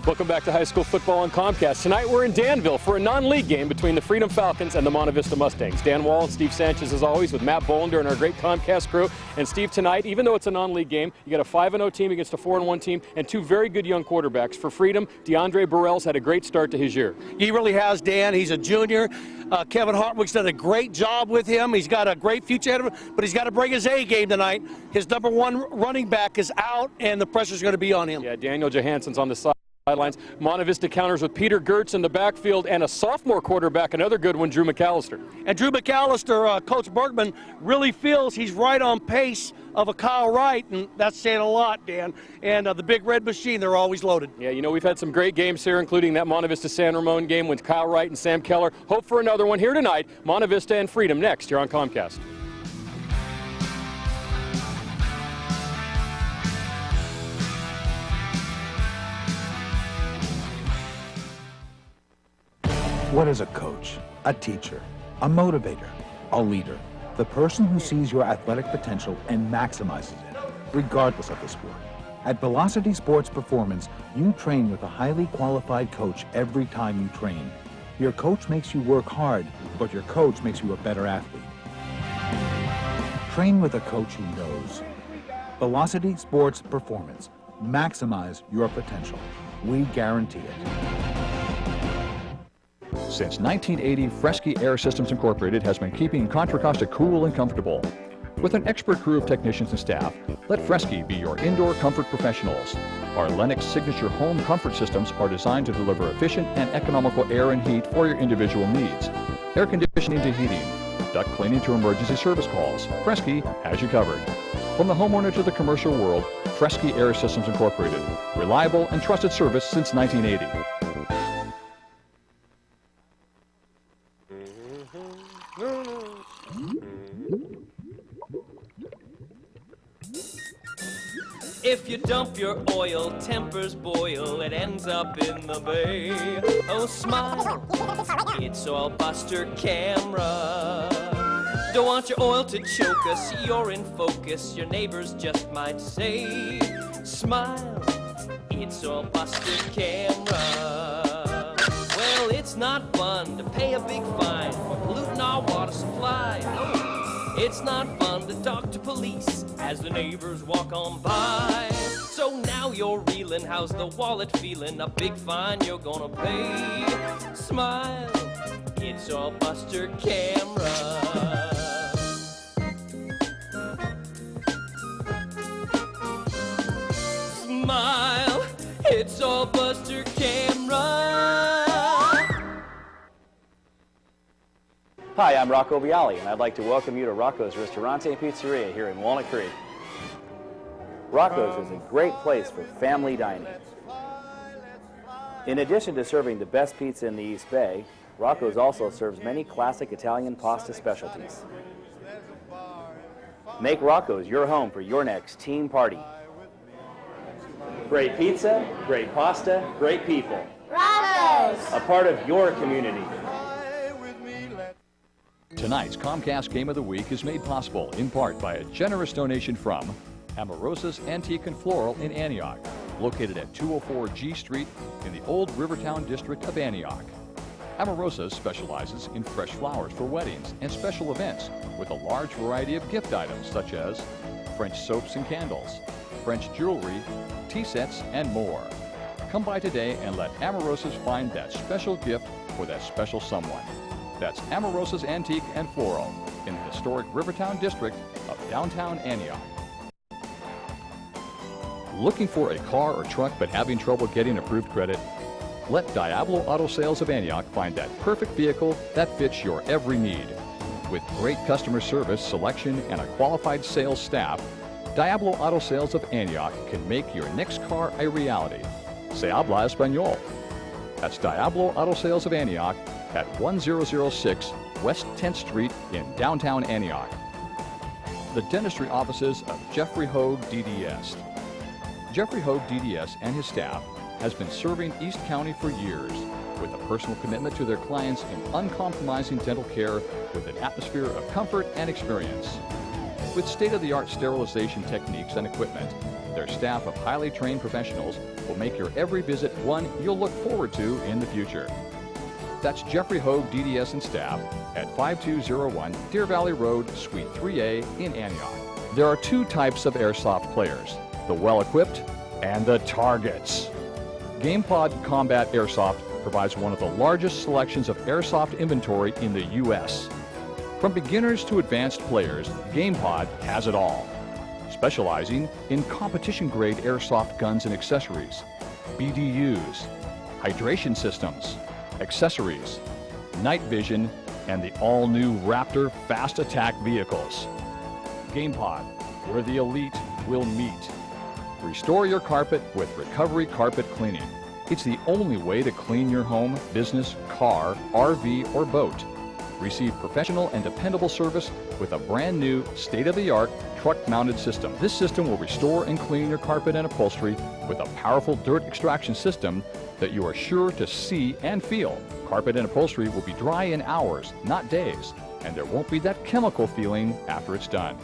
Welcome back to high school football on Comcast. Tonight we're in Danville for a non-league game between the Freedom Falcons and the Monte Vista Mustangs. Dan Wall and Steve Sanchez, as always, with Matt Bolander and our great Comcast crew. And Steve, tonight, even though it's a non-league game, you got a 5-0 team against a 4-1 team and two very good young quarterbacks. For Freedom, DeAndre Burrell's had a great start to his year. He really has, Dan. He's a junior. Kevin Hartwick's done a great job with him. He's got a great future ahead of him, but he's got to bring his A game tonight. His number one running back is out, and the pressure's going to be on him. Yeah, Daniel Johansson's on the sidelines. Monte Vista counters with Peter Gertz in the backfield and a sophomore quarterback, another good one, Drew McAllister. And Drew McAllister, Coach Bergman, really feels he's right on pace of a Kyle Wright, and that's saying a lot, Dan. And the Big Red Machine, they're always loaded. Yeah, you know, we've had some great games here, including that Monte Vista San Ramon game with Kyle Wright and Sam Keller. Hope for another one here tonight. Monte Vista and Freedom next here on Comcast. What is a coach, a teacher, a motivator, a leader? The person who sees your athletic potential and maximizes it, regardless of the sport. At Velocity Sports Performance, you train with a highly qualified coach every time you train. Your coach makes you work hard, but your coach makes you a better athlete. Train with a coach who knows. Velocity Sports Performance. Maximize your potential. We guarantee it. Since 1980, Fresky Air Systems Incorporated has been keeping Contra Costa cool and comfortable. With an expert crew of technicians and staff, let Fresky be your indoor comfort professionals. Our Lennox Signature home comfort systems are designed to deliver efficient and economical air and heat for your individual needs. Air conditioning to heating, duct cleaning to emergency service calls. Fresky has you covered. From the homeowner to the commercial world, Fresky Air Systems Incorporated. Reliable and trusted service since 1980. If you dump your oil, tempers boil, it ends up in the bay. Oh, smile, it's Oil Buster Camera. Don't want your oil to choke us, you're in focus, your neighbors just might say. Smile, it's Oil Buster Camera. Well, it's not fun to pay a big fine for polluting our water supply. No. It's not fun to talk to police as the neighbors walk on by. So now you're reeling, how's the wallet feeling? A big fine you're gonna pay. Smile, it's Oil Buster Camera. Smile, it's Oil Buster Camera. Hi, I'm Rocco Bialy, and I'd like to welcome you to Rocco's Ristorante and Pizzeria here in Walnut Creek. Rocco's is a great place for family dining. In addition to serving the best pizza in the East Bay, Rocco's also serves many classic Italian pasta specialties. Make Rocco's your home for your next team party. Great pizza, great pasta, great people. Rocco's! A part of your community. Tonight's Comcast Game of the Week is made possible in part by a generous donation from Amorosa's Antique and Floral in Antioch, located at 204 G Street in the Old Rivertown district of Antioch. Amorosa's specializes in fresh flowers for weddings and special events with a large variety of gift items such as French soaps and candles, French jewelry, tea sets, and more. Come by today and let Amorosa's find that special gift for that special someone. That's Amorosa's Antique and Floral in the historic Rivertown district of downtown Antioch. Looking for a car or truck but having trouble getting approved credit? Let Diablo Auto Sales of Antioch find that perfect vehicle that fits your every need. With great customer service, selection, and a qualified sales staff, Diablo Auto Sales of Antioch can make your next car a reality. Se habla español. That's Diablo Auto Sales of Antioch at 1006 West 10th Street in downtown Antioch. The dentistry offices of Jeffrey Hogue, DDS. Jeffrey Hogue, DDS, and his staff has been serving East County for years with a personal commitment to their clients in uncompromising dental care with an atmosphere of comfort and experience. With state-of-the-art sterilization techniques and equipment, their staff of highly trained professionals will make your every visit one you'll look forward to in the future. That's Jeffrey Hogue, DDS and staff at 5201 Deer Valley Road, Suite 3A in Antioch. There are two types of airsoft players, the well-equipped and the targets. GamePod Combat Airsoft provides one of the largest selections of airsoft inventory in the U.S. From beginners to advanced players, GamePod has it all. Specializing in competition-grade airsoft guns and accessories, BDUs, hydration systems, accessories, night vision, and the all-new Raptor fast attack vehicles. GamePod, where the elite will meet. Restore your carpet with Recovery Carpet Cleaning. It's the only way to clean your home, business, car, RV, or boat. Receive professional and dependable service with a brand new, state-of-the-art, truck-mounted system. This system will restore and clean your carpet and upholstery with a powerful dirt extraction system that you are sure to see and feel. Carpet and upholstery will be dry in hours, not days, and there won't be that chemical feeling after it's done.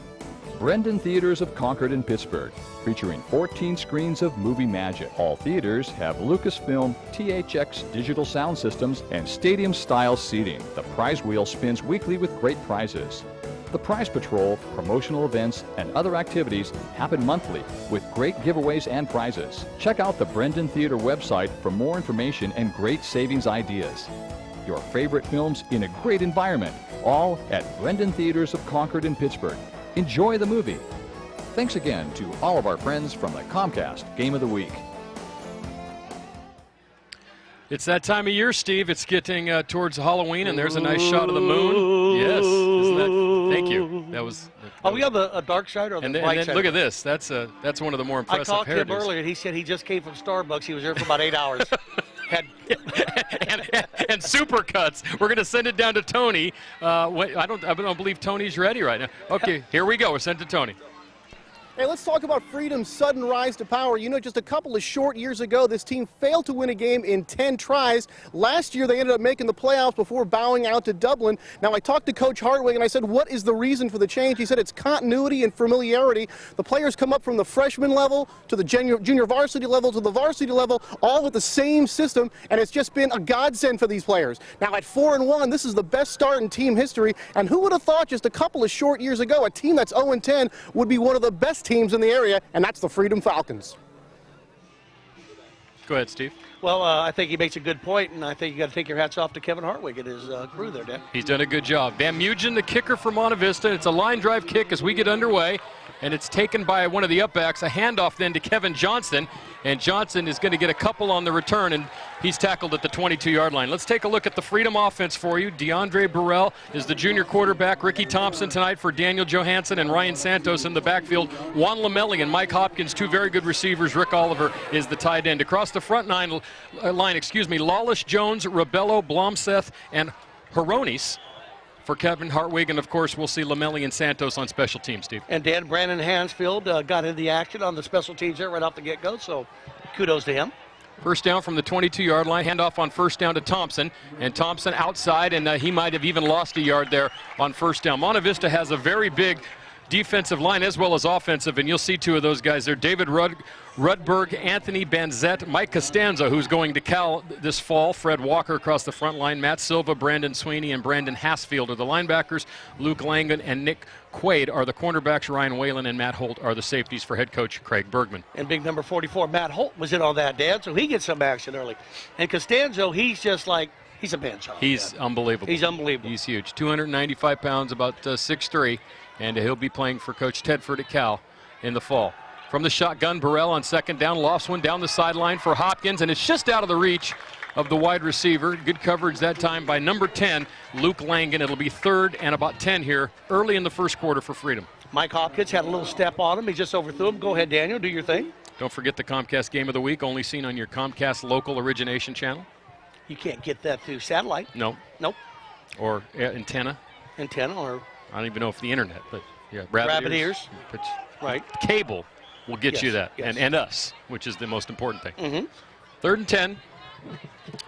Brendan Theaters of Concord and Pittsburgh, featuring 14 screens of movie magic. All theaters have Lucasfilm THX digital sound systems and stadium-style seating. The prize wheel spins weekly with great prizes. The Prize Patrol, promotional events, and other activities happen monthly with great giveaways and prizes. Check out the Brendan Theater website for more information and great savings ideas. Your favorite films in a great environment, all at Brendan Theaters of Concord and Pittsburgh. Enjoy the movie. Thanks again to all of our friends from the Comcast Game of the Week. It's that time of year, Steve. It's getting towards Halloween, and there's a nice shot of the moon. Yes. Isn't that, thank you. That was. Are we on the dark side or the light side? Look at this. That's one of the more impressive I talked to him hairdos. earlier, and he said he just came from Starbucks. He was there for about 8 hours. and supercuts. We're going to send it down to Tony. I don't believe Tony's ready right now. Okay, here we go. We're sent to Tony. Hey, let's talk about Freedom's sudden rise to power. You know, just a couple of short years ago, this team failed to win a game in 10 tries. Last year, they ended up making the playoffs before bowing out to Dublin. Now, I talked to Coach Hartwig, and I said, what is the reason for the change? He said it's continuity and familiarity. The players come up from the freshman level to the junior varsity level to the varsity level, all with the same system, and it's just been a godsend for these players. Now, at 4-1, this is the best start in team history, and who would have thought just a couple of short years ago a team that's 0-10 would be one of the best teams in the area, and that's the Freedom Falcons. Go ahead, Steve. Well, I think he makes a good point, and I think you got to take your hats off to Kevin Hartwig and his crew there, Dan. He's done a good job. Van Mugen, the kicker for Monte Vista. It's a line drive kick as we get underway, and it's taken by one of the upbacks. A handoff then to Kevin Johnson, and Johnson is going to get a couple on the return, and he's tackled at the 22-yard line. Let's take a look at the Freedom offense for you. DeAndre Burrell is the junior quarterback. Ricky Thompson tonight for Daniel Johansson and Ryan Santos in the backfield. Juan Lamelli and Mike Hopkins, two very good receivers. Rick Oliver is the tight end. Across the front line, Lawless Jones, Rebello, Blomseth, and Horonis for Kevin Hartwig, and of course we'll see Lamelli and Santos on special teams, Steve. And Dan Brandon Hansfield got into the action on the special teams there right off the get-go, so kudos to him. First down from the 22-yard line, handoff on first down to Thompson, and Thompson outside, and he might have even lost a yard there on first down. Monte Vista has a very big defensive line as well as offensive, and you'll see two of those guys there. David Rudberg, Anthony Banzette, Mike Costanza, who's going to Cal this fall, Fred Walker across the front line, Matt Silva, Brandon Sweeney, and Brandon Hasfield are the linebackers. Luke Langan and Nick Quaid are the cornerbacks. Ryan Whalen and Matt Holt are the safeties for head coach Craig Bergman. And big number 44, Matt Holt, was in on that, Dan, so he gets some action early. And Costanzo, he's just like, he's a man child. He's unbelievable. He's unbelievable. He's huge. 295 pounds, about 6'3", and he'll be playing for Coach Tedford at Cal in the fall. From the shotgun, Burrell on second down, lofts one down the sideline for Hopkins, and it's just out of the reach of the wide receiver. Good coverage that time by number 10, Luke Langan. It'll be third and about 10 here early in the first quarter for Freedom. Mike Hopkins had a little step on him. He just overthrew him. Go ahead, Daniel, do your thing. Don't forget the Comcast Game of the Week, only seen on your Comcast local origination channel. You can't get that through satellite. No. Nope. Or antenna. Antenna or... I don't even know if the internet, but yeah, rabbit ears. Right. Cable will get you that, yes. and us, which is the most important thing. Mm-hmm. Third and 10.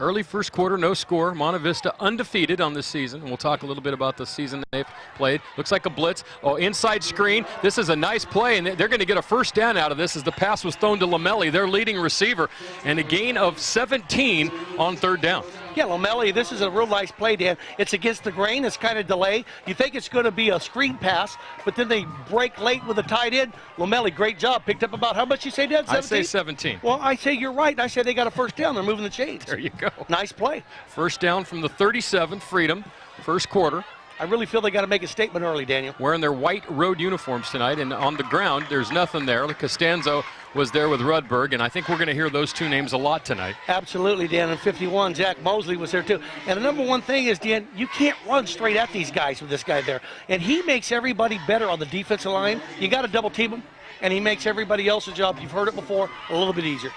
Early first quarter, no score. Monte Vista undefeated on this season. We'll talk a little bit about the season they've played. Looks like a blitz. Oh, inside screen. This is a nice play, and they're going to get a first down out of this as the pass was thrown to Lamelli, their leading receiver, and a gain of 17 on third down. Yeah, Lamelli, this is a real nice play, Dan. It's against the grain. It's kind of delay. You think it's going to be a screen pass, but then they break late with a tight end. Lamelli, great job. Picked up about how much you say, Dan? 17? I say 17. Well, I say you're right. I say they got a first down. They're moving the chains. There you go. Nice play. First down from the 37, Freedom, first quarter. I really feel they got to make a statement early, Daniel. Wearing their white road uniforms tonight, and on the ground, there's nothing there. Costanzo was there with Rudberg, and I think we're going to hear those two names a lot tonight. Absolutely, Dan. And 51, Zach Mosley was there too. And the number one thing is, Dan, you can't run straight at these guys with this guy there. And he makes everybody better on the defensive line. You got to double team him, and he makes everybody else's job, you've heard it before, a little bit easier.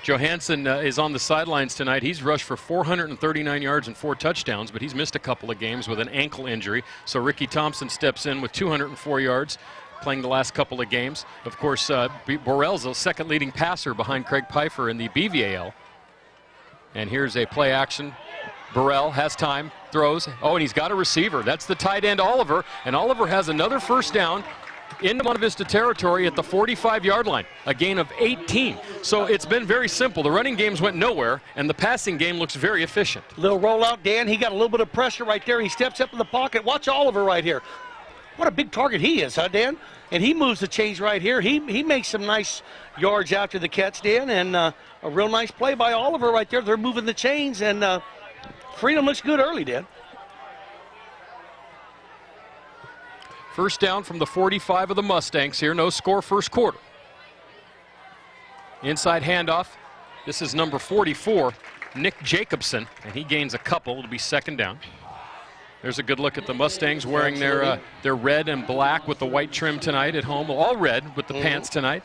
Johansson is on the sidelines tonight. He's rushed for 439 yards and 4 touchdowns, but he's missed a couple of games with an ankle injury. So Ricky Thompson steps in with 204 yards, playing the last couple of games. Of course, Borrell's the second leading passer behind Craig Pfeiffer in the BVAL. And here's a play action. Burrell has time, throws. Oh, and he's got a receiver. That's the tight end, Oliver. And Oliver has another first down into Monte Vista territory at the 45-yard line, a gain of 18. So it's been very simple. The running games went nowhere, and the passing game looks very efficient. Little rollout, Dan. He got a little bit of pressure right there. He steps up in the pocket. Watch Oliver right here. What a big target he is, huh, Dan? And he moves the chains right here. He makes some nice yards after the catch, Dan, and a real nice play by Oliver right there. They're moving the chains, and Freedom looks good early, Dan. First down from the 45 of the Mustangs here. No score first quarter. Inside handoff. This is number 44, Nick Jacobson, and he gains a couple. It'll be second down. There's a good look at the Mustangs wearing their red and black with the white trim tonight at home. All red with the pants tonight.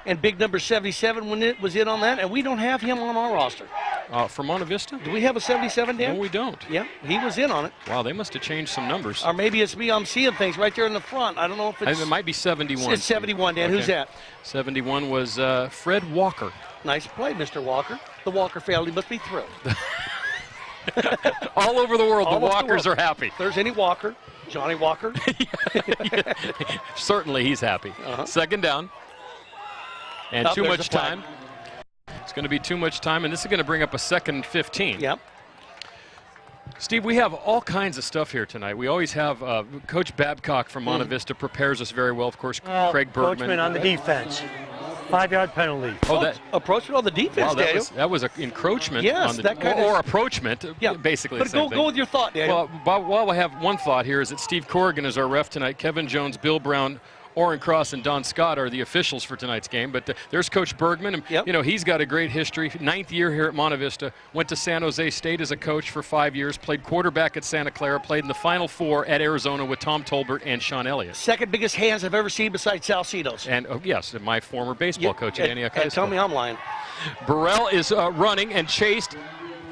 And big number 77 when it was in on that, and we don't have him on our roster. For Monte Vista? Do we have a 77, Dan? No, we don't. Yeah, he was in on it. Wow, they must have changed some numbers. Or maybe it's me. I'm seeing things right there in the front. I don't know if it's... It might be 71. It's 71, Dan. Okay. Who's that? 71 was Fred Walker. Nice play, Mr. Walker. The Walker family must be thrilled. All over the world, the Walkers are happy. If there's any Walker, Johnny Walker. Certainly he's happy. Second down. And too much time. It's going to be too much time, and this is going to bring up a second 15. Yep. Steve, we have all kinds of stuff here tonight. We always have Coach Babcock from Monte Vista prepares us very well. Of course, Craig Bergman. Coachman on the defense. 5-yard penalty. Oh, that approachment on the defense, wow, Daniel. that was an encroachment. Yes, on the, that kind or of approachment. Yeah, basically. But the same go with your thought, Daniel. Well, while I have one thought here is that Steve Corrigan is our ref tonight. Kevin Jones, Bill Brown, Orrin Cross, and Don Scott are the officials for tonight's game. But there's Coach Bergman. And, you know, he's got a great history. 9th year here at Monte Vista. Went to San Jose State as a coach for 5 years. Played quarterback at Santa Clara. Played in the Final Four at Arizona with Tom Tolbert and Sean Elliott. Second biggest hands I've ever seen besides Salcedo's. And, yes, my former baseball coach at Antioch High School. Tell me I'm lying. Burrell is running and chased.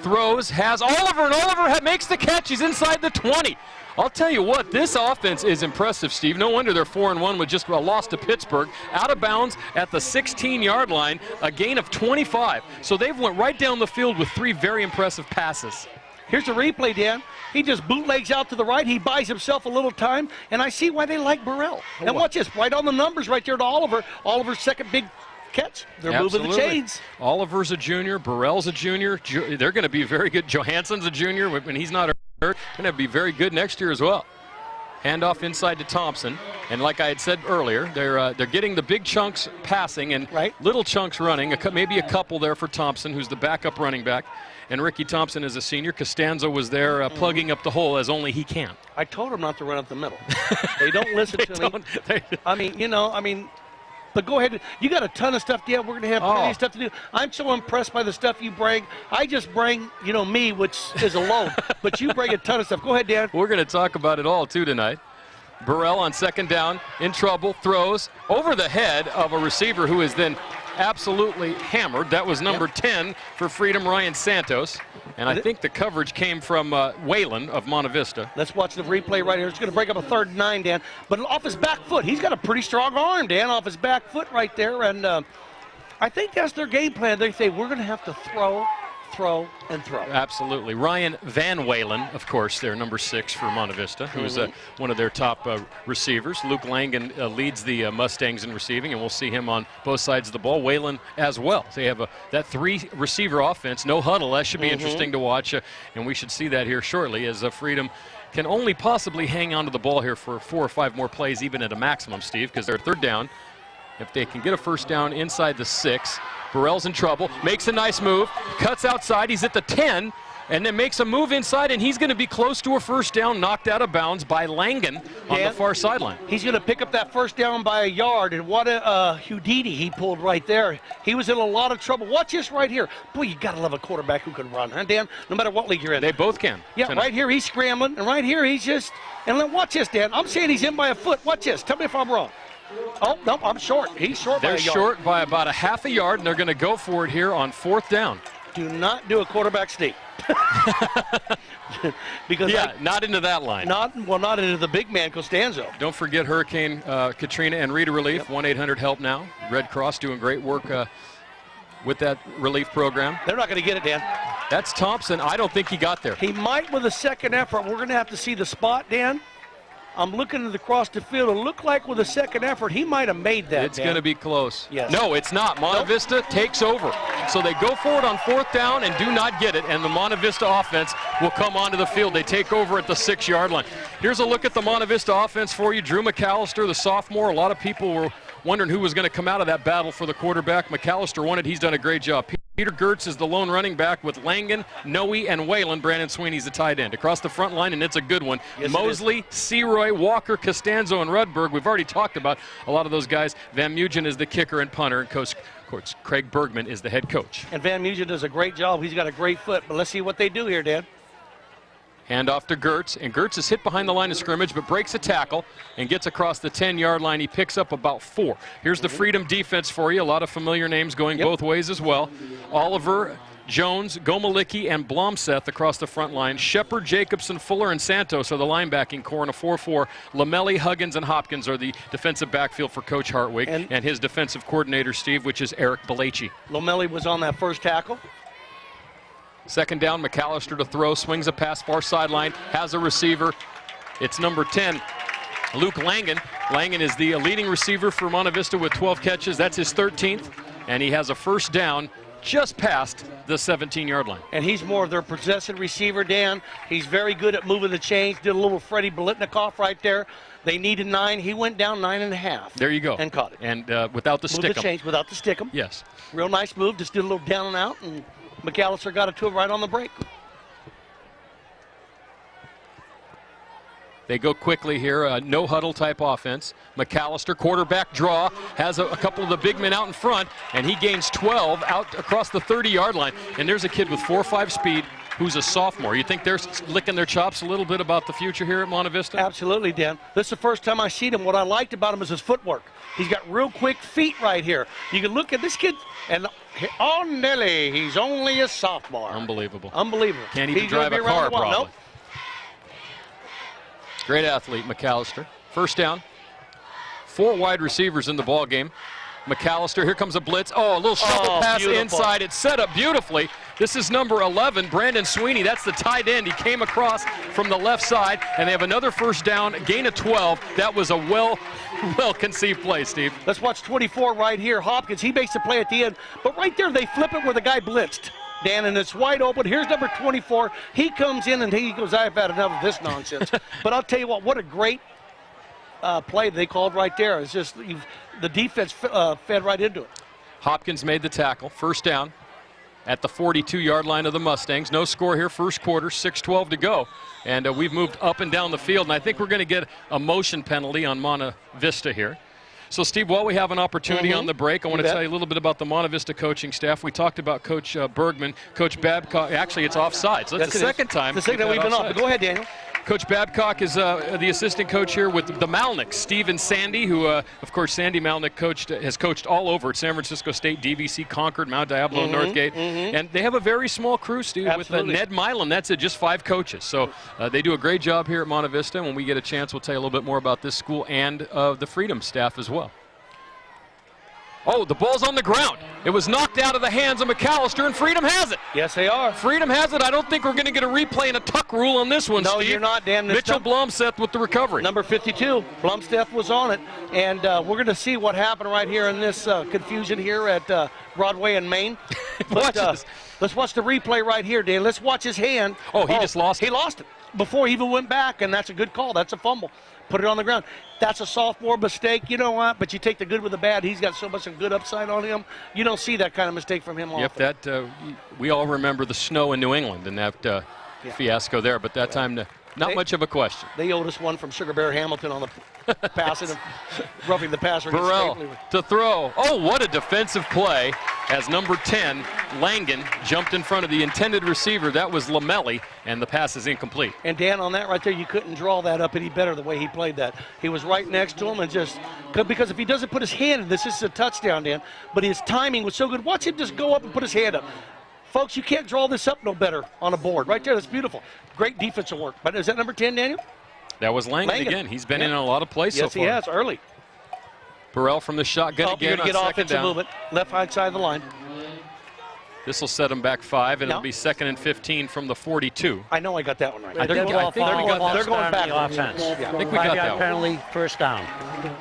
Throws, has Oliver, and Oliver makes the catch. He's inside the 20. I'll tell you what, this offense is impressive, Steve. No wonder they're 4-1 with just a loss to Pittsburgh. Out of bounds at the 16-yard line, a gain of 25. So they've went right down the field with 3 very impressive passes. Here's the replay, Dan. He just bootlegs out to the right. He buys himself a little time, and I see why they like Burrell. And watch this, right on the numbers right there to Oliver. Oliver's second big catch. They're moving the chains. Oliver's a junior. Burrell's a junior. They're going to be very good. Johansson's a junior when he's not hurt. Going to be very good next year as well. Handoff inside to Thompson. And like I had said earlier, they're getting the big chunks passing and little chunks running. Maybe a couple there for Thompson, who's the backup running back. And Ricky Thompson is a senior. Costanzo was there plugging up the hole as only he can. I told him not to run up the middle. They don't listen to me. But go ahead. You got a ton of stuff. Yeah, we're going to have plenty of stuff to do. I'm so impressed by the stuff you bring. I just bring, me, which is a load. But you bring a ton of stuff. Go ahead, Dan. We're going to talk about it all, too, tonight. Burrell on second down, in trouble, throws over the head of a receiver who is then absolutely hammered. That was number 10 for Freedom, Ryan Santos. And I think the coverage came from Whalen of Monte Vista. Let's watch the replay right here. It's going to break up a 3rd and 9, Dan. But off his back foot. He's got a pretty strong arm, Dan, off his back foot right there. And I think that's their game plan. They say, we're going to have to throw, and throw. Absolutely. Ryan Van Walen, of course, their number 6 for Monte Vista, who is one of their top receivers. Luke Langen leads the Mustangs in receiving, and we'll see him on both sides of the ball. Whalen as well. So they have that 3-receiver offense, no huddle. That should be interesting to watch, and we should see that here shortly as Freedom can only possibly hang on to the ball here for 4 or 5 more plays, even at a maximum, Steve, because they're 3rd down. If they can get a first down inside the 6, Burrell's in trouble, makes a nice move, cuts outside, he's at the 10, and then makes a move inside, and he's going to be close to a first down, knocked out of bounds by Langen on the far sideline. He's going to pick up that first down by a yard, and what a Houdini he pulled right there. He was in a lot of trouble. Watch this right here. Boy, you got to love a quarterback who can run, huh, Dan? No matter what league you're in. They both can. Yeah, tonight. Right here he's scrambling, and right here he's just, and then watch this, Dan. I'm saying he's in by a foot. Watch this. Tell me if I'm wrong. Oh, no, I'm short. He's short by a yard. They're short by about a half a yard, and they're going to go for it here on 4th down. Do not do a quarterback sneak. Because not into that line. Not into the big man Costanzo. Don't forget Hurricane Katrina and Rita Relief. 1-800-HELP now. Red Cross doing great work with that relief program. They're not going to get it, Dan. That's Thompson. I don't think he got there. He might with a second effort. We're going to have to see the spot, Dan. I'm looking across the field. It looked like with a second effort, he might have made that. It's going to be close. Yes. No, it's not. Monte Vista takes over. So they go for it on 4th down and do not get it, and the Monte Vista offense will come onto the field. They take over at the 6-yard line. Here's a look at the Monte Vista offense for you. Drew McAllister, the sophomore. A lot of people were wondering who was going to come out of that battle for the quarterback. McAllister won it. He's done a great job. Peter Gertz is the lone running back with Langen, Noe, and Whalen. Brandon Sweeney's the tight end. Across the front line, and it's a good one. Yes, Mosley, Seroy, Walker, Costanzo, and Rudberg. We've already talked about a lot of those guys. Van Mugen is the kicker and punter, and Coach Craig Bergman is the head coach. And Van Mugen does a great job. He's got a great foot, but let's see what they do here, Dan. Hand off to Gertz, and Gertz is hit behind the line of scrimmage, but breaks a tackle and gets across the 10-yard line. He picks up about 4. Here's the Freedom defense for you. A lot of familiar names going both ways as well. Oliver, Jones, Gomalicki, and Blomseth across the front line. Shepard, Jacobson, Fuller, and Santos are the linebacking core in a 4-4. Lamelli, Huggins, and Hopkins are the defensive backfield for Coach Hartwig and his defensive coordinator, Steve, which is Eric Bellacci. Lamelli was on that first tackle. 2nd down, McAllister to throw, swings a pass far sideline, has a receiver. It's number 10, Luke Langen. Langen is the leading receiver for Monte Vista with 12 catches. That's his 13th, and he has a first down just past the 17-yard line. And he's more of their possession receiver, Dan. He's very good at moving the chains. Did a little Freddie Bolitnikoff right there. They needed 9. He went down 9.5. There you go. And caught it. And without the stick 'em. Moved the chains without the stick 'em. Yes. Real nice move. Just did a little down and out, and McAllister got it to him right on the break. They go quickly here, no huddle type offense. McAllister, quarterback draw, has a couple of the big men out in front, and he gains 12 out across the 30-yard line. And there's a kid with 4.5 speed who's a sophomore. You think they're licking their chops a little bit about the future here at Monte Vista? Absolutely, Dan. This is the first time I seen him. What I liked about him is his footwork. He's got real quick feet right here. You can look at this kid, and on Nelly, he's only a sophomore. Unbelievable. Unbelievable. Can't even drive a car, probably. Nope. Great athlete, McAllister. First down. 4 wide receivers in the ball game. McAllister, here comes a blitz. Oh, a little shovel pass beautiful. Inside. It's set up beautifully. This is number 11, Brandon Sweeney. That's the tight end. He came across from the left side, and they have another first down, gain of 12. That was a well-conceived play, Steve. Let's watch 24 right here. Hopkins, he makes the play at the end. But right there, they flip it where the guy blitzed. Dan, and it's wide open. Here's number 24. He comes in, and he goes, I've had enough of this nonsense. But I'll tell you what a great play they called right there. It's just the defense fed right into it. Hopkins made the tackle. First down at the 42-yard line of the Mustangs. No score here, first quarter, 6:12 to go. And we've moved up and down the field, and I think we're going to get a motion penalty on Monte Vista here. So, Steve, while we have an opportunity on the break, I want to tell you a little bit about the Monte Vista coaching staff. We talked about Coach Bergman, Coach Babcock. Actually, it's offside, so that's the second time. The second time we've been off, but go ahead, Daniel. Coach Babcock is the assistant coach here with the Malnicks, Steve and Sandy, who, of course, Sandy Malnick has coached all over at San Francisco State, DVC, Concord, Mount Diablo, Northgate. And they have a very small crew, Steve, with Ned Milam. That's it, just 5 coaches. So they do a great job here at Monte Vista. When we get a chance, we'll tell you a little bit more about this school and the Freedom staff as well. Oh, the ball's on the ground. It was knocked out of the hands of McAllister, and Freedom has it. Yes, they are. Freedom has it. I don't think we're going to get a replay and a tuck rule on this one, No, Steve. you're not, Dan. Mitchell Blomseth with the recovery. Number 52, Blumstedt was on it. And we're going to see what happened right here in this confusion here at Broadway and Main. Watch this. Let's watch the replay right here, Dan. Let's watch his hand. Oh, he just lost it. He lost it before he even went back, and that's a good call. That's a fumble. Put it on the ground. That's a sophomore mistake. You know what? But you take the good with the bad. He's got so much good upside on him. You don't see that kind of mistake from him often. Yep, that we all remember the snow in New England and that fiasco there, but that time not much of a question. They owed us one from Sugar Bear Hamilton on the passing of roughing the passer. Burrell to throw. Oh, what a defensive play as number 10, Langen, jumped in front of the intended receiver. That was Lamelli, and the pass is incomplete. And Dan, on that right there, you couldn't draw that up any better the way he played that. He was right next to him and just, because if he doesn't put his hand in this is a touchdown, Dan, but his timing was so good. Watch him just go up and put his hand up. Folks, you can't draw this up no better on a board. Right there, that's beautiful. Great defensive work. But is that number 10, Daniel? That was Langen again. He's been in a lot of plays so far. Yes, he has, early. Burrell from the shotgun again on get second down. Movement, left hand side of the line. This will set him back 5, and it'll be 2nd and 15 from the 42. I know I got that one right. I think we got they're going back. The offense. I think we got that one. Penalty, first down.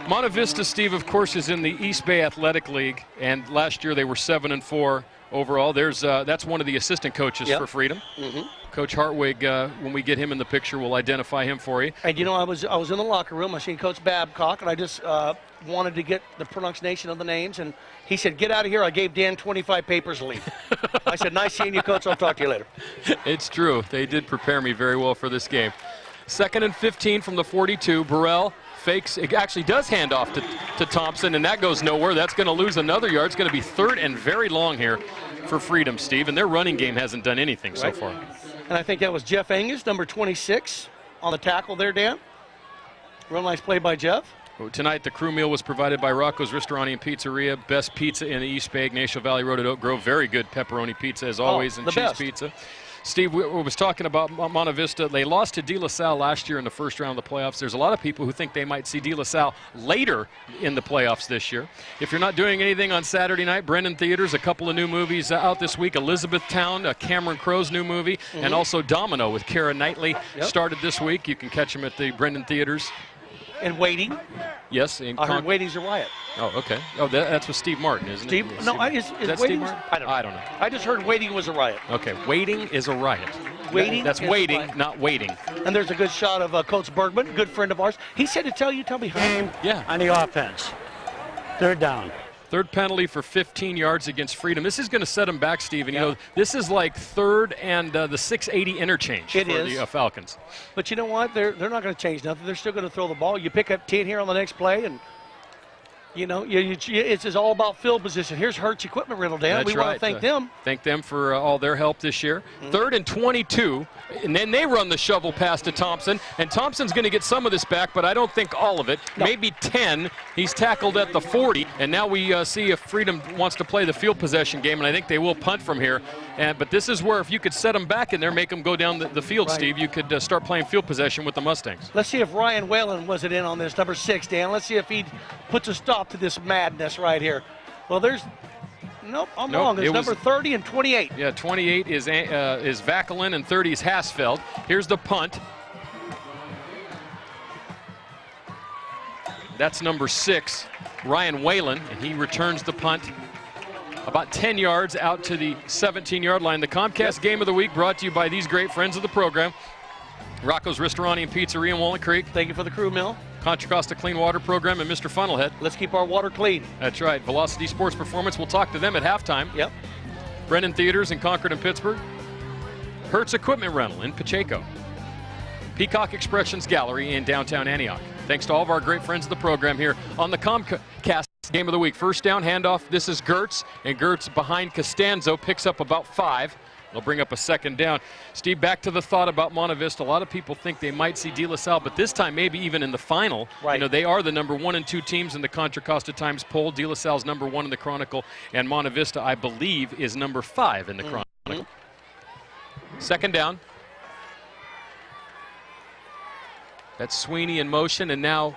Monte Vista, Steve, of course, is in the East Bay Athletic League, and last year they were 7-4 overall. That's one of the assistant coaches for Freedom. Coach Hartwig, when we get him in the picture, we'll identify him for you. And you know, I was in the locker room. I seen Coach Babcock, and I just wanted to get the pronunciation of the names. And he said, "Get out of here." I gave Dan 25 papers to leave. I said, "Nice seeing you, Coach. I'll talk to you later." It's true. They did prepare me very well for this game. 2nd and 15 from the 42. Burrell fakes. It actually does hand off to Thompson, and that goes nowhere. That's going to lose another yard. It's going to be 3rd and very long here for Freedom, Steve. And their running game hasn't done anything so far. And I think that was Jeff Angus, number 26, on the tackle there, Dan. Real nice play by Jeff. Tonight, the crew meal was provided by Rocco's Ristorani and Pizzeria. Best pizza in the East Bay, Ignacio Valley Road at Oak Grove. Very good pepperoni pizza, as always, and cheese best. pizza. Steve, we was talking about Monte Vista. They lost to De La Salle last year in the first round of the playoffs. There's a lot of people who think they might see De La Salle later in the playoffs this year. If you're not doing anything on Saturday night, Brennan Theaters, a couple of new movies out this week. Elizabethtown, Cameron Crowe's new movie, and also Domino with Keira Knightley started this week. You can catch them at the Brennan Theaters. And Waiting. Yes. I heard Waiting's a riot. Oh, okay. Oh, that's with Steve Martin, isn't it? Is that Steve Martin? I don't know. I just heard Waiting was a riot. Okay, Waiting is a riot. That's is waiting, riot. not waiting. And there's a good shot of Coach Bergman, good friend of ours. He said to tell me how. Game on the offense. 3rd down. 3rd penalty for 15 yards against Freedom. This is going to set them back, Steve. And, you know, this is like 3rd and the 680 interchange for the Falcons. But you know what? They're not going to change nothing. They're still going to throw the ball. You pick up 10 here on the next play, and you know, it's all about field position. Here's Hertz Equipment Rental, Dan. That's we want to thank them. Thank them for all their help this year. 3rd and 22, and then they run the shovel pass to Thompson, and Thompson's going to get some of this back, but I don't think all of it. No. Maybe 10. He's tackled at the 40, and now we see if Freedom wants to play the field possession game, and I think they will punt from here. But this is where if you could set them back in there, make them go down the field, Steve, you could start playing field possession with the Mustangs. Let's see if Ryan Whalen wasn't in on this, number 6, Dan. Let's see if he puts a stop to this madness right here. Well, nope, I'm wrong. There's number 30 and 28. Yeah, 28 is Vacalin and 30 is Hasfeld. Here's the punt. That's number 6, Ryan Whalen, and he returns the punt about 10 yards out to the 17-yard line. The Comcast Game of the Week brought to you by these great friends of the program. Rocco's Ristorani and Pizzeria in Walnut Creek. Thank you for the crew meal. Contra Costa Clean Water Program and Mr. Funnelhead. Let's keep our water clean. That's right. Velocity Sports Performance. We'll talk to them at halftime. Yep. Brennan Theaters in Concord and Pittsburgh. Hertz Equipment Rental in Pacheco. Peacock Expressions Gallery in downtown Antioch. Thanks to all of our great friends of the program here on the Comcast Game of the Week. First down handoff. This is Gertz, and Gertz behind Costanzo picks up about 5. They'll bring up a 2nd down. Steve, back to the thought about Monte Vista. A lot of people think they might see De La Salle, but this time maybe even in the final. Right. You know, they are the number 1 and 2 teams in the Contra Costa Times poll. De La Salle's number 1 in the Chronicle, and Monte Vista, I believe, is number 5 in the Chronicle. 2nd down. That's Sweeney in motion, and now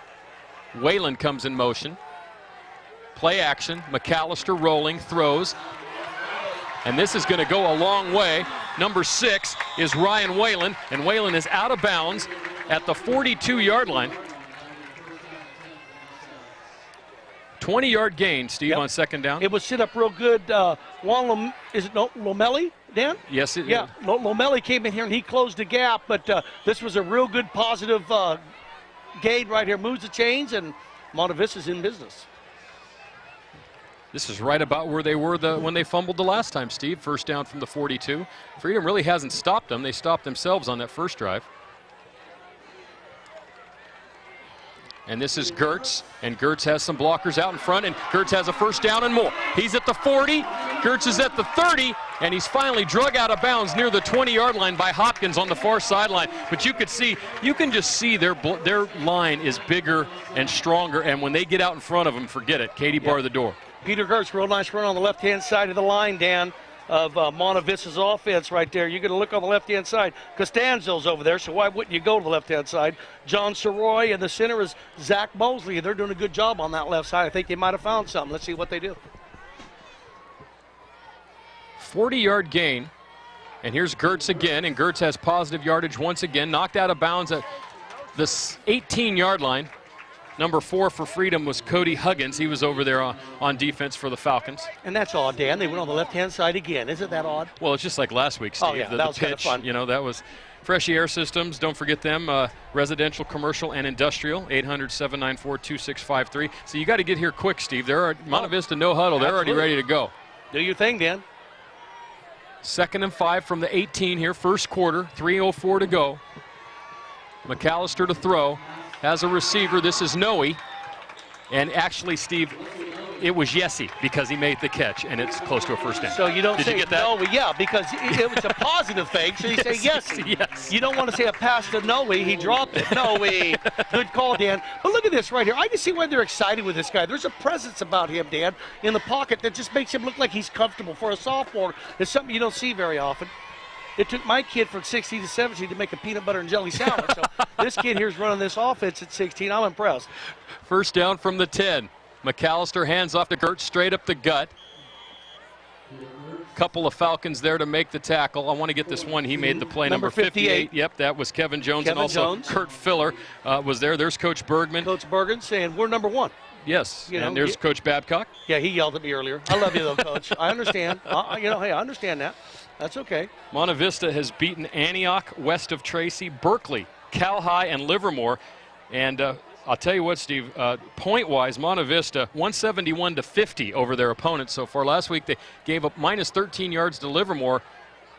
Whalen comes in motion. Play action. McAllister rolling, throws. And this is going to go a long way. Number 6 is Ryan Whalen, and Whalen is out of bounds at the 42-yard line. 20-yard gain, Steve, on second down. It was set up real good. Is it Lomelli, Dan? Yes, Yeah, Lomelli came in here and he closed the gap, but this was a real good positive gain right here. Moves the chains, and Monte Vista's in business. This is right about where they were when they fumbled the last time, Steve. First down from the 42. Freedom really hasn't stopped them. They stopped themselves on that first drive. And this is Gertz, and Gertz has some blockers out in front, and Gertz has a first down and more. He's at the 40, Gertz is at the 30, and he's finally drug out of bounds near the 20-yard line by Hopkins on the far sideline. But you can just see their line is bigger and stronger, and when they get out in front of them, forget it. Katie bar the door. Peter Gertz, real nice run on the left-hand side of the line, Dan, of Monte Vista's offense right there. You're going to look on the left-hand side. Costanzo's over there, so why wouldn't you go to the left-hand side? John Soroy, and the center is Zach Mosley. They're doing a good job on that left side. I think they might have found something. Let's see what they do. 40-yard gain, and here's Gertz again, and Gertz has positive yardage once again, knocked out of bounds at the 18-yard line. Number 4 for Freedom was Cody Huggins. He was over there on defense for the Falcons. And that's odd, Dan. They went on the left-hand side again. Isn't that odd? Well, it's just like last week, Steve. Oh, yeah, the that was pitch, kind of fun. You know, that was Fresh Air Systems. Don't forget them. Residential, commercial, and industrial. 800-794-2653. So you got to get here quick, Steve. Monte Vista no huddle. They're already ready to go. Do your thing, Dan. 2nd and 5 from the 18 here. First quarter. 3:04 to go. McAllister to throw. Has a receiver. This is Noe. And actually, Steve, it was Yessi because he made the catch, and it's close to a first down. So you don't Did say you get that? no, yeah, because it was a positive thing. So you say yes. Yes. You don't want to say a pass to Noe. He dropped it. Noe. Good call, Dan. But look at this right here. I can see why they're excited with this guy. There's a presence about him, Dan, in the pocket that just makes him look like he's comfortable. For a sophomore, it's something you don't see very often. It took my kid from 16 to 17 to make a peanut butter and jelly sandwich. So this kid here's running this offense at 16. I'm impressed. First down from the 10. McAllister hands off to Gertz straight up the gut. Couple of Falcons there to make the tackle. I want to get this one. He made the play. Number 58. Yep, that was Kevin Jones. And also Kurt Filler was there. There's Coach Bergman. Coach Bergen saying, we're number 1. Yes, and there's Coach Babcock. Yeah, he yelled at me earlier. I love you, though, Coach. I understand. Hey, I understand that. That's okay. Monte Vista has beaten Antioch, west of Tracy, Berkeley, Cal High, and Livermore. And I'll tell you what, Steve, point-wise, Monte Vista 171 to 50 over their opponents so far. Last week they gave up minus 13 yards to Livermore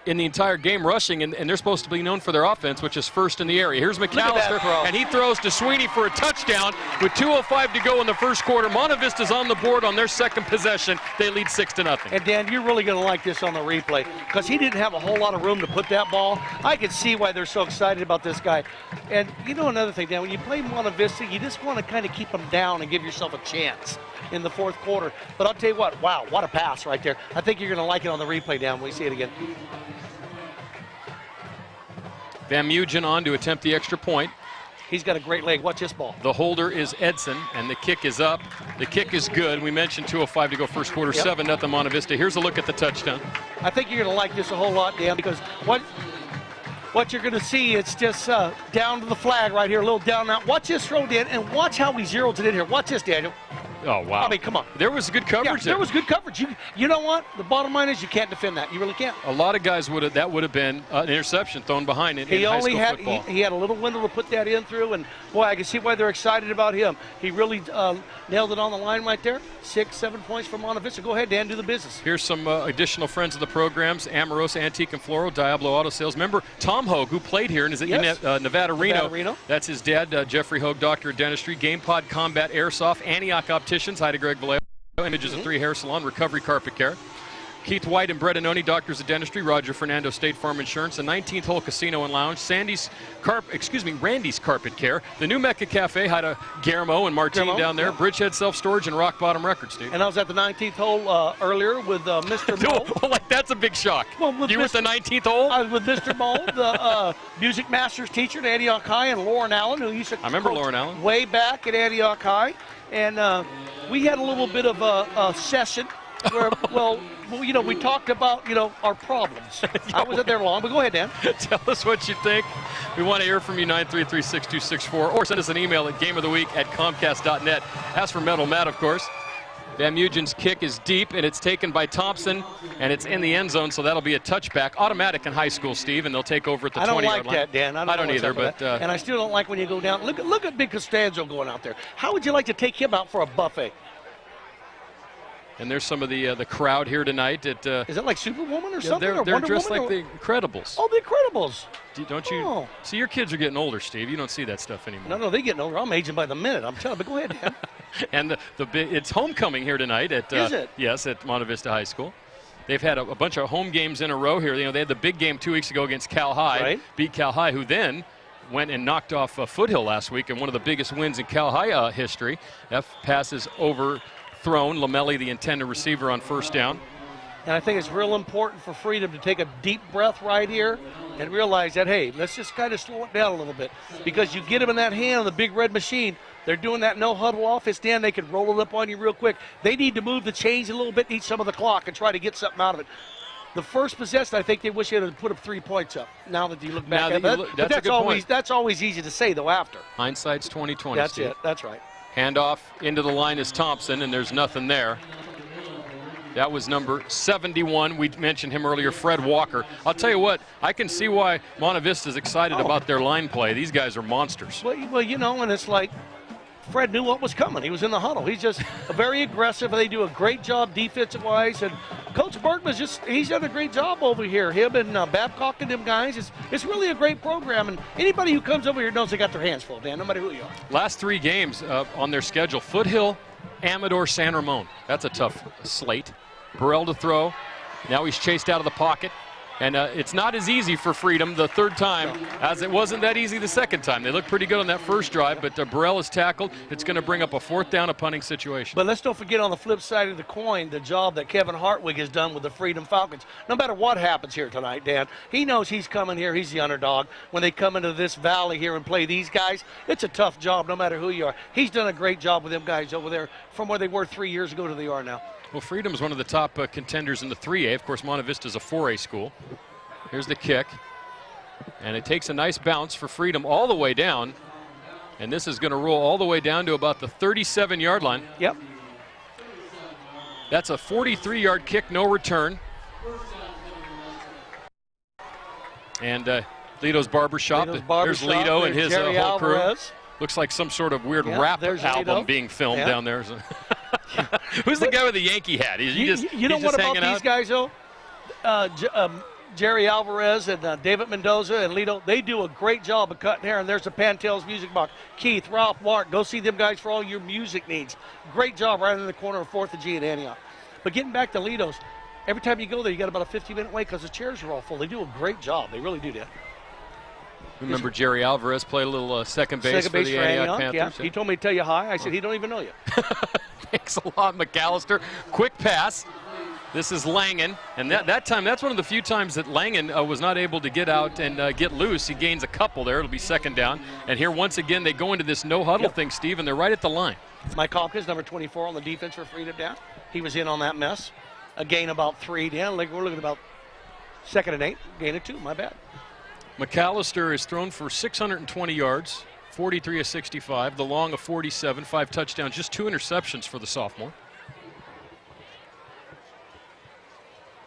in the entire game rushing, and they're supposed to be known for their offense, which is first in the area. Here's McAllister, and he throws to Sweeney for a touchdown with 2:05 to go in the first quarter. Monte Vista's on the board on their second possession. They lead 6-0. And Dan, you're really going to like this on the replay because he didn't have a whole lot of room to put that ball. I can see why they're so excited about this guy. And you know another thing, Dan, when you play Monte Vista, you just want to kind of keep them down and give yourself a chance in the fourth quarter. But I'll tell you what, wow, what a pass right there. I think you're going to like it on the replay, Dan, when we see it again. Van Mugen on to attempt the extra point. He's got a great leg. Watch this ball. The holder is Edson, and the kick is up. The kick is good. We mentioned 2:05 to go first quarter, 7-0 Monte Vista. Here's a look at the touchdown. I think you're going to like this a whole lot, Dan, because what you're going to see, it's just down to the flag right here, a little down now. Watch this throw, Dan, and watch how he zeroed it in here. Watch this, Daniel. Oh, wow. I mean, come on. There was good coverage there. There was good coverage. You know what? The bottom line is you can't defend that. You really can't. A lot of guys would have been an interception thrown behind it in high school football. He had a little window to put that in through, and boy, I can see why they're excited about him. He really nailed it on the line right there. 6-7 points for Monte Vista. Go ahead, Dan, do the business. Here's some additional friends of the programs: Amorosa Antique and Floral, Diablo Auto Sales. Remember Tom Hogue, who played here and is at Nevada Reno. That's his dad, Jeffrey Hogue, Doctor of Dentistry. GamePod Combat Airsoft, Antioch Opticians. Hi to Greg Vallejo. Images of 3 Hair Salon, Recovery Carpet Care. Keith White and Brett Anoni, Doctors of Dentistry. Roger Fernando, State Farm Insurance. The 19th Hole Casino and Lounge. Randy's Carpet Care. The New Mecca Cafe had a Guillermo and Martine down there. Bridgehead Self Storage and Rock Bottom Records, Steve. And I was at the 19th hole earlier with Mr. Mo. Well, like, that's a big shock. Well, you were at the 19th hole? I was with Mr. Mo, the music master's teacher at Antioch High, and Lauren Allen, who used to remember Lauren Allen. Way back at Antioch High. And we had a little bit of a session where, well, you know, we talked about, you know, our problems. I wasn't there long, but go ahead, Dan. Tell us what you think. We want to hear from you, 933-6264, or send us an email at gameoftheweek@comcast.net. Ask for Metal Matt, of course. Van Mugen's kick is deep, and it's taken by Thompson, and it's in the end zone, so that'll be a touchback. Automatic in high school, Steve, and they'll take over at the 20-yard line. I don't like that, Dan. I don't either, but and I still don't like when you go down. Look at Big Costanzo going out there. How would you like to take him out for a buffet? And there's some of the crowd here tonight. Is that like Superwoman or something? They're dressed like the Incredibles. Oh, the Incredibles. Don't you see? Your kids are getting older, Steve. You don't see that stuff anymore. No, they're getting older. I'm aging by the minute. I'm telling you. But go ahead, Dan. And it's homecoming here tonight at Is it? Yes, at Monte Vista High School. They've had a bunch of home games in a row here. You know, they had the big game 2 weeks ago against Cal High, beat Cal High, who then went and knocked off Foothill last week in one of the biggest wins in Cal High history. That pass is overthrown. Lamelli, the intended receiver, on first down. And I think it's real important for Freedom to take a deep breath right here and realize that, hey, let's just kind of slow it down a little bit. Because you get them in that hand on the big red machine, they're doing that no-huddle offense, Dan. They can roll it up on you real quick. They need to move the chains a little bit, eat some of the clock, and try to get something out of it. The first possession, I think they wish they had put up 3 points up. Now that you look back at that, but that's always easy to say, though, after. Hindsight's 20/20. That's Steve. it. That's right. Handoff into the line is Thompson, and there's nothing there. That was number 71. We mentioned him earlier, Fred Walker. I'll tell you what, I can see why Monte Vista is excited about their line play. These guys are monsters. Well, you know, and it's like Fred knew what was coming. He was in the huddle. He's just very aggressive. They do a great job defensive-wise. And Coach Bergman's he's done a great job over here. Him and Babcock and them guys. It's really a great program. And anybody who comes over here knows they got their hands full, Dan, no matter who you are. Last 3 games on their schedule, Foothill, Amador, San Ramon. That's a tough slate. Burrell to throw. Now he's chased out of the pocket. And it's not as easy for Freedom the third time as it wasn't that easy the second time. They looked pretty good on that first drive, but Burrell is tackled. It's going to bring up a 4th down, a punting situation. But let's don't forget on the flip side of the coin, the job that Kevin Hartwig has done with the Freedom Falcons. No matter what happens here tonight, Dan, he knows he's coming here. He's the underdog. When they come into this valley here and play these guys, it's a tough job no matter who you are. He's done a great job with them guys over there from where they were 3 years ago to they are now. Well, Freedom is one of the top contenders in the 3A. Of course, Monte Vista is a 4A school. Here's the kick. And it takes a nice bounce for Freedom all the way down. And this is going to roll all the way down to about the 37-yard line. Yep. That's a 43-yard kick, no return. And Lito's Barbershop. There's Lito and his whole crew. Looks like some sort of weird rap album being filmed down there. Who's the guy with the Yankee hat? You know what about these guys, though? Jerry Alvarez and David Mendoza and Lito, they do a great job of cutting hair. And there's the Pantel's Music Box. Keith, Ralph, Mark, go see them guys for all your music needs. Great job right in the corner of 4th and G in Antioch. But getting back to Lito's, every time you go there, you got about a 50-minute wait because the chairs are all full. They do a great job. They really do that. Remember Jerry Alvarez played a little second base for the Antioch Panthers. Yeah. He told me to tell you hi. I said, he don't even know you. Thanks a lot, McAllister. Quick pass. This is Langen, and that time, that's one of the few times that Langen was not able to get out and get loose. He gains a couple there. It'll be 2nd down. And here, once again, they go into this no-huddle thing, Steve, and they're right at the line. Mike Hawkins, number 24 on the defense for Freedom down. He was in on that mess. A gain about 3 down. We're looking at about 2nd and 8. Gain of 2, my bad. McAllister is thrown for 620 yards, 43 of 65, the long of 47, 5 touchdowns, just 2 interceptions for the sophomore.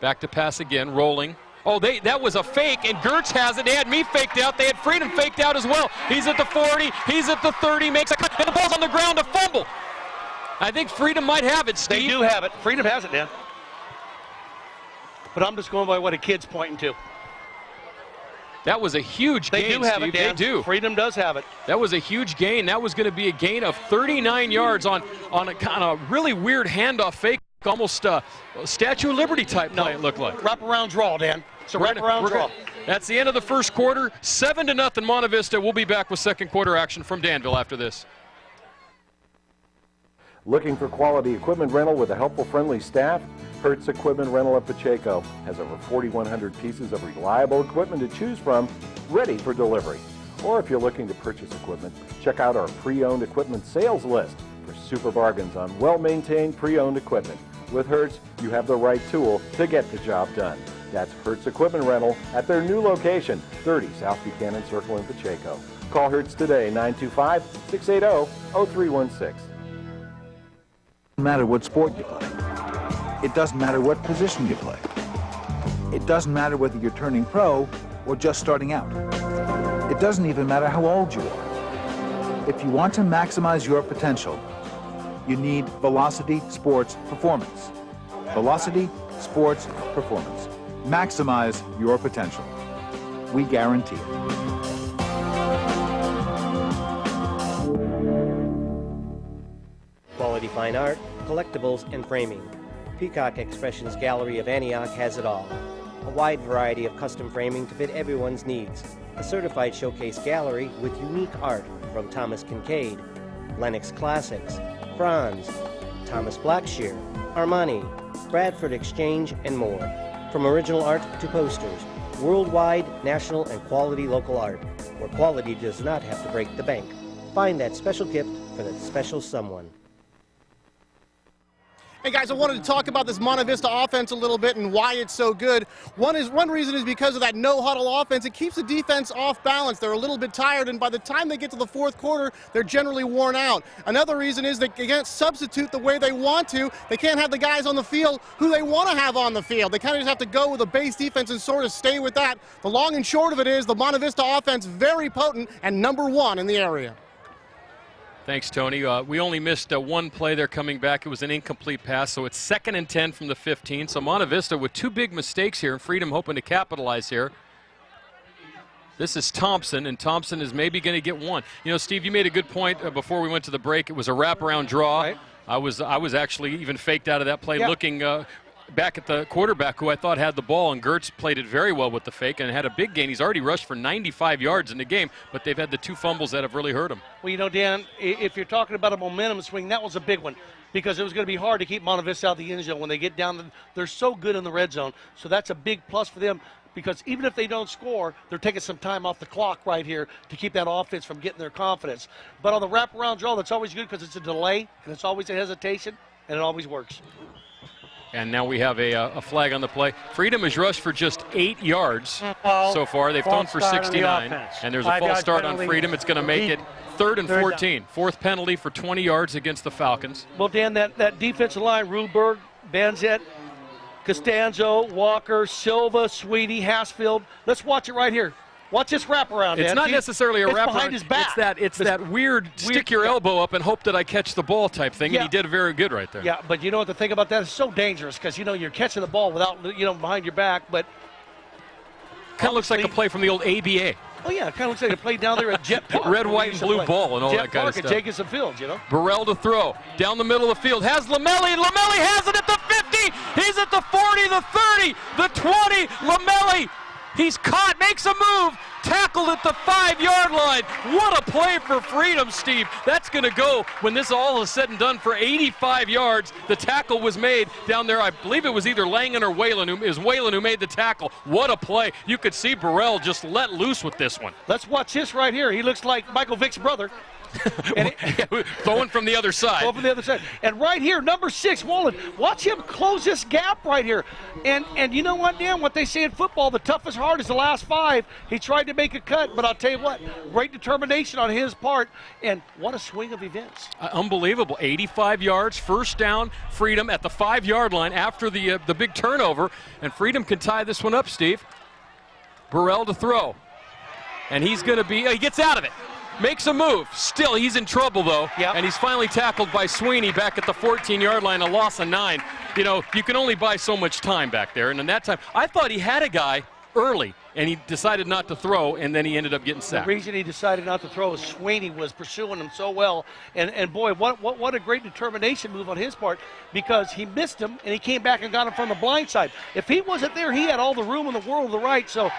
Back to pass again, rolling. Oh, that was a fake, and Gertz has it. They had me faked out. They had Freedom faked out as well. He's at the 40. He's at the 30. Makes a cut, and the ball's on the ground to fumble. I think Freedom might have it, Steve. They do have it. Freedom has it, Dan. But I'm just going by what a kid's pointing to. That was a huge gain, They do have Steve. it, Dan. They do. Freedom does have it. That was a huge gain. That was going to be a gain of 39 yards on a kind of really weird handoff fake. Almost Statue of Liberty type play, it looked like. Wraparound draw, Dan. It's a wraparound draw. That's the end of the first quarter. 7-0 Monte Vista. We'll be back with second quarter action from Danville after this. Looking for quality equipment rental with a helpful, friendly staff? Hertz Equipment Rental of Pacheco has over 4,100 pieces of reliable equipment to choose from, ready for delivery. Or if you're looking to purchase equipment, check out our pre-owned equipment sales list for super bargains on well-maintained pre-owned equipment. With Hertz, you have the right tool to get the job done. That's Hertz Equipment Rental at their new location, 30 South Buchanan Circle in Pacheco. Call Hertz today, 925-680-0316. It doesn't matter what sport you play. It doesn't matter what position you play. It doesn't matter whether you're turning pro or just starting out. It doesn't even matter how old you are. If you want to maximize your potential, you need Velocity Sports Performance. Velocity Sports Performance. Maximize your potential. We guarantee it. Quality fine art, collectibles, and framing. Peacock Expressions Gallery of Antioch has it all. A wide variety of custom framing to fit everyone's needs. A certified showcase gallery with unique art from Thomas Kincaid, Lenox Classics, Franz, Thomas Blackshear, Armani, Bradford Exchange, and more. From original art to posters, worldwide, national, and quality local art, where quality does not have to break the bank. Find that special gift for that special someone. Hey guys, I wanted to talk about this Monte Vista offense a little bit and why it's so good. One reason is because of that no-huddle offense. It keeps the defense off balance. They're a little bit tired, and by the time they get to the fourth quarter, they're generally worn out. Another reason is they can't substitute the way they want to. They can't have the guys on the field who they want to have on the field. They kind of just have to go with a base defense and sort of stay with that. The long and short of it is the Monte Vista offense very potent and #1 in the area. Thanks, Tony. We only missed one play there coming back. It was an incomplete pass, so it's 2nd and 10 from the 15. So Monte Vista with 2 big mistakes here, and Freedom hoping to capitalize here. This is Thompson, and Thompson is maybe going to get one. You know, Steve, you made a good point before we went to the break. It was a wraparound draw. Right. I was actually even faked out of that play, looking back at the quarterback who I thought had the ball, and Gertz played it very well with the fake and had a big gain. He's already rushed for 95 yards in the game, but they've had the 2 fumbles that have really hurt him. Well, you know, Dan, if you're talking about a momentum swing, that was a big one because it was going to be hard to keep Monte Vista out of the end zone when they get down. They're so good in the red zone, so that's a big plus for them because even if they don't score, they're taking some time off the clock right here to keep that offense from getting their confidence. But on the wraparound draw, that's always good because it's a delay and it's always a hesitation, and it always works. And now we have a flag on the play. Freedom has rushed for just 8 yards so far. They've thrown for 69. And there's a false start on Freedom. It's going to make it 3rd and 14. 4th penalty for 20 yards against the Falcons. Well, Dan, that defensive line, Ruberg, Banzet, Costanzo, Walker, Silva, Sweetie, Hasfield. Let's watch it right here. Watch this wraparound, Dan. It's not necessarily a wraparound. It's behind his back. It's that weird stick your elbow up and hope that I catch the ball type thing, and he did very good right there. Yeah, but you know what the thing about that is so dangerous because, you know, you're catching the ball without, you know, behind your back, but kind of looks like a play from the old ABA. Oh, yeah, it kind of looks like a play down there at Jet Park. Red, white, and blue ball and all that kind of stuff. Jet Park at Jacobson Field, you know. Burrell to throw. Down the middle of the field. Has Lamelli. Lamelli has it at the 50. He's at the 40, the 30, the 20. Lamelli. He's caught, makes a move, tackled at the 5-yard line. What a play for Freedom, Steve. That's going to go, when this all is said and done, for 85 yards. The tackle was made down there. I believe it was either Langan or Whalen. It was Whalen who made the tackle. What a play. You could see Burrell just let loose with this one. Let's watch this right here. He looks like Michael Vick's brother. Throwing from the other side. Throwing from the other side. And right here, number 6, Wallen. Watch him close this gap right here. And you know what, Dan? What they say in football, the toughest hard is the last 5. He tried to make a cut, but I'll tell you what, great determination on his part. And what a swing of events. Unbelievable. 85 yards, first down, Freedom at the 5-yard line after the big turnover. And Freedom can tie this one up, Steve. Burrell to throw. And he's going to be, he gets out of it. Makes a move. Still, he's in trouble, though. Yep. And he's finally tackled by Sweeney back at the 14-yard line, a loss of 9. You know, you can only buy so much time back there. And in that time, I thought he had a guy early, and he decided not to throw, and then he ended up getting sacked. The reason he decided not to throw is Sweeney was pursuing him so well, and boy, what a great determination move on his part, because he missed him and he came back and got him from the blind side. If he wasn't there, he had all the room in the world to the right. So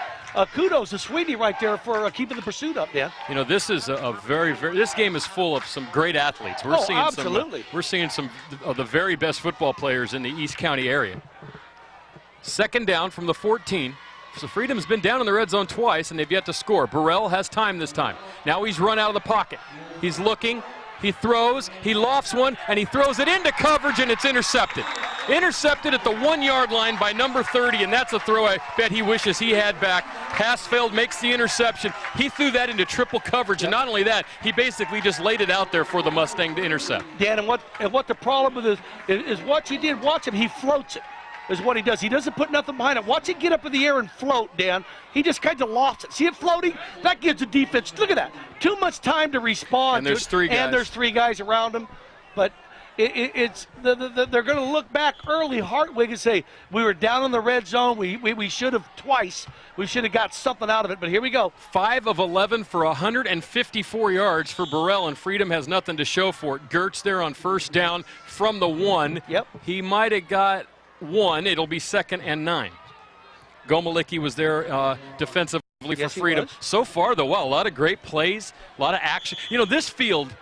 kudos to Sweeney right there for keeping the pursuit up, Dan. You know, this is a very, very. This game is full of some great athletes. We're seeing absolutely. We're seeing some of the very best football players in the East County area. Second down from the 14. So Freedom's been down in the red zone twice, and they've yet to score. Burrell has time this time. Now he's run out of the pocket. He's looking. He throws. He lofts one, and he throws it into coverage, and it's intercepted. Intercepted at the 1-yard line by number 30, and that's a throw I bet he wishes he had back. Hasfeld makes the interception. He threw that into triple coverage, and not only that, he basically just laid it out there for the Mustang to intercept. Dan, and what the problem with this is what you did. Watch him. He floats it. Is what he does. He doesn't put nothing behind it. Watch it get up in the air and float, Dan. He just kind of lofts it. See it floating? That gives the defense, look at that, too much time to respond. And there's three guys. And there's 3 guys around him. But they're going to look back early, Hartwig, and say, we were down in the red zone. We should have twice. We should have got something out of it, but here we go. 5 of 11 for 154 yards for Burrell, and Freedom has nothing to show for it. Gertz there on first down from the 1. Yep. He might have got 1. It'll be 2nd and 9. Gomalicki was there defensively for Freedom. So far, though, wow, a lot of great plays, a lot of action. You know, this field,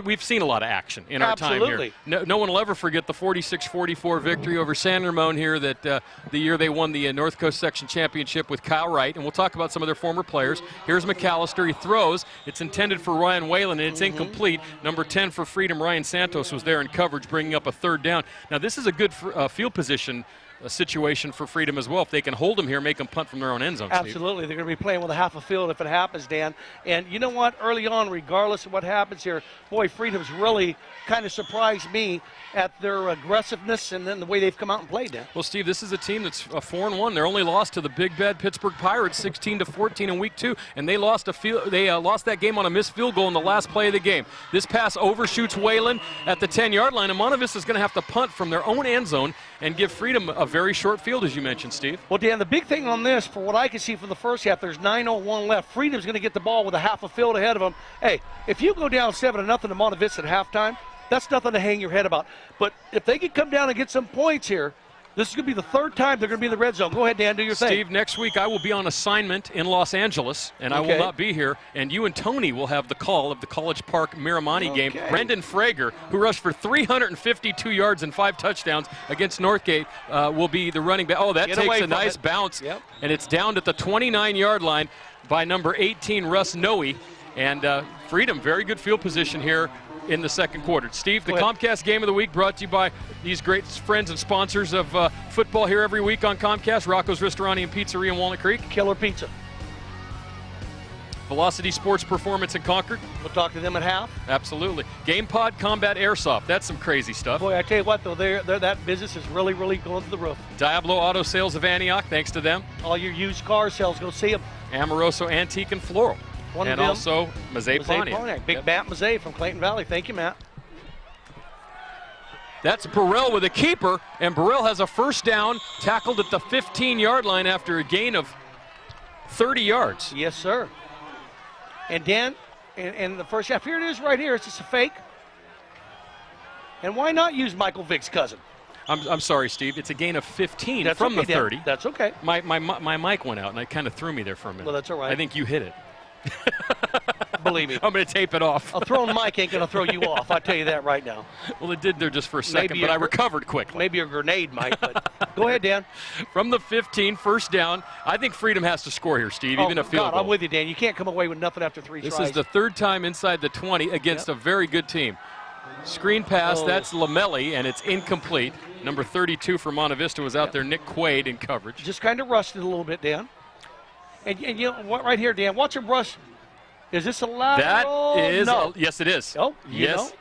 we've seen a lot of action in our time here. No one will ever forget the 46-44 victory over San Ramon here that the year they won the North Coast Section Championship with Kyle Wright, and we'll talk about some of their former players. Here's McAllister. He throws. It's intended for Ryan Whalen, and it's incomplete. Number 10 for Freedom, Ryan Santos, was there in coverage, bringing up a 3rd down. Now, this is a good field position situation for Freedom as well. If they can hold them here, make them punt from their own end zone, Steve. Absolutely. They're going to be playing with a half a field if it happens, Dan. And you know what? Early on, regardless of what happens here, boy, Freedom's really kind of surprised me at their aggressiveness and then the way they've come out and played, Dan. Well, Steve, this is a team that's 4-1. They're only lost to the Big Bad Pittsburgh Pirates 16-14 in week 2, and they lost lost that game on a missed field goal in the last play of the game. This pass overshoots Whalen at the 10-yard line, and Monte Vista is going to have to punt from their own end zone and give Freedom a very short field, as you mentioned, Steve. Well, Dan, the big thing on this, for what I can see from the first half, there's 9:01 left. Freedom's going to get the ball with a half a field ahead of them. Hey, if you go down 7-0 to Monte Vista at halftime, that's nothing to hang your head about. But if they could come down and get some points here, this is going to be the 3rd time they're going to be in the red zone. Go ahead, Dan, do your thing. Steve, next week I will be on assignment in Los Angeles, and I will not be here. And you and Tony will have the call of the College Park Miramani game. Brendan Frager, who rushed for 352 yards and 5 touchdowns against Northgate, will be the running back. Oh, that takes a nice bounce, and it's down at the 29-yard line by number 18, Russ Noe. And Freedom, very good field position here in the second quarter. Steve, the Comcast Game of the Week brought to you by these great friends and sponsors of football here every week on Comcast. Rocco's Ristorani and Pizzeria in Walnut Creek. Killer Pizza. Velocity Sports Performance in Concord. We'll talk to them at half. Absolutely. GamePod Combat Airsoft. That's some crazy stuff. Boy, I tell you what, though, that business is really, really going to the roof. Diablo Auto Sales of Antioch, thanks to them. All your used car sales, go see them. Amoroso Antique and Floral. And also Mazet Pontiac. Big Matt Mazet from Clayton Valley. Thank you, Matt. That's Burrell with a keeper, and Burrell has a first down, tackled at the 15-yard line after a gain of 30 yards. Yes, sir. And Dan, in the first half, here it is right here. It's just a fake. And why not use Michael Vick's cousin? I'm sorry, Steve. It's a gain of 15 that's from okay, the 30. Dan. That's okay. My mic went out, and it kind of threw me there for a minute. Well, that's all right. I think you hit it. Believe me. I'm going to tape it off. A thrown mic ain't going to throw you off. I'll tell you that right now. Well, it did there just for a second, but I recovered quickly. Maybe a grenade might, but go ahead, Dan. From the 15, first down. I think Freedom has to score here, Steve, even a field goal. I'm with you, Dan. You can't come away with nothing after 3 tries. This is the 3rd time inside the 20 against a very good team. Screen pass, that's Lamelli, and it's incomplete. Number 32 for Monte Vista was out there, Nick Quaid, in coverage. Just kind of rusted a little bit, Dan. And you know what, right here, Dan, watch him rush. Is this a lateral? That is, no. Yes, it is. Oh, yes.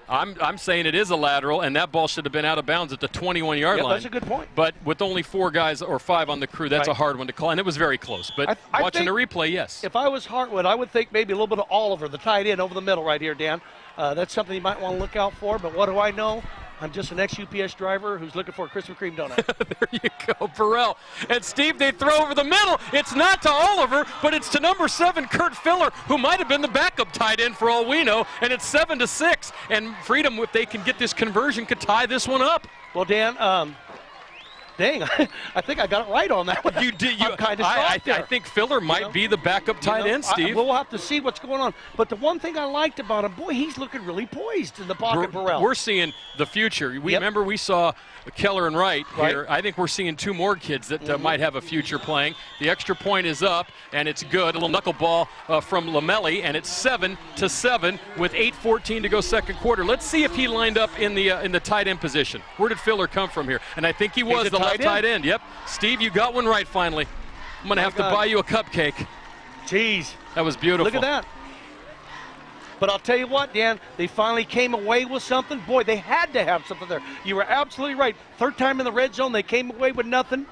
I'm saying it is a lateral, and that ball should have been out of bounds at the 21-yard line. That's a good point. But with only 4 guys or 5 on the crew, that's a hard one to call, and it was very close. But watching the replay, yes. If I was Hartwood, I would think maybe a little bit of Oliver, the tight end, over the middle right here, Dan. That's something you might want to look out for. But what do I know? I'm just an ex-UPS driver who's looking for a Krispy Kreme donut. There you go, Burrell. And Steve, they throw over the middle. It's not to Oliver, but it's to number 7, Kurt Filler, who might have been the backup tight end for all we know. And it's 7-6. And Freedom, if they can get this conversion, could tie this one up. Well, Dan, dang, I think I got it right on that one. You did. I'm kind of shocked there. I think Filler might be the backup tight end, Steve. We'll have to see what's going on. But the one thing I liked about him, boy, he's looking really poised in the pocket, Burrell. We're seeing the future. Remember we saw Keller and Wright here. I think we're seeing 2 more kids that might have a future playing. The extra point is up, and it's good. A little knuckleball from Lamelli, and it's 7-7 with 8:14 to go second quarter. Let's see if he lined up in the tight end position. Where did Filler come from here? And I think he was the left tight end. Yep. Steve, you got one right finally. I'm going to have to buy you a cupcake. Jeez. That was beautiful. Look at that. But I'll tell you what, Dan, they finally came away with something. Boy, they had to have something there. You were absolutely right. Third time in the red zone, they came away with nothing.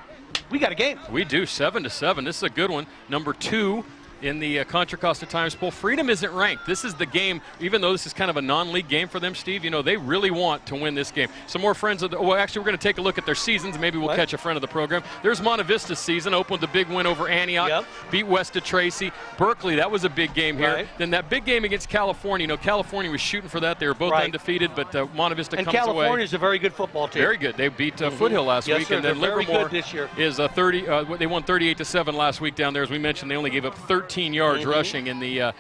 We got a game. We do, 7-7. This is a good one. Number 2 in the Contra Costa Times Poll. Freedom isn't ranked. This is the game, even though this is kind of a non-league game for them, Steve, you know, they really want to win this game. Some more friends of the, well, actually, we're going to take a look at their seasons. Maybe we'll catch a friend of the program. There's Monte Vista's season, opened with a big win over Antioch, beat West of Tracy. Berkeley, that was a big game here. Then that big game against California, you know, California was shooting for that. They were both undefeated, but Monte Vista comes away. And California's a very good football team. Very good. They beat Foothill last week. Sir, and then Livermore this year. is a 30. They won 38-7 last week down there. As we mentioned, they only gave up 13 yards rushing in the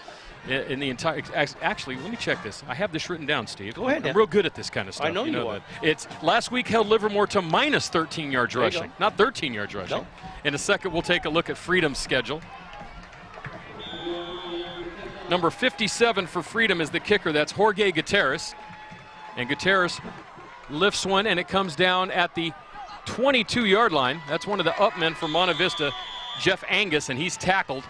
entire. Actually, let me check this. I have this written down, Steve. Go ahead. I'm real good at this kind of stuff. I know you are. That. It's last week held Livermore to minus 13 yards rushing, not 13 yards rushing. No. In a second, we'll take a look at Freedom's schedule. Number 57 for Freedom is the kicker. That's Jorge Gutierrez, and Gutierrez lifts one, and it comes down at the 22-yard line. That's one of the upmen for Monte Vista, Jeff Angus, and he's tackled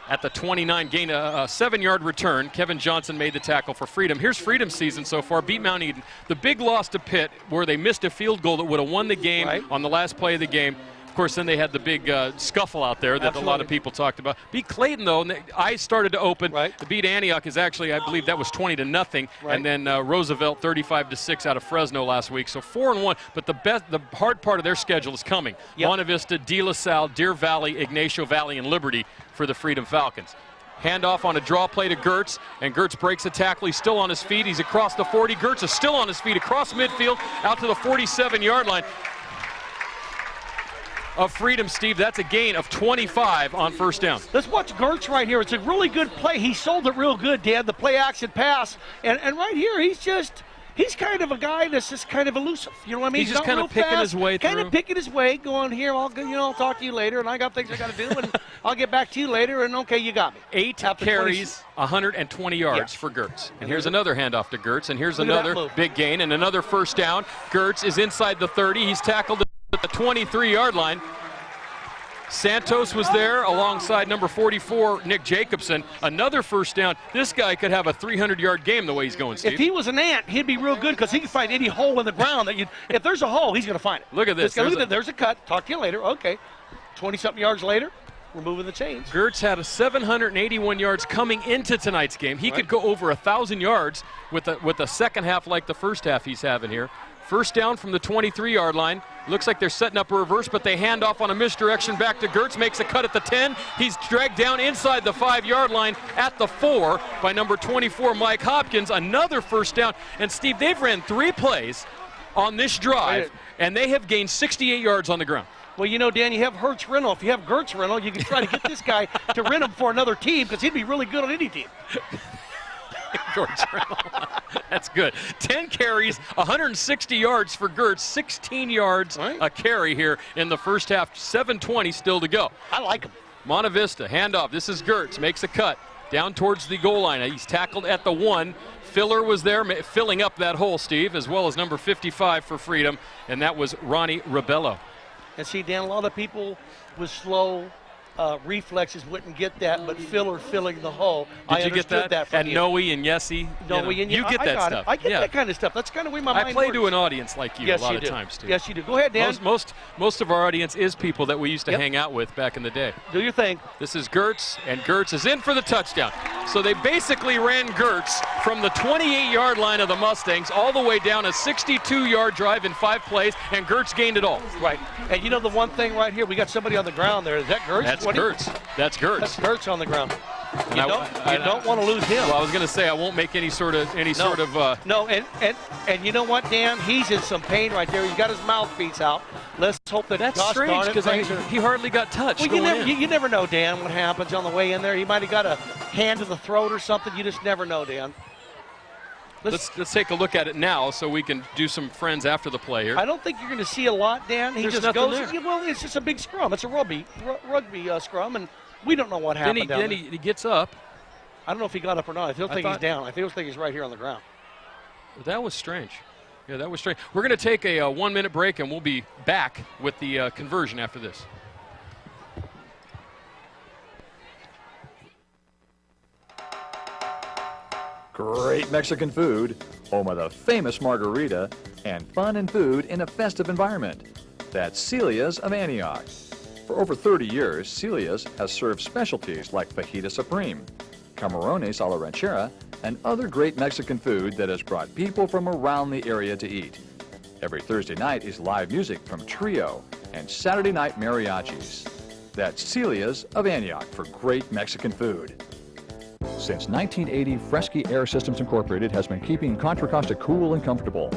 at the 29, gain a 7-yard return. Kevin Johnson made the tackle for Freedom. Here's Freedom's season so far. Beat Mount Eden. The big loss to Pitt, where they missed a field goal that would have won the game on the last play of the game. Of course, then they had the big scuffle out there that a lot of people talked about. Beat Clayton, though, and the eyes started to open. The beat Antioch is actually, I believe that was 20-0. And then Roosevelt 35-6 out of Fresno last week. So 4-1. But the hard part of their schedule is coming. Monte Vista, De La Salle, Deer Valley, Ignacio Valley, and Liberty for the Freedom Falcons. Handoff on a draw play to Gertz, and Gertz breaks a tackle. He's still on his feet. He's across the 40. Gertz is still on his feet across midfield out to the 47-yard line of Freedom, Steve. That's a gain of 25 on first down. Let's watch Gertz right here. It's a really good play. He sold it real good, Dan, the play action pass. And right here, he's kind of a guy that's just kind of elusive. You know what I mean? He's just kind of picking his way through. Kind of picking his way, going here, I'll talk to you later, and I got things I got to do, and I'll get back to you later, and okay, you got me. 8 carries, 120 yards for Gertz. And here's another handoff to Gertz, and here's another big gain, and another first down. Gertz is inside the 30. He's tackled at the 23-yard line. Santos was there alongside number 44, Nick Jacobson. Another first down. This guy could have a 300-yard game the way he's going, Steve. If he was an ant, he'd be real good because he can find any hole in the ground. If there's a hole, he's going to find it. Look at this. There's a cut. Talk to you later. Okay. 20-something yards later, we're moving the chains. Gertz had 781 yards coming into tonight's game. He could go over 1,000 yards with the second half like the first half he's having here. First down from the 23-yard line. Looks like they're setting up a reverse, but they hand off on a misdirection back to Gertz. Makes a cut at the 10. He's dragged down inside the 5-yard line at the 4 by number 24, Mike Hopkins. Another first down. And, Steve, they've ran 3 plays on this drive, and they have gained 68 yards on the ground. Well, you know, Dan, you have Hertz rental. If you have Gertz rental, you can try to get this guy to rent him for another team because he'd be really good on any team. That's good. 10 carries, 160 yards for Gertz, 16 yards a carry here in the first half. 7:20 still to go. I like him. Monte Vista, handoff. This is Gertz, makes a cut down towards the goal line. He's tackled at the 1. Filler was there filling up that hole, Steve, as well as number 55 for Freedom, and that was Ronnie Rebello. And see, Dan, a lot of people with slow reflexes wouldn't get that, but Filler filling the hole. Did you get that? From and Noe and Yessie. You get that stuff. I get that kind of stuff. That's kind of where my mind I play works. to an audience like you a lot of times, too. Yes, you do. Go ahead, Dan. Most of our audience is people that we used to hang out with back in the day. Do your thing. This is Gertz, and Gertz is in for the touchdown. So they basically ran Gertz from the 28-yard line of the Mustangs all the way down a 62-yard drive in 5 plays, and Gertz gained it all. Right. And you know the one thing right here, we got somebody on the ground there. Is that Gertz? That's Gertz. That's Gertz. That's Gertz on the ground. You don't want to lose him. Well, I was going to say I won't make any sort of No, and you know what, Dan? He's in some pain right there. He's got his mouthpiece out. Let's hope that That's strange because he hardly got touched. Well, you never know, Dan, what happens on the way in there. He might have got a hand to the throat or something. You just never know, Dan. Let's take a look at it now so we can do some friends after the play here. I don't think you're going to see a lot, Dan. He There's just goes. there. Well, it's just a big scrum. It's a rugby scrum, and we don't know what happened. Then he gets up. I don't know if he got up or not. I still think he's down. I still think he's right here on the ground. That was strange. Yeah, that was strange. We're going to take a 1-minute break, and we'll be back with the conversion after this. Great Mexican food, home of the famous margarita, and fun and food in a festive environment. That's Celia's of Antioch. For over 30 years, Celia's has served specialties like fajita supreme, camarones a la ranchera, and other great Mexican food that has brought people from around the area to eat. Every Thursday night is live music from Trio and Saturday night mariachis. That's Celia's of Antioch for great Mexican food. Since 1980, Fresky Air Systems Incorporated has been keeping Contra Costa cool and comfortable.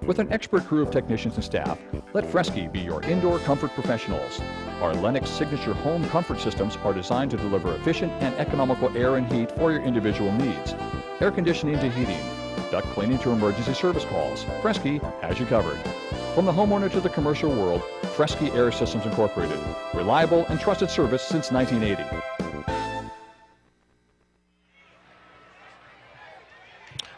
With an expert crew of technicians and staff, let Fresky be your indoor comfort professionals. Our Lennox Signature Home Comfort Systems are designed to deliver efficient and economical air and heat for your individual needs. Air conditioning to heating, duct cleaning to emergency service calls. Fresky has you covered. From the homeowner to the commercial world, Fresky Air Systems Incorporated. Reliable and trusted service since 1980.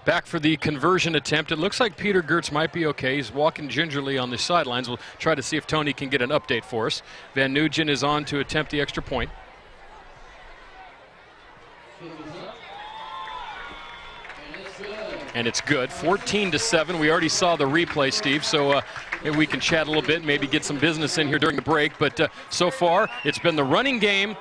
Back for the conversion attempt. It looks like Peter Gertz might be okay. He's walking gingerly on the sidelines. We'll try to see if Tony can get an update for us. Van Nugent is on to attempt the extra point. And it's good. 14-7. We already saw the replay, Steve, so maybe we can chat a little bit, maybe get some business in here during the break. But so far, it's been the running game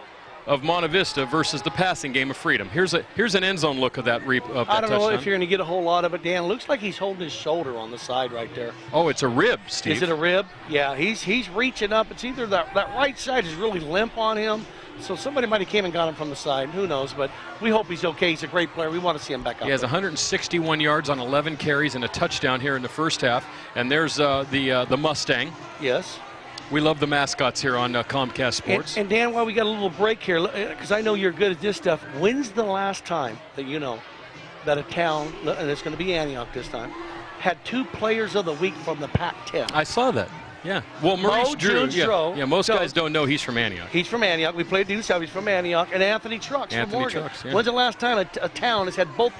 of Monte Vista versus the passing game of Freedom. Here's an end zone look of that touchdown. I don't know if you're going to get a whole lot of it, Dan. Looks like he's holding his shoulder on the side right there. Oh, it's a rib, Steve. Is it a rib? Yeah, he's reaching up. It's either that right side is really limp on him, so somebody might have came and got him from the side. Who knows? But we hope he's okay. He's a great player. We want to see him back up. He has 161 yards on 11 carries and a touchdown here in the first half. And there's the Mustang. Yes. We love the mascots here on Comcast Sports. And Dan, while we got a little break here, because I know you're good at this stuff, when's the last time that you know that a town, and it's going to be Antioch this time, had 2 players of the week from the Pac-10? I saw that. Yeah. Well, Maurice Drew. Yeah, most guys don't know he's from Antioch. He's from Antioch. We played Due South. He's from Antioch. And Anthony Trucks from Oregon. Yeah. When's the last time a town has had both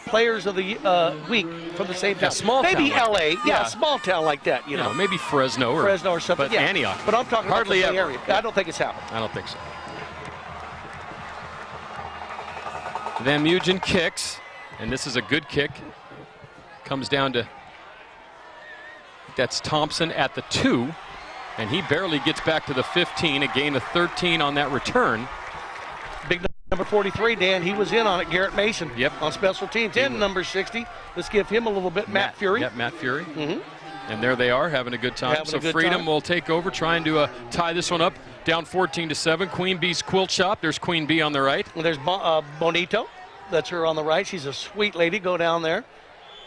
players of the week from the same town? Small maybe town. L.A. Yeah, small town like that. You know, maybe Fresno or something. But yeah. Antioch. But I'm talking hardly about the ever. Bay Area. I don't think it's happened. I don't think so. Van Nugent kicks, and this is a good kick. Comes down to, that's Thompson at the 2, and he barely gets back to the 15, a gain of 13 on that return. Big number 43, Dan, he was in on it, Garrett Mason. Yep. On special teams. And number 60, let's give him a little bit, Matt Fury. Yep, Matt Fury. And there they are, having a good time. So Freedom time. will take over, trying to tie this one up, down 14-7. Queen Bee's Quilt Shop. There's Queen Bee on the right. And there's Bonito. That's her on the right. She's a sweet lady. Go down there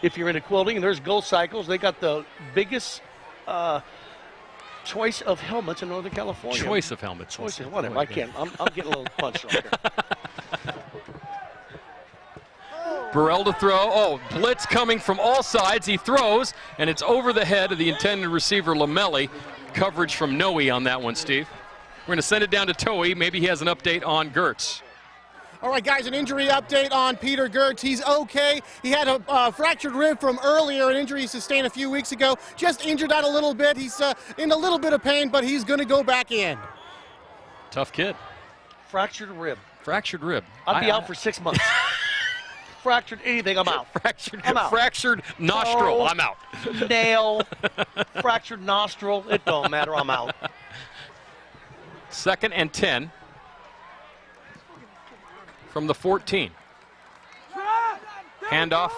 if you're into quilting. And there's Go Cycles. They got the biggest choice of helmets in Northern California. Choice of helmets. Choice of whatever. I can't. I'm getting a little punched right here. Burrell to throw. Oh, blitz coming from all sides. He throws, and it's over the head of the intended receiver, Lamelli. Coverage from Noe on that one, Steve. We're going to send it down to Toei. Maybe he has an update on Gertz. All right, guys, an injury update on Peter Gertz. He's okay. He had a fractured rib from earlier, an injury he sustained a few weeks ago. Just injured out a little bit. He's in a little bit of pain, but he's going to go back in. Tough kid. Fractured rib. Fractured rib. I'd be out for 6 months. Fractured anything, I'm out. I'm out. Fractured nostril, I'm out. Nail, fractured nostril, it don't matter, I'm out. 2nd and 10. from the 14. Handoff.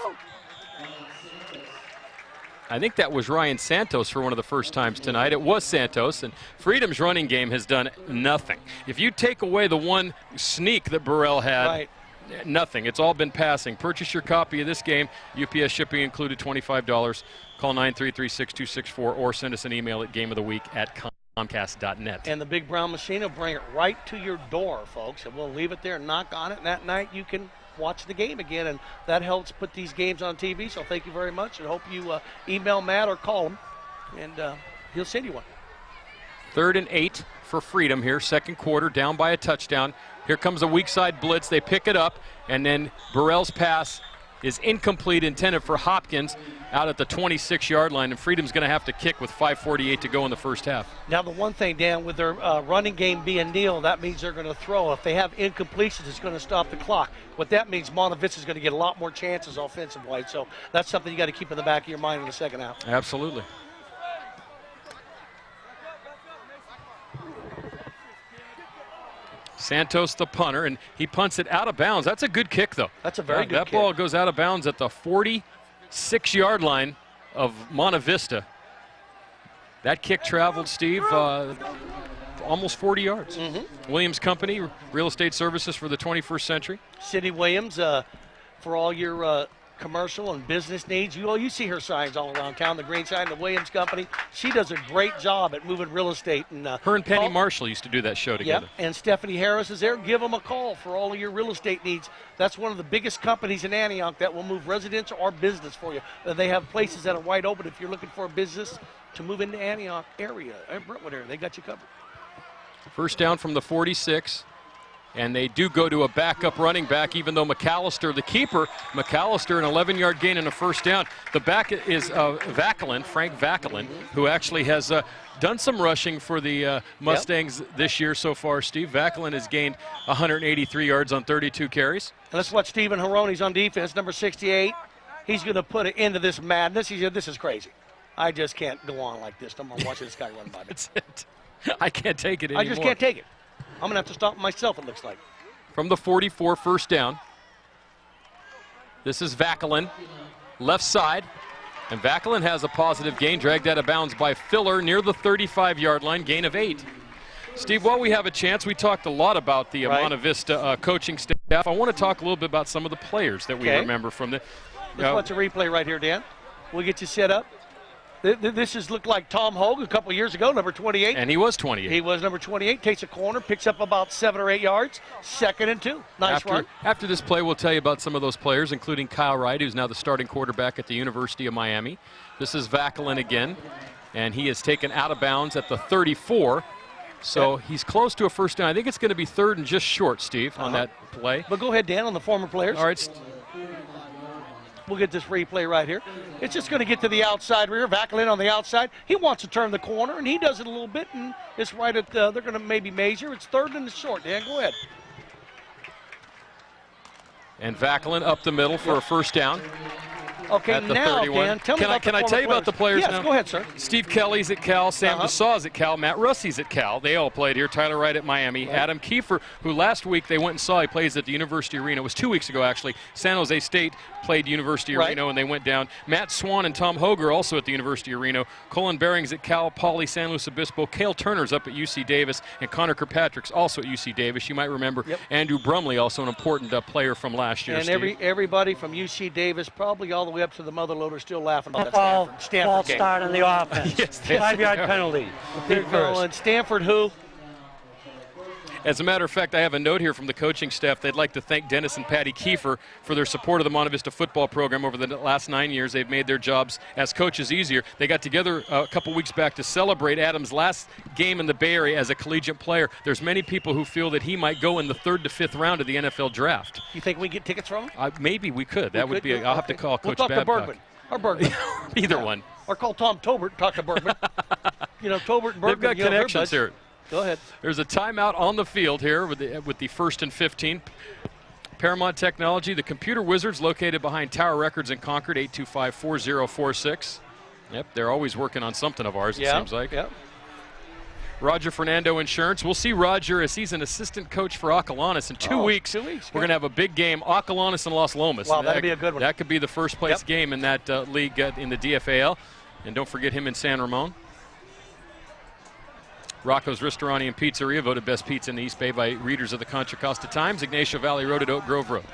I think that was Ryan Santos for one of the first times tonight. It was Santos, and Freedom's running game has done nothing. If you take away the one sneak that Burrell had, nothing. It's all been passing. Purchase your copy of this game. UPS shipping included, $25. Call 933-6264 or send us an email at gameoftheweek@comcast.net. And the big brown machine will bring it right to your door, folks, and we'll leave it there and knock on it, and that night you can watch the game again, and that helps put these games on TV. So thank you very much, and hope you email Matt or call him, and he'll send you one. 3rd and 8 for Freedom here, second quarter, down by a touchdown. Here comes a weak side blitz. They pick it up, and then Burrell's pass is incomplete, intended for Hopkins out at the 26-yard line, and Freedom's going to have to kick with 5:48 to go in the first half. Now, the one thing, Dan, with their running game being nil, that means they're going to throw. If they have incompletions, it's going to stop the clock. What that means, Monte Vista is going to get a lot more chances offensively. So that's something you got to keep in the back of your mind in the second half. Absolutely. Santos, the punter, and he punts it out of bounds. That's a good kick, though. That's a very good kick. That ball goes out of bounds at the 46-yard line of Monte Vista. That kick traveled, Steve, almost 40 yards. Williams Company, real estate services for the 21st century. Cindy Williams, for all your commercial and business needs. You see her signs all around town, the green sign, the Williams Company. She does a great job at moving real estate. And her and Penny Marshall used to do that show together. Yep, and Stephanie Harris is there. Give them a call for all of your real estate needs. That's one of the biggest companies in Antioch that will move residential or business for you. They have places that are wide open if you're looking for a business to move into Antioch area, Brentwood area. They got you covered. First down from the 46. And they do go to a backup running back, even though McAllister, the keeper, McAllister, an 11-yard gain and a first down. The back is Vacalin, Frank Vacalin, who actually has done some rushing for the Mustangs this year so far. Steve Vacalin has gained 183 yards on 32 carries. And let's watch Stephen Haroni's on defense, number 68. He's going to put it into this madness. This is crazy. I just can't go on like this. I'm watching this guy run by me. That's it. I can't take it anymore. I just can't take it. I'm going to have to stop myself, it looks like. From the 44, first down. This is Vacalin, left side. And Vacalin has a positive gain, dragged out of bounds by Filler near the 35-yard line, gain of 8. Steve, while we have a chance, we talked a lot about the Monte Vista coaching staff. I want to talk a little bit about some of the players that we remember from the. Let's watch a replay right here, Dan. We'll get you set up. This has looked like Tom Hogue a couple years ago, number 28. And he was 28. He was number 28. Takes a corner, picks up about 7 or 8 yards. 2nd and 2. Nice run. After this play, we'll tell you about some of those players, including Kyle Wright, who's now the starting quarterback at the University of Miami. This is Vacalin again, and he is taken out of bounds at the 34. So he's close to a first down. I think it's going to be 3rd and just short, Steve, on that play. But go ahead, Dan, on the former players. All right. We'll get this replay right here. It's just going to get to the outside rear. Vacalin on the outside. He wants to turn the corner, and he does it a little bit, and it's right at they're going to maybe measure. It's 3rd and short. Dan, go ahead. And Vacalin up the middle for a first down. Okay, at the now, 31. Dan, tell me about Can I tell you about the players now? Yes, go ahead, sir. Steve Kelly's at Cal, Sam DeSaw's at Cal, Matt Russey's at Cal. They all played here. Tyler Wright at Miami. Adam Kiefer, who last week they went and saw, he plays at the University Arena. It was 2 weeks ago, actually. San Jose State played University Arena, and they went down. Matt Swan and Tom Hoger also at the University Arena. Colin Bearings at Cal Poly San Luis Obispo. Cale Turner's up at UC Davis, and Connor Kirkpatrick's also at UC Davis. You might remember Andrew Brumley, also an important player from last year. And Steve. everybody from UC Davis, probably all the way up to the mother loader, still laughing about that Stanford false start on the offense. Yes, 5-yard penalty. And Stanford who? As a matter of fact, I have a note here from the coaching staff. They'd like to thank Dennis and Patty Kiefer for their support of the Monte Vista football program over the last 9 years. They've made their jobs as coaches easier. They got together a couple weeks back to celebrate Adam's last game in the Bay Area as a collegiate player. There's many people who feel that he might go in the 3rd to 5th round of the NFL draft. You think we get tickets from him? Maybe we could. That would be. I'll have to call Coach Babcock. Babcock. To Bergman. Or Bergman. Either one. Or call Tom Tobert, talk to Bergman. Tobert and Bergman. They've got connections here. Go ahead. There's a timeout on the field here with the 1st and 15. Paramount Technology, the computer wizards located behind Tower Records in Concord, 825-4046. Yep, they're always working on something of ours, it seems like. Yep. Roger Fernando Insurance. We'll see Roger as he's an assistant coach for Acalanes in 2 weeks. 2 weeks. We're going to have a big game, Acalanes and Los Lomas. Wow, that'd be a good one. That could be the first place game in that league in the DFAL. And don't forget him in San Ramon. Rocco's Ristorani and Pizzeria, voted best pizza in the East Bay by readers of the Contra Costa Times. Ignacio Valley Road at Oak Grove Road.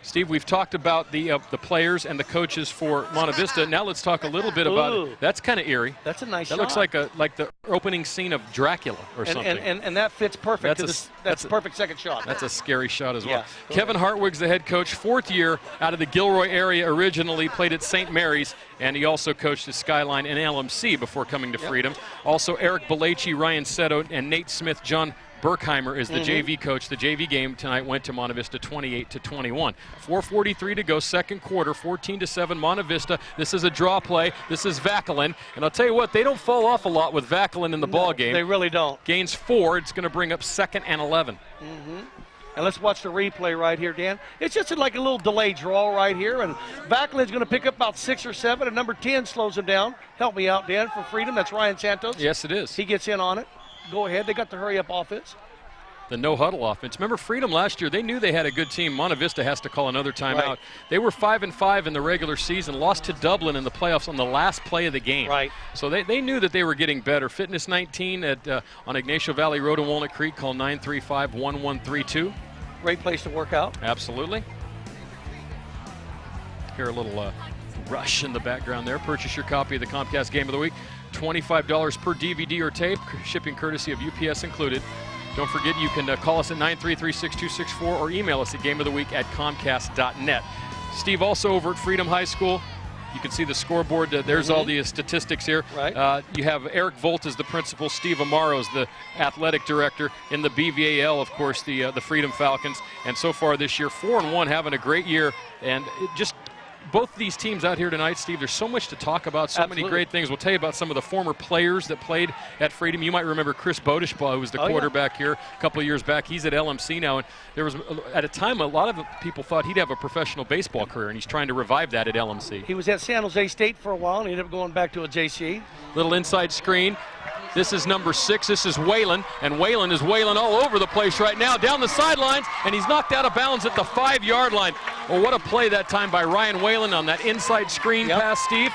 Steve, we've talked about the players and the coaches for Monte Vista. Now let's talk a little bit about it. That's kind of eerie. That's a nice shot. That looks like the opening scene of Dracula or something. And that fits perfect. That's a perfect second shot. That's a scary shot as well. Yeah, Kevin Hartwig's the head coach, 4th year out of the Gilroy area originally, played at St. Mary's, and he also coached at Skyline and LMC before coming to Freedom. Also Eric Bellacci, Ryan Seto, and Nate Smith, John Berkheimer is the JV coach. The JV game tonight went to Monte Vista 28-21. 4:43 to go, second quarter, 14-7 Monte Vista. This is a draw play. This is Vacalin. And I'll tell you what, they don't fall off a lot with Vacalin in the ball game. They really don't. Gains 4. It's going to bring up 2nd and 11. And let's watch the replay right here, Dan. It's just like a little delay draw right here, and Vacalin's going to pick up about 6 or 7, and number 10 slows him down. Help me out, Dan, for Freedom. That's Ryan Santos. Yes, it is. He gets in on it. Go ahead. They got the hurry-up offense. The no-huddle offense. Remember, Freedom last year, they knew they had a good team. Monte Vista has to call another timeout. Right. They were 5-5 in the regular season, lost to Dublin in the playoffs on the last play of the game. Right. So they knew that they were getting better. Fitness 19 on Ignacio Valley Road in Walnut Creek. Call 935-1132. Great place to work out. Absolutely. Hear a little rush in the background there. Purchase your copy of the Comcast Game of the Week. $25 per DVD or tape. Shipping courtesy of UPS included. Don't forget, you can call us at 933-6264 or email us at gameoftheweek@comcast.net. Steve, also over at Freedom High School, you can see the scoreboard. There's all the statistics here. Right. You have Eric Volt as the principal, Steve Amaro is the athletic director. In the BVAL, of course, the Freedom Falcons. And so far this year, 4-1, having a great year. And just both these teams out here tonight, Steve, there's so much to talk about, so many great things. We'll tell you about some of the former players that played at Freedom. You might remember Chris Bodishbaugh, who was the quarterback here a couple of years back. He's at LMC now, and there was, at a time, a lot of people thought he'd have a professional baseball career, and he's trying to revive that at LMC. He was at San Jose State for a while, and he ended up going back to a JC. Little inside screen. This is number 6. This is Whalen, and Whalen is wailing all over the place right now, down the sidelines, and he's knocked out of bounds at the 5-yard line. Well, what a play that time by Ryan Whalen on that inside screen pass, Steve.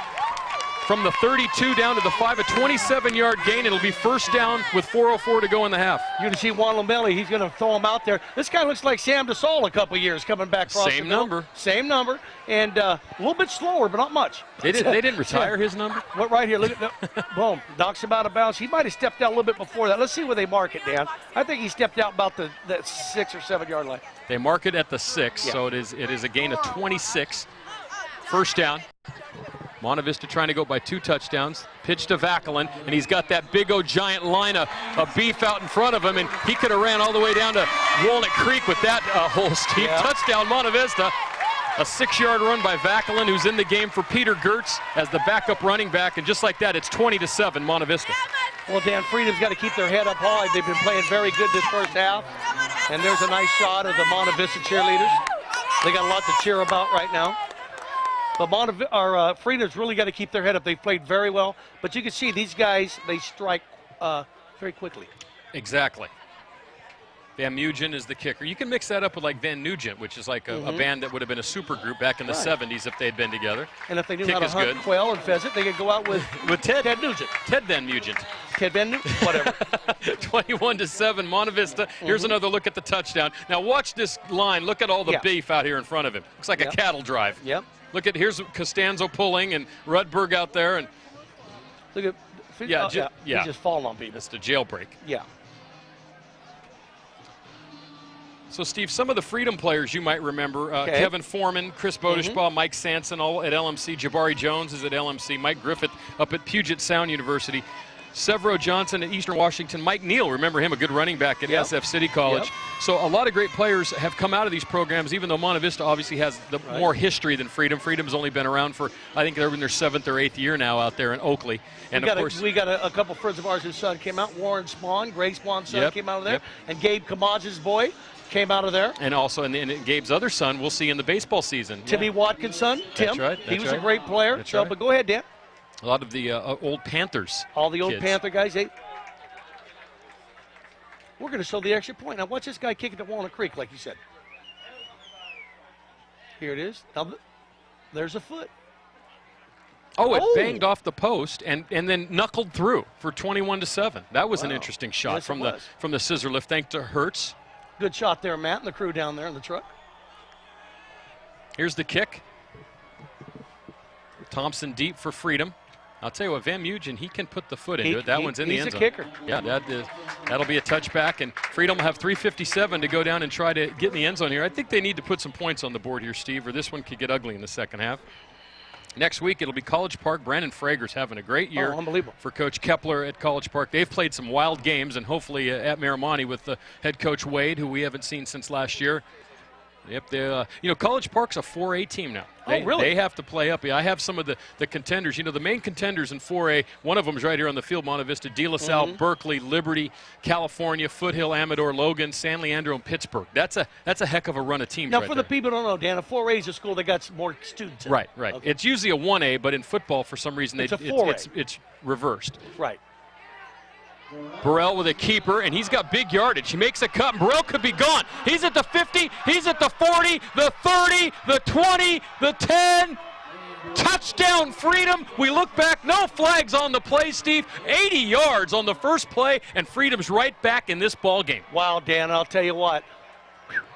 From the 32 down to the 5, a 27-yard gain. It'll be first down with 4:04 to go in the half. You're going to see Juan Lomelli. He's going to throw him out there. This guy looks like Sam DeSaul a couple years coming back across Same number. Same number. And a little bit slower, but not much. They didn't retire his number? What, right here, look at that. Boom. Knocks him out of bounds. He might have stepped out a little bit before that. Let's see where they mark it, Dan. I think he stepped out about that 6 or 7 yard line. They mark it at the 6, so it is a gain of 26. First down. Monte Vista trying to go by 2 touchdowns. Pitch to Vacalin, and he's got that big old giant line of beef out in front of him, and he could have ran all the way down to Walnut Creek with that whole steep touchdown. Monte Vista. A 6-yard run by Vacalin, who's in the game for Peter Gertz as the backup running back, and just like that, it's 20-7 Monte Vista. Well, Dan, Freedom's got to keep their head up high. They've been playing very good this first half, and there's a nice shot of the Monte Vista cheerleaders. They got a lot to cheer about right now. But Freedom's really got to keep their head up. They've played very well, but you can see these guys, they strike very quickly. Exactly. Van Mugen is the kicker. You can mix that up with like Van Nugent, which is like a band that would have been a super group back in the 70s if they had been together. And if they knew how to hunt quail and pheasant, they could go out with Ted Nugent. Ted Van Nugent. Ted Van Nugent, whatever. 21-7 Monte Vista. Here's another look at the touchdown. Now watch this line. Look at all the beef out here in front of him. Looks like a cattle drive. Yep. Look at, here's Costanzo pulling and Rudberg out there. And look at, he's just falling on people. It's the jailbreak. Yeah. So, Steve, some of the Freedom players you might remember, Kevin Foreman, Chris Bodishbaugh, Mike Sanson, all at LMC. Jabari Jones is at LMC. Mike Griffith up at Puget Sound University. Severo Johnson at Eastern Washington. Mike Neal, remember him, a good running back at SF City College. So a lot of great players have come out of these programs, even though Monte Vista obviously has the more history than Freedom. Freedom's only been around for, I think they're in their 7th or 8th year now out there in Oakley. And we got a couple friends of ours whose son came out. Warren Spawn, Greg Spawn's son came out of there. And Gabe Kamaz's boy came out of there. And also, and Gabe's other son we'll see in the baseball season. Timmy Watkins' son, Tim. That's right. He was a great player. But go ahead, Dan. A lot of the old Panthers. All the old kids. Panther guys, we're going to show the extra point. Now watch this guy kick it to Walnut Creek, like you said. Here it is. Now, there's a foot. Oh, it banged off the post and then knuckled through for 21-7. That was an interesting shot Yes, from the scissor lift. Thanks to Hertz. Good shot there, Matt, and the crew down there in the truck. Here's the kick. Thompson deep for Freedom. I'll tell you what, Van Mugen, he can put the foot into it. That one's in the end zone. He's a kicker. Yeah, that'll be a touchback, and Freedom will have 3:57 to go down and try to get in the end zone here. I think they need to put some points on the board here, Steve, or this one could get ugly in the second half. Next week, it'll be College Park. Brandon Frager's having a great year for Coach Kepler at College Park. They've played some wild games, and hopefully at Miramani with the head coach Wade, who we haven't seen since last year. Yep, College Park's a 4A team now. Really? They have to play up. I have some of the contenders. The main contenders in 4A, one of them is right here on the field, Monte Vista, De La Salle, Berkeley, Liberty, California, Foothill, Amador, Logan, San Leandro, and Pittsburgh. That's a heck of a run of teams Now, right for there. the people who don't know, Dan, a 4A is a school that got some more students in. Right. Okay. It's usually a 1A, but in football, for some reason, It's a 4A. it's reversed. Right. Burrell with a keeper, and he's got big yardage. He makes a cut, and Burrell could be gone. He's at the 50, he's at the 40, the 30, the 20, the 10. Touchdown, Freedom. We look back, no flags on the play, Steve. 80 yards on the first play, and Freedom's right back in this ball game. Wow, Dan, I'll tell you what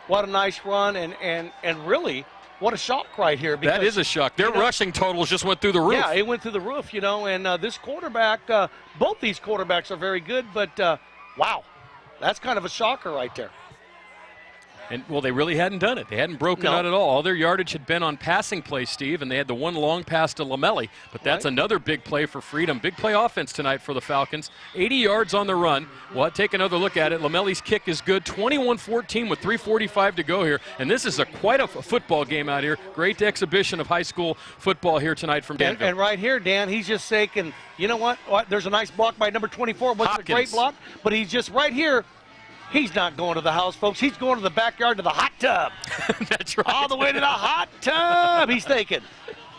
a nice run, and really, what a shock right here. Because, that is a shock. Their rushing totals just went through the roof. Yeah, it went through the roof, and this quarterback, both these quarterbacks are very good, but wow, that's kind of a shocker right there. And, well, they really hadn't done it. They hadn't broken out at all. All their yardage had been on passing plays, Steve, and they had the one long pass to Lamelli. But that's another big play for Freedom. Big play offense tonight for the Falcons. 80 yards on the run. We'll take another look at it. Lamelli's kick is good. 21-14 with 3:45 to go here. And this is quite a football game out here. Great exhibition of high school football here tonight from Danville. And right here, Dan, he's just saying, you know what? There's a nice block by number 24. Wasn't a great block, but he's just right here. He's not going to the house, folks. He's going to the backyard to the hot tub. That's right. All the way to the hot tub. He's thinking,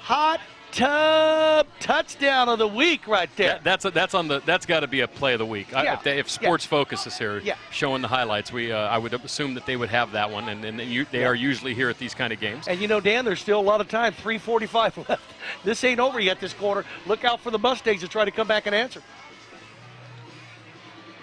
hot tub touchdown of the week right there. That's got to be a play of the week. Yeah. If Sports Focus is here showing the highlights, I would assume that they would have that one, and they are usually here at these kind of games. And Dan, there's still a lot of time. 3:45 left. This ain't over yet. This quarter. Look out for the Mustangs to try to come back and answer.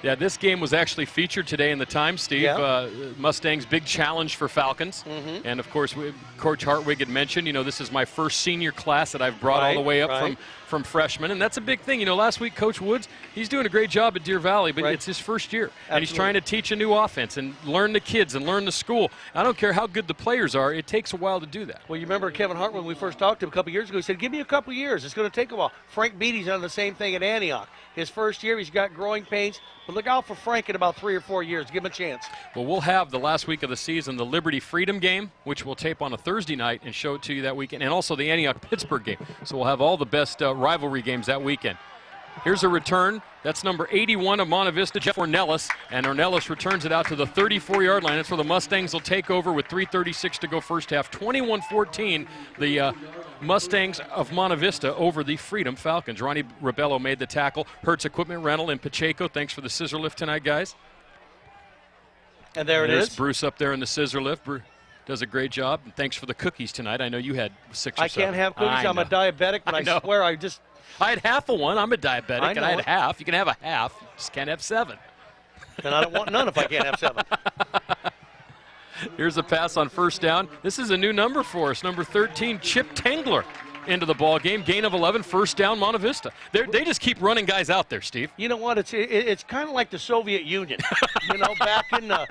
Yeah, this game was actually featured today in the Times, Steve. Yeah. Mustangs' big challenge for Falcons. And, of course, Coach Hartwig had mentioned, this is my first senior class that I've brought all the way up from freshmen. And that's a big thing. Last week, Coach Woods, he's doing a great job at Deer Valley, but it's his first year. Absolutely. And he's trying to teach a new offense and learn the kids and learn the school. I don't care how good the players are. It takes a while to do that. Well, you remember Kevin Hart when we first talked to him a couple years ago, he said, give me a couple years. It's going to take a while. Frank Beatty's done the same thing at Antioch. His first year, he's got growing pains. But look out for Frank in about 3 or 4 years. Give him a chance. Well, we'll have the last week of the season, the Liberty Freedom game, which we'll tape on a Thursday night and show it to you that weekend, and also the Antioch-Pittsburgh game. So we'll have all the best rivalry games that weekend. Here's a return. That's number 81 of Monte Vista, Jeff Ornelas, and Ornelas returns it out to the 34-yard line. That's where the Mustangs will take over with 3:36 to go first half. 21-14, the Mustangs of Monte Vista over the Freedom Falcons. Ronnie Rebello made the tackle. Hertz Equipment Rental in Pacheco. Thanks for the scissor lift tonight, guys. And there's Bruce up there in the scissor lift. Bruce does a great job. And thanks for the cookies tonight. I know you had 6 or 7. I can't have cookies. I'm a diabetic, but I swear I had half of one. I'm a diabetic, and I had half. You can have a half. You just can't have 7. And I don't want none if I can't have 7. Here's a pass on first down. This is a new number for us, number 13, Chip Tengler into the ball game. Gain of 11, first down, Monte Vista. They just keep running guys out there, Steve. You know what? It's kind of like the Soviet Union. Back in the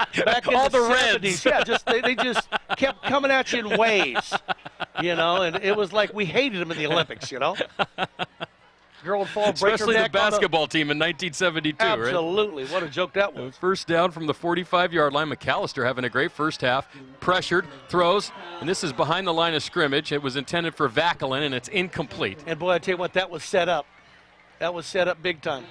All the 70s. Reds. Yeah, they just kept coming at you in waves. And it was like we hated them in the Olympics. Girl would fall, break Especially her the neck basketball team in 1972, right? Absolutely. What a joke that was. First down from the 45-yard line. McAllister having a great first half. Pressured, throws, and this is behind the line of scrimmage. It was intended for Vacalin, and it's incomplete. And, boy, I tell you what, that was set up. That was set up big time.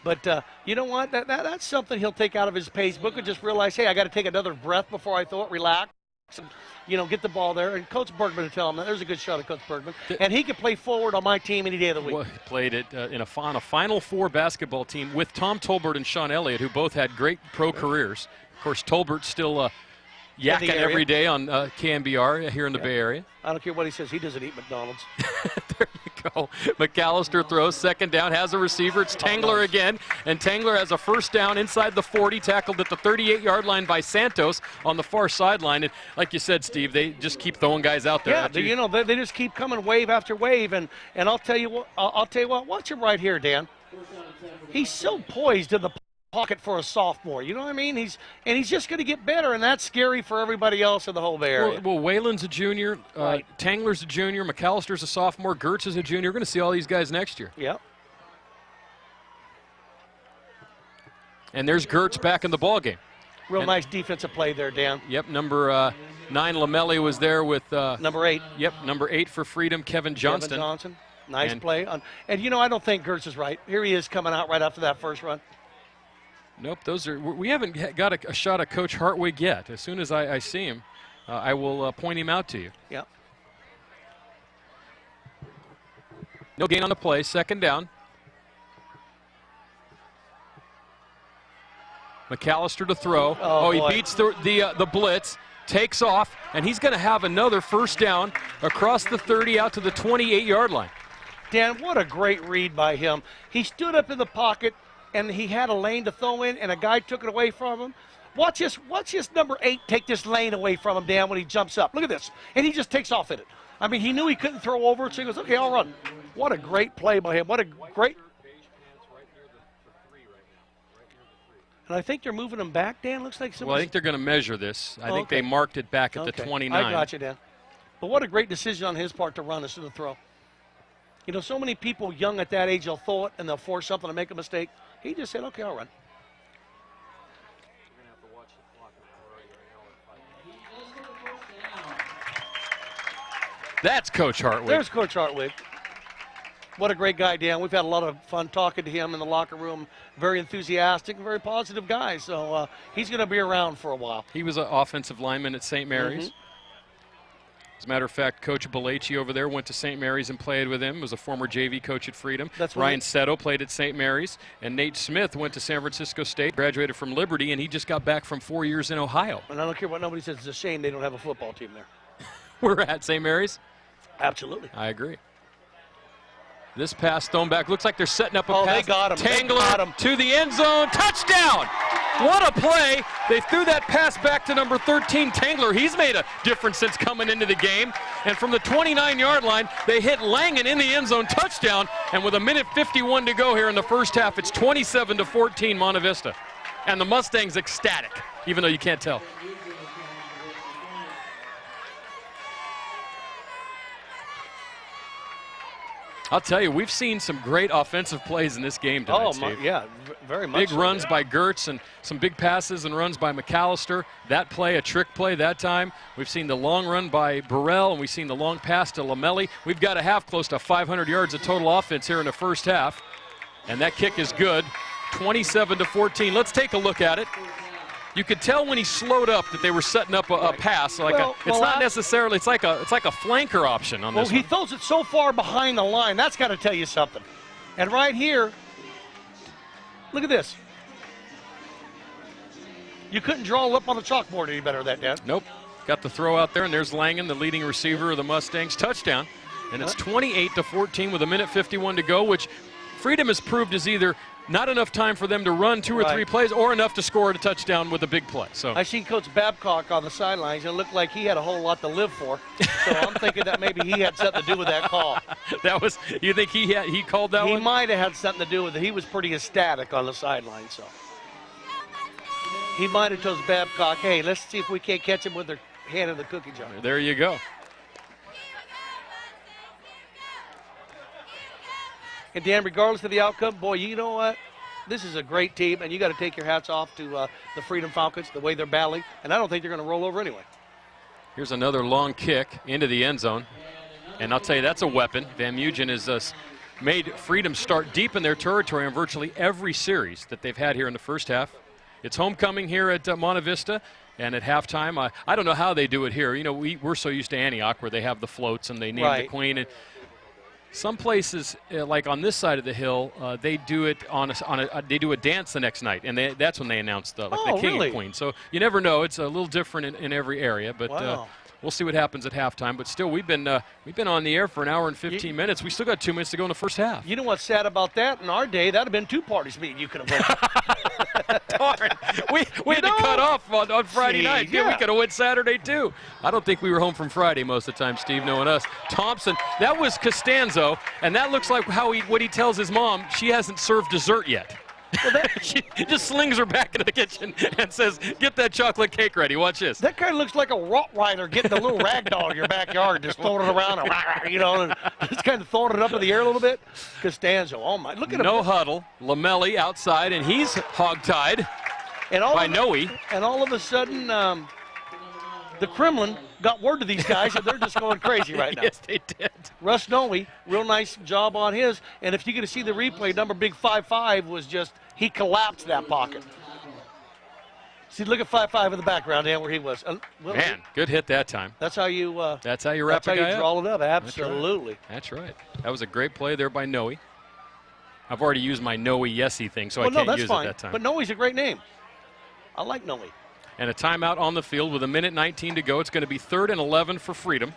But you know what? That's something he'll take out of his page book and just realize, hey, I got to take another breath before I throw it. Relax. You know, get the ball there. And Coach Bergman will tell him that. There's a good shot of Coach Bergman. And he can play forward on my team any day of the week. Well, he played it on a Final Four basketball team with Tom Tolbert and Sean Elliott, who both had great pro careers. Of course, Tolbert's still yakking every day on KMBR here in the Bay Area. I don't care what he says. He doesn't eat McDonald's. There you go. McAllister throws, second down, has a receiver. It's Tangler again, and Tangler has a first down inside the 40, tackled at the 38-yard line by Santos on the far sideline. And like you said, Steve, they just keep throwing guys out there. Yeah, you know, they just keep coming wave after wave. And I'll tell you what, watch him right here, Dan. He's so poised in the pocket for a sophomore, you know what I mean? He's just going to get better, and that's scary for everybody else in the whole Bay Area. Well, Whalen's a junior, right. Tangler's a junior, McAllister's a sophomore, Gertz is a junior. We're going to see all these guys next year. Yep. And there's Gertz back in the ballgame. Real nice defensive play there, Dan. Yep, number 9 Lamelli was there with number 8. Yep, number 8 for Freedom, Kevin Johnston. Kevin Johnson, nice play. And you know, I don't think Gertz is right. Here he is coming out right after that first run. Nope, we haven't got a shot at Coach Hartwig yet. As soon as I see him, I will point him out to you. Yep. No gain on the play, second down. McAllister to throw. He beats the blitz, takes off, and he's going to have another first down across the 30 out to the 28-yard line. Dan, what a great read by him. He stood up in the pocket, and he had a lane to throw in, and a guy took it away from him. Watch this number 8 take this lane away from him, Dan, when he jumps up. Look at this. And he just takes off in it. I mean, he knew he couldn't throw over it, so he goes, okay, I'll run. What a great play by him. What a great. And I think they're moving him back, Dan. Looks like Well, I think they're going to measure this. I think they marked it back at the 29. I got you, Dan. But what a great decision on his part to run instead of throw. You know, so many people young at that age, they'll throw it and they'll force something to make a mistake. He just said, okay, I'll run. That's Coach Hartwig. There's Coach Hartwig. What a great guy, Dan. We've had a lot of fun talking to him in the locker room. Very enthusiastic and very positive guy. So he's going to be around for a while. He was an offensive lineman at St. Mary's. As a matter of fact, Coach Bellacci over there went to St. Mary's and played with him. Was a former JV coach at Freedom. That's Ryan Setto played at St. Mary's. And Nate Smith went to San Francisco State, graduated from Liberty, and he just got back from 4 years in Ohio. And I don't care what nobody says. It's a shame they don't have a football team there. We're at St. Mary's? Absolutely. I agree. This pass thrown back. Looks like they're setting up a pass. They got him. Tangler to the end zone. Touchdown! What a play. They threw that pass back to number 13, Tangler. He's made a difference since coming into the game. And from the 29-yard line, they hit Langen in the end zone. Touchdown. And with 1:51 to go here in the first half, it's 27-14 Monte Vista. And the Mustangs ecstatic, even though you can't tell. I'll tell you, we've seen some great offensive plays in this game tonight, Steve. Yeah, very much. Big runs by Gertz and some big passes and runs by McAllister. That play, a trick play that time. We've seen the long run by Burrell, and we've seen the long pass to Lamelli. We've got to have close to 500 yards of total offense here in the first half. And that kick is good, 27-14. Let's take a look at it. You could tell when he slowed up that they were setting up a pass. Like it's not necessarily. It's like a flanker option on this. Well, he throws it so far behind the line. That's got to tell you something. And right here, look at this. You couldn't draw up on the chalkboard any better than that, Dan. Nope. Got the throw out there, and there's Langen, the leading receiver of the Mustangs. Touchdown. And it's 28-14 with 1:51 to go, which Freedom has proved is either not enough time for them to run 2 or 3 plays or enough to score a touchdown with a big play. So I seen Coach Babcock on the sidelines. It looked like he had a whole lot to live for. So I'm thinking that maybe he had something to do with that call. You think he called that one? He might have had something to do with it. He was pretty ecstatic on the sideline. So he might have told Babcock, hey, let's see if we can't catch him with their hand in the cookie jar. There you go. And, Dan, regardless of the outcome, boy, you know what? This is a great team, and you got to take your hats off to the Freedom Falcons, the way they're battling. And I don't think they're going to roll over anyway. Here's another long kick into the end zone. And I'll tell you, that's a weapon. Van Mugen has made Freedom start deep in their territory on virtually every series that they've had here in the first half. It's homecoming here at Monte Vista. And at halftime, I don't know how they do it here. You know, we're so used to Antioch where they have the floats and they name the queen. And some places, like on this side of the hill, they do it they do a dance the next night, and that's when they announce the king and queen. So you never know. It's a little different in every area, but we'll see what happens at halftime. But still, we've been on the air for an hour and 15 minutes. We still got 2 minutes to go in the first half. You know what's sad about that? In our day, that'd have been 2 parties meeting. You could have won. Darn. We had to cut off on Friday night. Yeah, we could have went Saturday too. I don't think we were home from Friday most of the time, Steve, knowing us. Thompson, that was Costanzo, and that looks like what he tells his mom. She hasn't served dessert yet. Well, she just slings her back into the kitchen and says, "Get that chocolate cake ready. Watch this." That kind of looks like a Rottweiler getting a little rag doll in your backyard, just throwing it around, and just kind of throwing it up in the air a little bit. Costanzo, oh my, look at him. No huddle. Lamelli outside, and he's hogtied by Noe. And all of a sudden, the Kremlin got word to these guys, and they're just going crazy right now. Yes, they did. Russ Noe, real nice job on his. And if you could see the replay, number big 5'5" was just, he collapsed that pocket. See, look at 5'5" in the background, Dan, where he was. Man, good hit that time. That's how you. That's how you wrap a guy up. That's how you draw it up. Absolutely. That's right. That was a great play there by Noe. I've already used my Noe Yesy thing, so I can't use it that time. But Noe's a great name. I like Noe. And a timeout on the field with 1:19 to go. It's going to be 3rd and 11 for Freedom.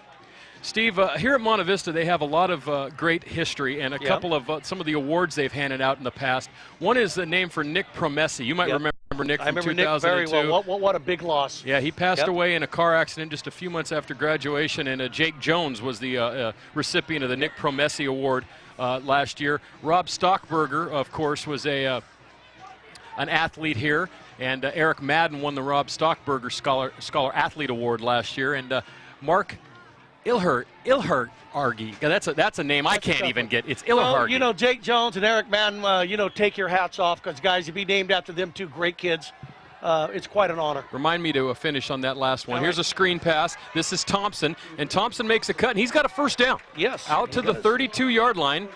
Steve, here at Monte Vista, they have a lot of great history and a couple of some of the awards they've handed out in the past. One is the name for Nick Promessi. You might remember Nick from 2002. I remember Nick very well. What a big loss. Yeah, he passed away in a car accident just a few months after graduation, and Jake Jones was the recipient of the Nick Promessi Award last year. Rob Stockberger, of course, was an athlete here, and Eric Madden won the Rob Stockberger Scholar Athlete Award last year, and Mark Ilherargi. That's a name I can't even get. It's Ilherargi. Well, Jake Jones and Eric Madden, take your hats off, because, guys, to be named after them, 2 great kids, it's quite an honor. Remind me to finish on that last one. Here's a screen pass. This is Thompson, and Thompson makes a cut, and he's got a first down. Yes. Out to the 32-yard line.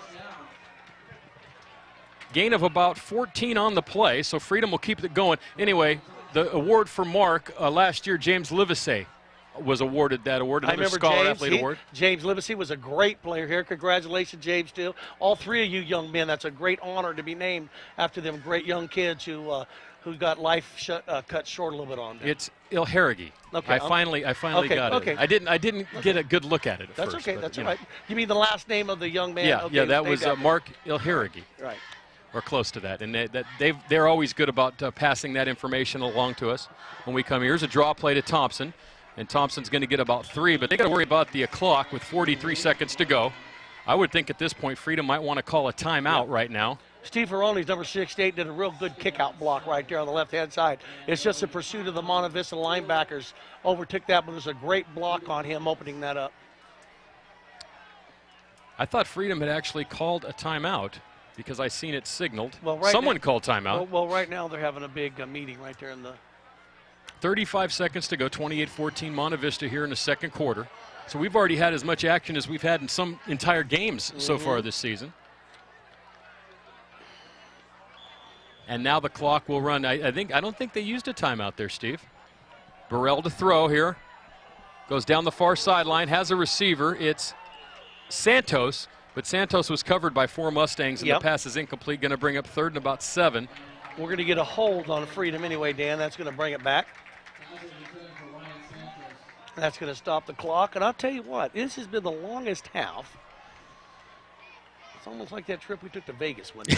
Gain of about 14 on the play, so Freedom will keep it going. Anyway, the award for Mark last year, James Livesey was awarded that award, another Scholar Athlete Award. James Livesey was a great player here. Congratulations, James, too. All 3 of you young men, that's a great honor to be named after them great young kids who got life cut short a little bit on them. It's Ilherargi. Okay. I finally got it. Okay. I didn't get a good look at it at that's first. That's all right. You mean the last name of the young man? Yeah, that was Mark Ilherargi. Right. Or close to that, and they're always good about passing that information along to us when we come here. Here's a draw play to Thompson, and Thompson's going to get about 3, but they got to worry about the clock with 43 seconds to go. I would think at this point Freedom might want to call a timeout right now. Steve Ferroni's number 68 did a real good kick-out block right there on the left-hand side. It's just a pursuit of the Monte Vista linebackers. Overtook that, but there's a great block on him opening that up. I thought Freedom had actually called a timeout, because I seen it signaled. Well, Someone called timeout. Well, right now they're having a big meeting right there in the. 35 seconds to go, 28-14 Monte Vista here in the second quarter. So we've already had as much action as we've had in some entire games so far this season. And now the clock will run. I don't think they used a timeout there, Steve. Burrell to throw here. Goes down the far sideline, has a receiver. It's Santos. But Santos was covered by 4 Mustangs, and the pass is incomplete. Going to bring up 3rd and about 7. We're going to get a hold on Freedom anyway, Dan. That's going to bring it back. That's going to stop the clock. And I'll tell you what, this has been the longest half. It's almost like that trip we took to Vegas one day.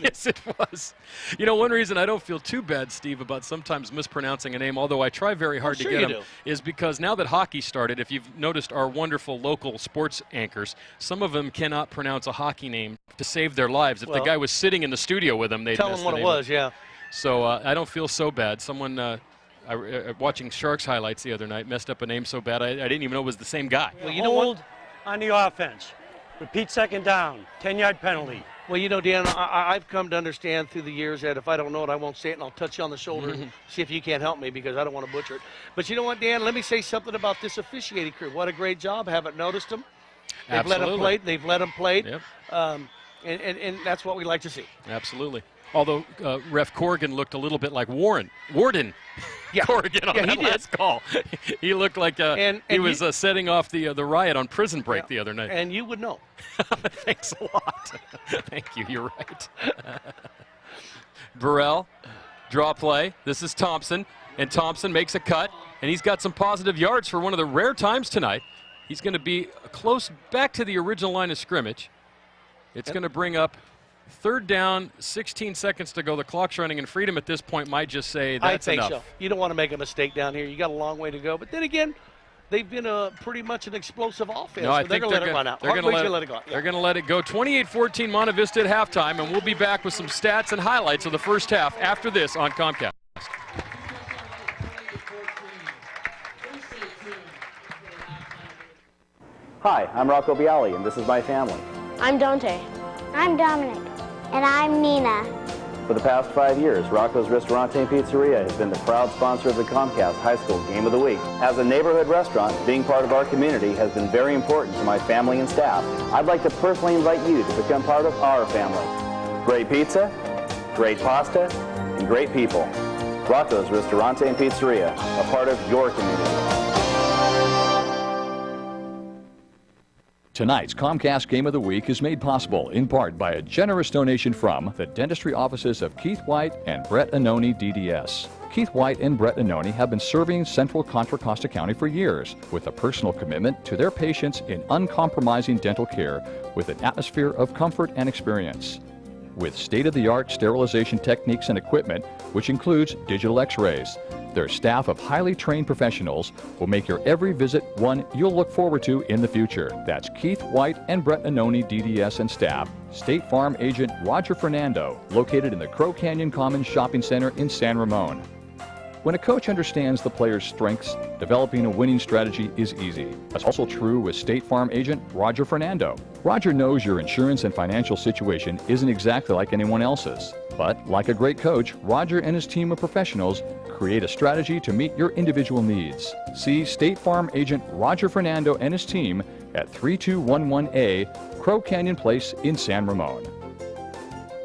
Yes, it was. One reason I don't feel too bad, Steve, about sometimes mispronouncing a name, although I try very hard to get them, is because now that hockey started, if you've noticed our wonderful local sports anchors, some of them cannot pronounce a hockey name to save their lives. If the guy was sitting in the studio with them, they'd tell them what it was, yeah. So I don't feel so bad. Someone watching Sharks highlights the other night messed up a name so bad I didn't even know it was the same guy. Well, you know what? On the offense. Repeat 2nd down, 10-yard penalty. Well, Dan, I've come to understand through the years that if I don't know it, I won't say it, and I'll touch you on the shoulder and see if you can't help me, because I don't want to butcher it. But you know what, Dan? Let me say something about this officiating crew. What a great job. Haven't noticed them. They've let them play. Yep. And that's what we like to see. Absolutely. Although Ref Corrigan looked a little bit like Warden Corrigan on that last call. He looked like he was setting off the riot on Prison Break the other night. And you would know. Thanks a lot. Thank you. You're right. Burrell, draw play. This is Thompson, and Thompson makes a cut, and he's got some positive yards for one of the rare times tonight. He's going to be close back to the original line of scrimmage. It's going to bring up 3rd down, 16 seconds to go. The clock's running, and Freedom at this point might just say that's enough. I think so. You don't want to make a mistake down here. You got a long way to go. But then again, they've been pretty much an explosive offense. No, I so think they're going to let it run out. They're going to let it go. They're going to let it go. 28-14 Monte Vista at halftime, and we'll be back with some stats and highlights of the first half after this on Comcast. Hi, I'm Rocco Bialy, and this is my family. I'm Dante. I'm Dominic. And I'm Nina. For the past 5 years, Rocco's Ristorante and Pizzeria has been the proud sponsor of the Comcast High School Game of the Week. As a neighborhood restaurant, being part of our community has been very important to my family and staff. I'd like to personally invite you to become part of our family. Great pizza, great pasta, and great people. Rocco's Ristorante and Pizzeria, a part of your community. Tonight's Comcast Game of the Week is made possible in part by a generous donation from the dentistry offices of Keith White and Brett Annoni, DDS. Keith White and Brett Annoni have been serving Central Contra Costa County for years with a personal commitment to their patients in uncompromising dental care with an atmosphere of comfort and experience. With state-of-the-art sterilization techniques and equipment, which includes digital x-rays, their staff of highly trained professionals will make your every visit one you'll look forward to in the future. That's Keith White and Brett Annoni, DDS and staff. State Farm agent Roger Fernando, located in the Crow Canyon Commons Shopping Center in San Ramon. When a coach understands the player's strengths, developing a winning strategy is easy. That's also true with State Farm agent Roger Fernando. Roger knows your insurance and financial situation isn't exactly like anyone else's. But like a great coach, Roger and his team of professionals create a strategy to meet your individual needs. See State Farm agent Roger Fernando and his team at 3211A Crow Canyon Place in San Ramon.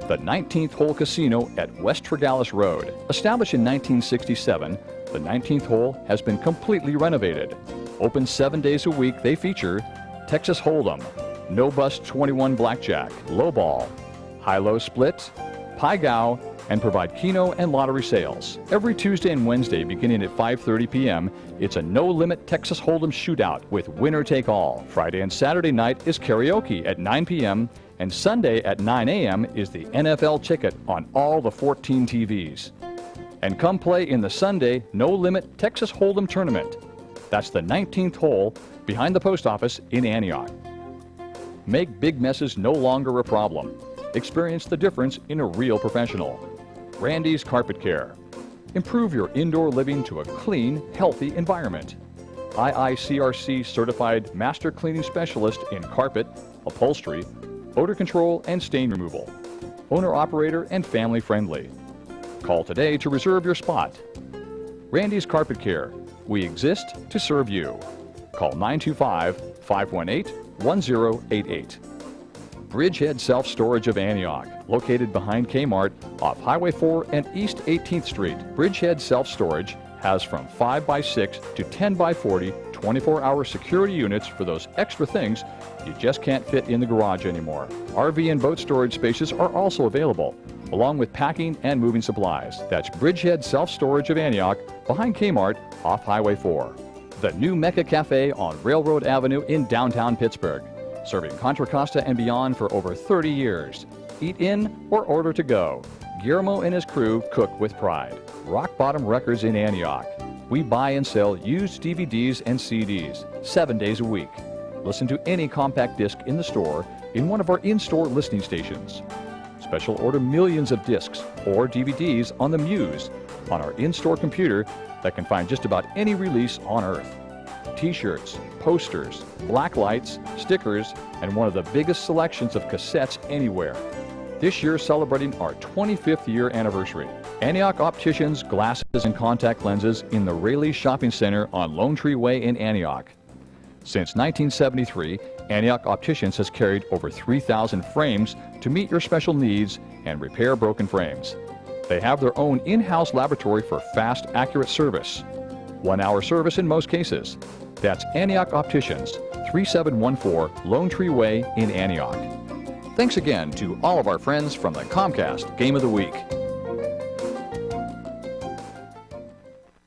The 19th Hole Casino at West Tregallis Road. Established in 1967, the 19th hole has been completely renovated. Open 7 days a week, they feature Texas Hold'em, No Bust 21 Blackjack, Lowball, High-Low Split, Pai Gow, and provide Keno and lottery sales. Every Tuesday and Wednesday beginning at 5:30 p.m., it's a no-limit Texas Hold'em shootout with winner-take-all. Friday and Saturday night is karaoke at 9 p.m., and Sunday at 9 a.m. is the NFL ticket on all the 14 TVs. And come play in the Sunday no-limit Texas Hold'em tournament. That's the 19th hole behind the post office in Antioch. Make big messes no longer a problem. Experience the difference in a real professional. Randy's Carpet Care. Improve your indoor living to a clean, healthy environment. IICRC certified master cleaning specialist in carpet, upholstery, odor control, and stain removal. Owner-operator and family-friendly. Call today to reserve your spot. Randy's Carpet Care. We exist to serve you. Call 925-518-1088. Bridgehead Self-Storage of Antioch, located behind Kmart off Highway 4 and East 18th Street. Bridgehead Self-Storage has from 5x6 to 10x40 24-hour security units for those extra things you just can't fit in the garage anymore. RV and boat storage spaces are also available, along with packing and moving supplies. That's Bridgehead Self-Storage of Antioch, behind Kmart, off Highway 4. The new Mecca Cafe on Railroad Avenue in downtown Pittsburgh, serving Contra Costa and beyond for over 30 years. Eat in or order to go. Guillermo and his crew cook with pride. Rock Bottom Records in Antioch. We buy and sell used DVDs and CDs 7 days a week. Listen to any compact disc in the store in one of our in-store listening stations. Special order millions of discs or DVDs on the Muse on our in-store computer that can find just about any release on Earth. T-shirts, posters, black lights, stickers, and one of the biggest selections of cassettes anywhere. This year celebrating our 25th year anniversary. Antioch Opticians, Glasses and Contact Lenses in the Rayleigh Shopping Center on Lone Tree Way in Antioch. Since 1973, Antioch Opticians has carried over 3,000 frames to meet your special needs and repair broken frames. They have their own in-house laboratory for fast, accurate service. 1-hour service in most cases. That's Antioch Opticians, 3714 Lone Tree Way in Antioch. Thanks again to all of our friends from the Comcast Game of the Week.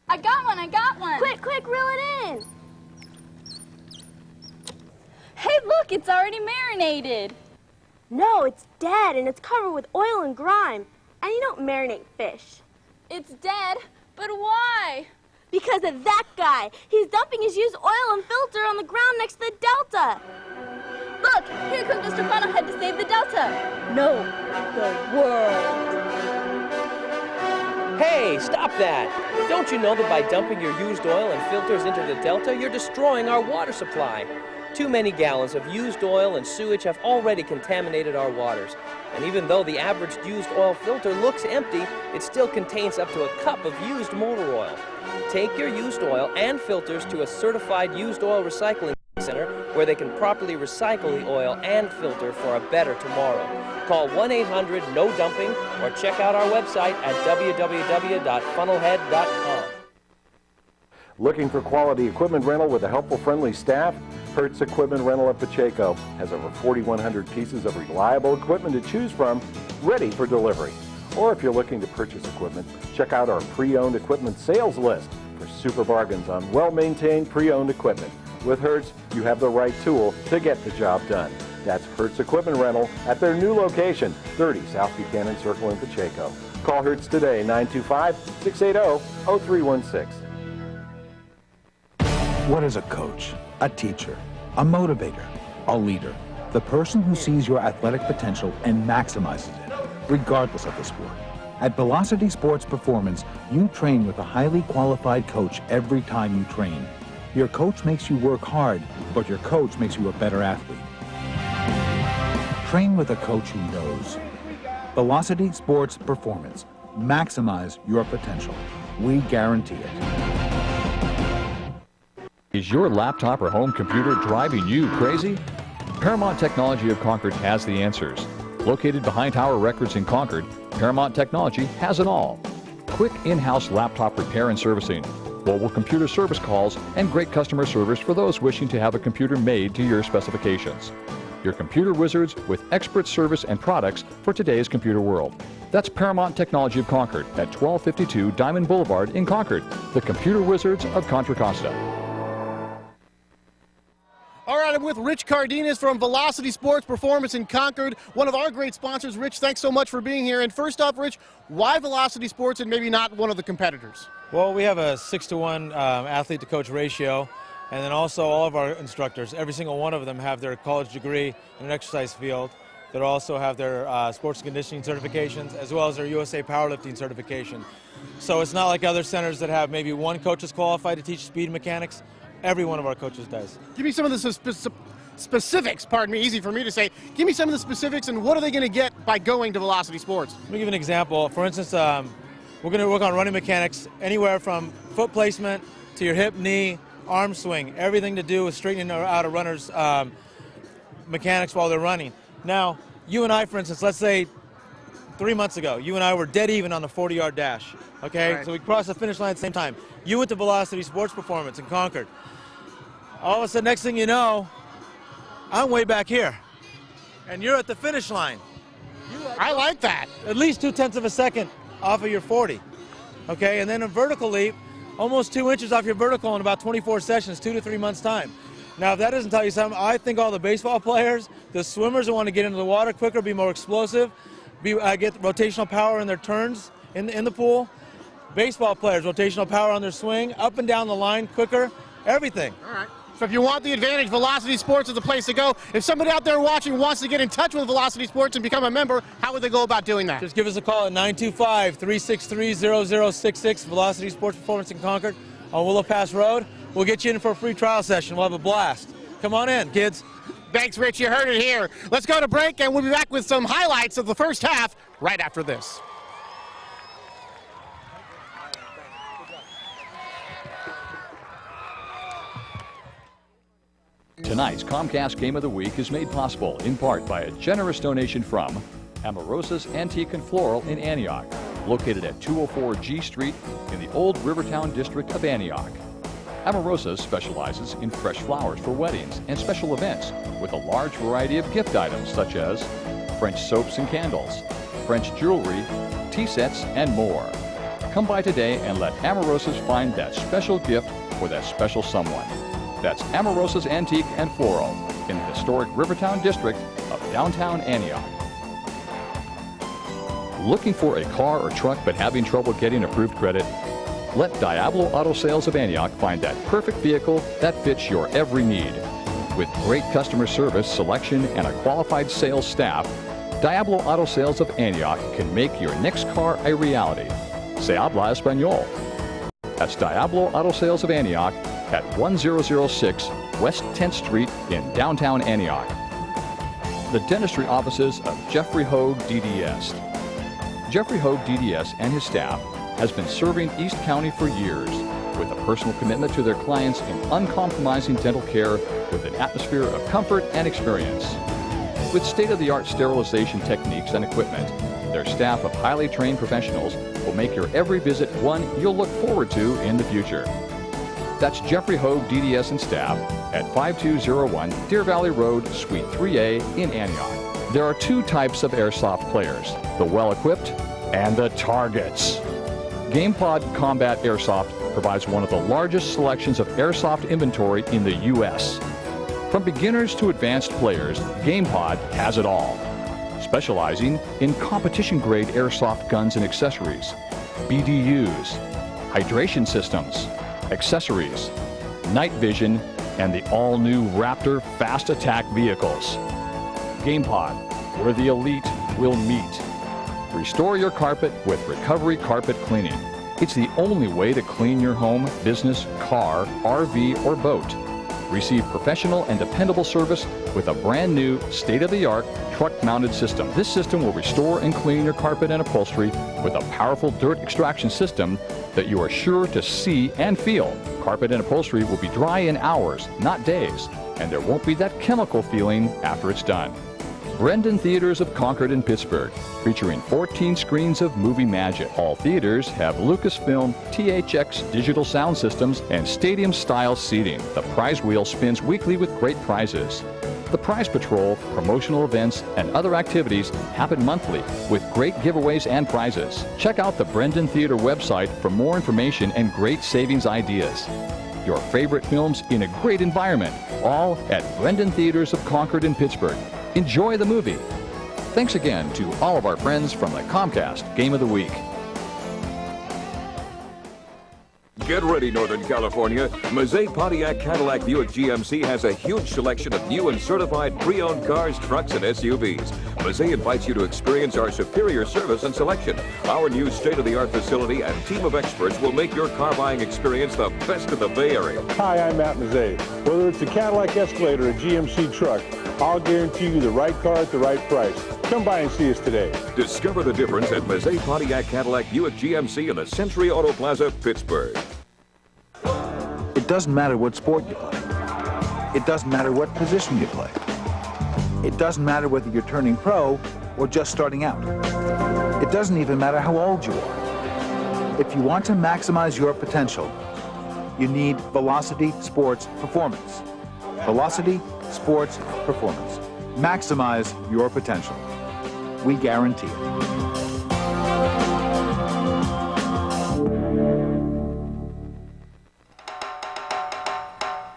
I got one! Quick, reel it in! Hey, look, it's already marinated. No, it's dead and it's covered with oil and grime. And you don't marinate fish. It's dead, but why? Because of that guy. He's dumping his used oil and filter on the ground next to the Delta. Look, here comes Mr. Funnelhead to save the Delta. No, the world. Hey, stop that! Don't you know that by dumping your used oil and filters into the Delta, you're destroying our water supply? Too many gallons of used oil and sewage have already contaminated our waters. And even though the average used oil filter looks empty, it still contains up to a cup of used motor oil. Take your used oil and filters to a certified used oil recycling center where they can properly recycle the oil and filter for a better tomorrow. Call 1-800-NO-DUMPING or check out our website at www.funnelhead.com. Looking for quality equipment rental with a helpful, friendly staff? Hertz Equipment Rental of Pacheco has over 4,100 pieces of reliable equipment to choose from, ready for delivery. Or if you're looking to purchase equipment, check out our pre-owned equipment sales list for super bargains on well-maintained pre-owned equipment. With Hertz, you have the right tool to get the job done. That's Hertz Equipment Rental at their new location, 30 South Buchanan Circle in Pacheco. Call Hertz today, 925-680-0316. What is a coach? A teacher, a motivator, a leader, the person who sees your athletic potential and maximizes it, regardless of the sport. At Velocity Sports Performance, you train with a highly qualified coach every time you train. Your coach makes you work hard, but your coach makes you a better athlete. Train with a coach who knows. Velocity Sports Performance. Maximize your potential. We guarantee it. Is your laptop or home computer driving you crazy? Paramount Technology of Concord has the answers. Located behind Tower Records in Concord, Paramount Technology has it all. Quick in-house laptop repair and servicing, mobile computer service calls, and great customer service for those wishing to have a computer made to your specifications. Your computer wizards with expert service and products for today's computer world. That's Paramount Technology of Concord at 1252 Diamond Boulevard in Concord, the computer wizards of Contra Costa. All right, I'm with Rich Cardenas from Velocity Sports Performance in Concord, one of our great sponsors. Rich, thanks so much for being here. And first off, Rich, why Velocity Sports and maybe not one of the competitors? Well, we have a 6-to-1 athlete-to-coach ratio, and then also all of our instructors, every single one of them have their college degree in an exercise field. They also have their sports conditioning certifications, as well as their USA powerlifting certification. So it's not like other centers that have maybe one coach is qualified to teach speed mechanics. Every one of our coaches does. Give me some of the specifics, pardon me, easy for me to say. Give me some of the specifics and what are they going to get by going to Velocity Sports? Let me give an example. For instance, we're going to work on running mechanics anywhere from foot placement to your hip, knee, arm swing, everything to do with straightening out a runner's mechanics while they're running. Now, you and I, for instance, let's say 3 months ago, you and I were dead even on the 40-yard dash, okay? Right. So we crossed the finish line at the same time. You went to Velocity Sports Performance in Concord. All of a sudden, next thing you know, I'm way back here, and you're at the finish line. I like that. At least 0.2 of a second off of your 40, okay? And then a vertical leap, almost 2 inches off your vertical in about 24 sessions, 2 to 3 months' time. Now, if that doesn't tell you something, I think all the baseball players, the swimmers that want to get into the water quicker, be more explosive, get rotational power in their turns in the pool. Baseball players, rotational power on their swing, up and down the line quicker, everything. All right. So if you want the advantage, Velocity Sports is the place to go. If somebody out there watching wants to get in touch with Velocity Sports and become a member, how would they go about doing that? Just give us a call at 925-363-0066, Velocity Sports Performance in Concord on Willow Pass Road. We'll get you in for a free trial session. We'll have a blast. Come on in, kids. Thanks, Rich. You heard it here. Let's go to break, and we'll be back with some highlights of the first half right after this. Tonight's Comcast Game of the Week is made possible in part by a generous donation from Amaurosa's Antique and Floral in Antioch, located at 204 G Street in the Old Rivertown district of Antioch. Amaurosa's specializes in fresh flowers for weddings and special events with a large variety of gift items such as French soaps and candles, French jewelry, tea sets, and more. Come by today and let Amaurosa's find that special gift for that special someone. That's Amaurosa's Antique and Floral in the historic Rivertown district of downtown Antioch. Looking for a car or truck but having trouble getting approved credit? Let Diablo Auto Sales of Antioch find that perfect vehicle that fits your every need. With great customer service, selection, and a qualified sales staff, Diablo Auto Sales of Antioch can make your next car a reality. Se habla español. That's Diablo Auto Sales of Antioch at 1006 West 10th Street in downtown Antioch. The dentistry offices of Jeffrey Hogue, DDS. Jeffrey Hogue, DDS, and his staff has been serving East County for years with a personal commitment to their clients in uncompromising dental care with an atmosphere of comfort and experience. With state-of-the-art sterilization techniques and equipment, their staff of highly trained professionals will make your every visit one you'll look forward to in the future. That's Jeffrey Hogue, DDS, and staff at 5201 Deer Valley Road, Suite 3A in Antioch. There are two types of airsoft players, the well-equipped and the targets. GamePod Combat Airsoft provides one of the largest selections of airsoft inventory in the U.S. From beginners to advanced players, GamePod has it all. Specializing in competition-grade airsoft guns and accessories, BDUs, hydration systems, accessories, night vision, and the all-new Raptor fast attack vehicles. GamePod, where the elite will meet. Restore your carpet with Recovery Carpet Cleaning. It's the only way to clean your home, business, car, RV, or boat. Receive professional and dependable service with a brand new, state-of-the-art, truck-mounted system. This system will restore and clean your carpet and upholstery with a powerful dirt extraction system that you are sure to see and feel. Carpet and upholstery will be dry in hours, not days, and there won't be that chemical feeling after it's done. Brendan Theaters of Concord and Pittsburgh, featuring 14 screens of movie magic. All theaters have Lucasfilm THX digital sound systems and stadium-style seating. The prize wheel spins weekly with great prizes. The Prize Patrol, promotional events, and other activities happen monthly with great giveaways and prizes. Check out the Brendan Theater website for more information and great savings ideas. Your favorite films in a great environment, all at Brendan Theaters of Concord and Pittsburgh. Enjoy the movie. Thanks again to all of our friends from the Comcast Game of the Week. Get ready, Northern California. Mazay Pontiac Cadillac Buick GMC has a huge selection of new and certified pre-owned cars, trucks, and SUVs. Mazay invites you to experience our superior service and selection. Our new state-of-the-art facility and team of experts will make your car buying experience the best of the Bay Area. Hi, I'm Matt Mazay. Whether it's a Cadillac Escalade or a GMC truck, I'll guarantee you the right car at the right price. Come by and see us today. Discover the difference at Mazay Pontiac Cadillac Buick GMC in the Century Auto Plaza, Pittsburgh. It doesn't matter what sport you play. It doesn't matter what position you play. It doesn't matter whether you're turning pro or just starting out. It doesn't even matter how old you are. If you want to maximize your potential, you need Velocity Sports Performance. Velocity Sports Performance. Maximize your potential. We guarantee it.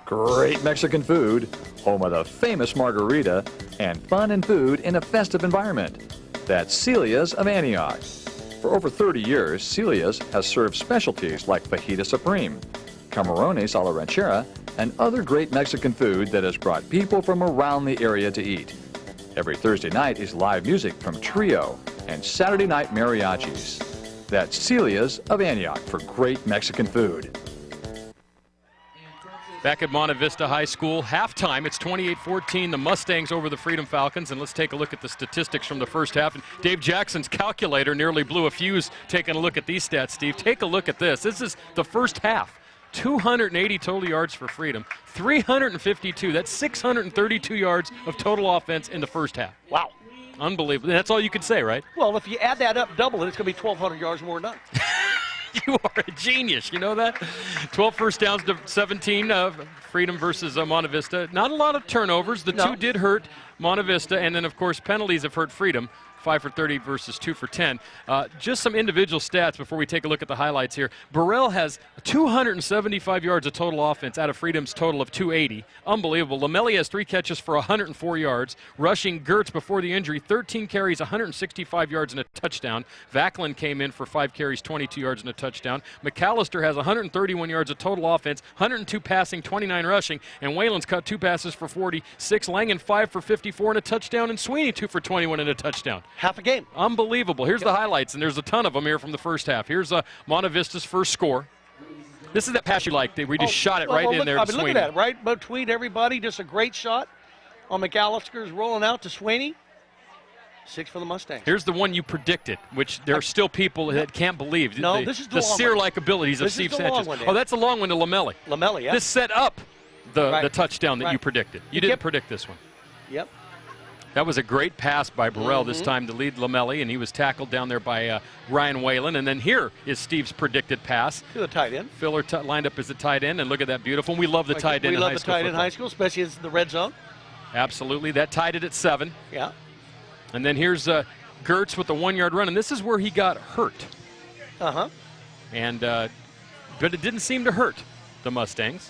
Great Mexican food, home of the famous margarita, and fun and food in a festive environment. That's Celia's of Antioch. For over 30 years, Celia's has served specialties like fajita supreme, camarones a la ranchera, and other great Mexican food that has brought people from around the area to eat. Every Thursday night is live music from Trio and Saturday night mariachis. That's Celia's of Antioch for great Mexican food. Back at Monte Vista High School, halftime, it's 28-14, the Mustangs over the Freedom Falcons, and let's take a look at the statistics from the first half. And Dave Jackson's calculator nearly blew a fuse taking a look at these stats, Steve. Take a look at this. This is the first half. 280 total yards for Freedom, 352. That's 632 yards of total offense in the first half. Wow. Unbelievable. That's all you can say, right? Well, if you add that up, double it, it's going to be 1,200 yards more than that. You are a genius. You know that? 12 first downs to 17, Freedom versus Monte Vista. Not a lot of turnovers. The two did hurt Monte Vista, and then, of course, penalties have hurt Freedom. 5 for 30 versus 2 for 10. Just some individual stats before we take a look at the highlights here. Burrell has 275 yards of total offense out of Freedom's total of 280. Unbelievable. Lamelli has 3 catches for 104 yards. Rushing Gertz before the injury, 13 carries, 165 yards and a touchdown. Vacklin came in for 5 carries, 22 yards and a touchdown. McAllister has 131 yards of total offense, 102 passing, 29 rushing. And Whalen's caught 2 passes for 46. Langen 5 for 54 and a touchdown. And Sweeney 2 for 21 and a touchdown. Half a game. Unbelievable. Here's the highlights, and there's a ton of them here from the first half. Here's Monte Vista's first score. This is that pass you liked. We just shot it right in there to Sweeney. Look at that, right between everybody. Just a great shot on McAllister's rolling out to Sweeney. 6 for the Mustangs. Here's the one you predicted, which there are still people that can't believe. No, this is the seer-like abilities of Steve Sanchez. Oh, that's the long one to Lamelli. Lamelli, yeah. This set up the touchdown that you predicted. You didn't predict this one. Yep. That was a great pass by Burrell this time to lead Lamelli, and he was tackled down there by Ryan Whalen. And then here is Steve's predicted pass. To the tight end. Filler lined up as the tight end, and look at that beautiful. We love the tight end in high school. We love the tight end in high school, especially as the red zone. Absolutely. That tied it at 7. Yeah. And then here's Gertz with the 1-yard run, and this is where he got hurt. Uh-huh. And but it didn't seem to hurt the Mustangs.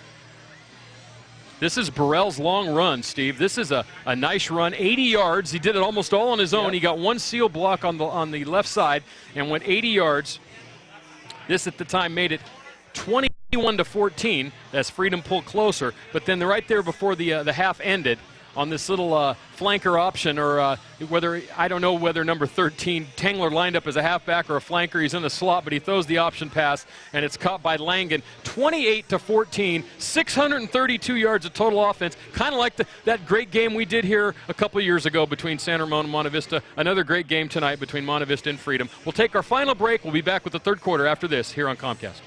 This is Burrell's long run, Steve. This is a nice run, 80 yards. He did it almost all on his own. He got one seal block on the left side and went 80 yards. This at the time made it 21-14 as Freedom pulled closer. But then right there before the half ended, on this little flanker option, or whether, I don't know whether number 13, Tangler lined up as a halfback or a flanker. He's in the slot, but he throws the option pass, and it's caught by Langen. 28-14, 632 yards of total offense, kind of like that great game we did here a couple of years ago between San Ramon and Monte Vista. Another great game tonight between Monte Vista and Freedom. We'll take our final break. We'll be back with the third quarter after this here on Comcast.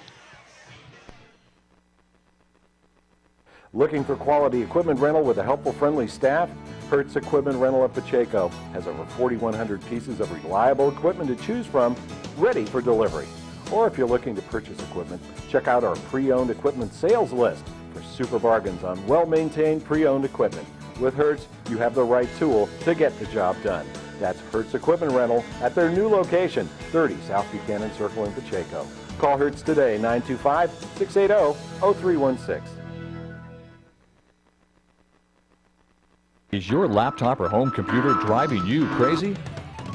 Looking for quality equipment rental with a helpful, friendly staff? Hertz Equipment Rental of Pacheco has over 4,100 pieces of reliable equipment to choose from, ready for delivery. Or if you're looking to purchase equipment, check out our pre-owned equipment sales list for super bargains on well-maintained pre-owned equipment. With Hertz, you have the right tool to get the job done. That's Hertz Equipment Rental at their new location, 30 South Buchanan Circle in Pacheco. Call Hertz today, 925-680-0316. Is your laptop or home computer driving you crazy?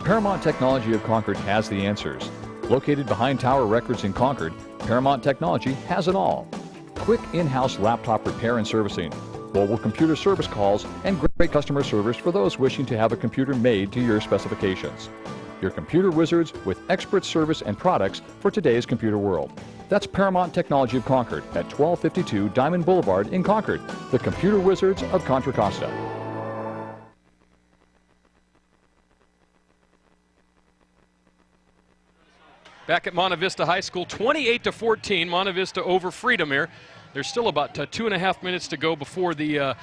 Paramount Technology of Concord has the answers. Located behind Tower Records in Concord, Paramount Technology has it all. Quick in-house laptop repair and servicing, mobile computer service calls, and great customer service for those wishing to have a computer made to your specifications. Your computer wizards with expert service and products for today's computer world. That's Paramount Technology of Concord at 1252 Diamond Boulevard in Concord, the computer wizards of Contra Costa. Back at Monte Vista High School, 28-14, Monte Vista over Freedom here. There's still about 2.5 minutes to go before the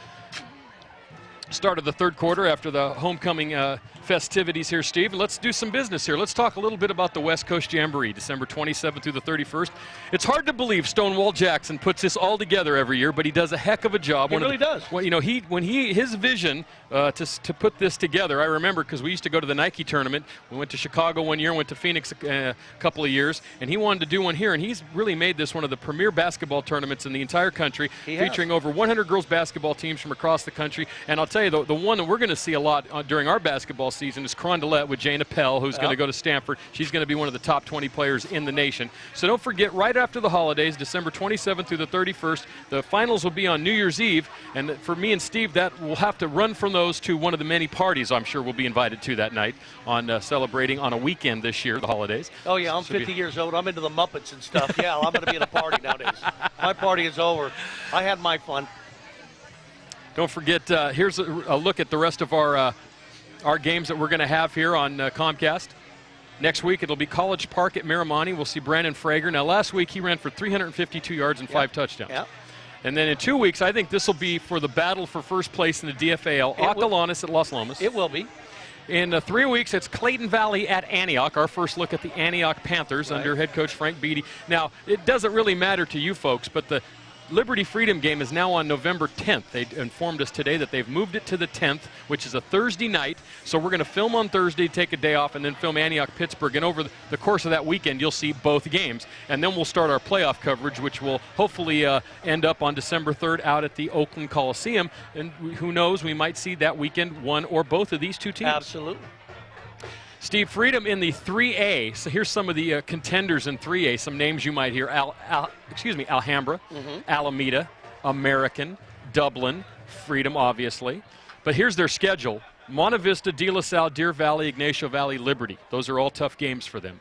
start of the third quarter after the homecoming festivities here, Steve. Let's do some business here. Let's talk a little bit about the West Coast Jamboree, December 27th through the 31st. It's hard to believe Stonewall Jackson puts this all together every year, but he does a heck of a job. He really does. Well, you know, his vision to put this together, I remember because we used to go to the Nike tournament. We went to Chicago one year, went to Phoenix a couple of years, and he wanted to do one here, and he's really made this one of the premier basketball tournaments in the entire country, featuring over 100 girls basketball teams from across the country. And I'll tell you, the one that we're going to see a lot during our basketball season is Carondelet with Jane Appel, who's going to go to Stanford. She's going to be one of the top 20 players in the nation. So don't forget, right after the holidays, December 27th through the 31st, the finals will be on New Year's Eve. And for me and Steve, that will have to run from those to one of the many parties I'm sure we'll be invited to that night on celebrating on a weekend this year, the holidays. Oh, yeah, I'm 50 years old. I'm into the Muppets and stuff. Yeah, I'm going to be at a party nowadays. My party is over. I had my fun. Don't forget, here's a look at the rest of our games that we're going to have here on Comcast. Next week, it'll be College Park at Miramonte. We'll see Brandon Frager. Now, last week, he ran for 352 yards and 5 touchdowns. Yep. And then in 2 weeks, I think this will be for the battle for first place in the DFAL. Acalanes at Las Lomas. It will be. In 3 weeks, it's Clayton Valley at Antioch. Our first look at the Antioch Panthers under head coach Frank Beatty. Now, it doesn't really matter to you folks, but the Liberty Freedom game is now on November 10th. They informed us today that they've moved it to the 10th, which is a Thursday night. So we're going to film on Thursday, take a day off, and then film Antioch-Pittsburgh. And over the course of that weekend, you'll see both games. And then we'll start our playoff coverage, which will hopefully end up on December 3rd out at the Oakland Coliseum. And who knows, we might see that weekend one or both of these two teams. Absolutely. Steve, Freedom in the 3A. So here's some of the contenders in 3A. Some names you might hear: Alhambra, Alameda, American, Dublin, Freedom, obviously. But here's their schedule: Monte Vista, De La Salle, Deer Valley, Ignacio Valley, Liberty. Those are all tough games for them.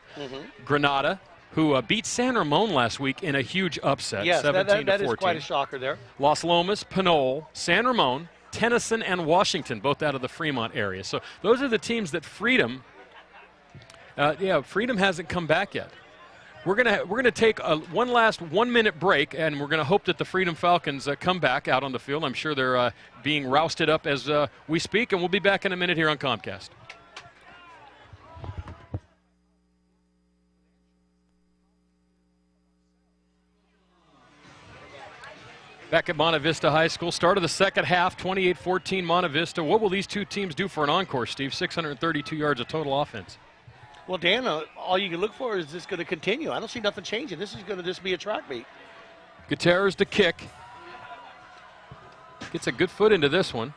Granada, who beat San Ramon last week in a huge upset, 17-14. That is quite a shocker there. Las Lomas, Pinole, San Ramon, Tennyson, and Washington, both out of the Fremont area. So those are the teams that Freedom. Freedom hasn't come back yet. We're gonna take one last 1-minute break, and we're gonna hope that the Freedom Falcons come back out on the field. I'm sure they're being rousted up as we speak, and we'll be back in a minute here on Comcast. Back at Monte Vista High School, start of the second half, 28-14 Monte Vista. What will these two teams do for an encore, Steve? 632 yards of total offense. Well, Dan, all you can look for is this going to continue. I don't see nothing changing. This is going to just be a track meet. Gutierrez to kick. Gets a good foot into this one.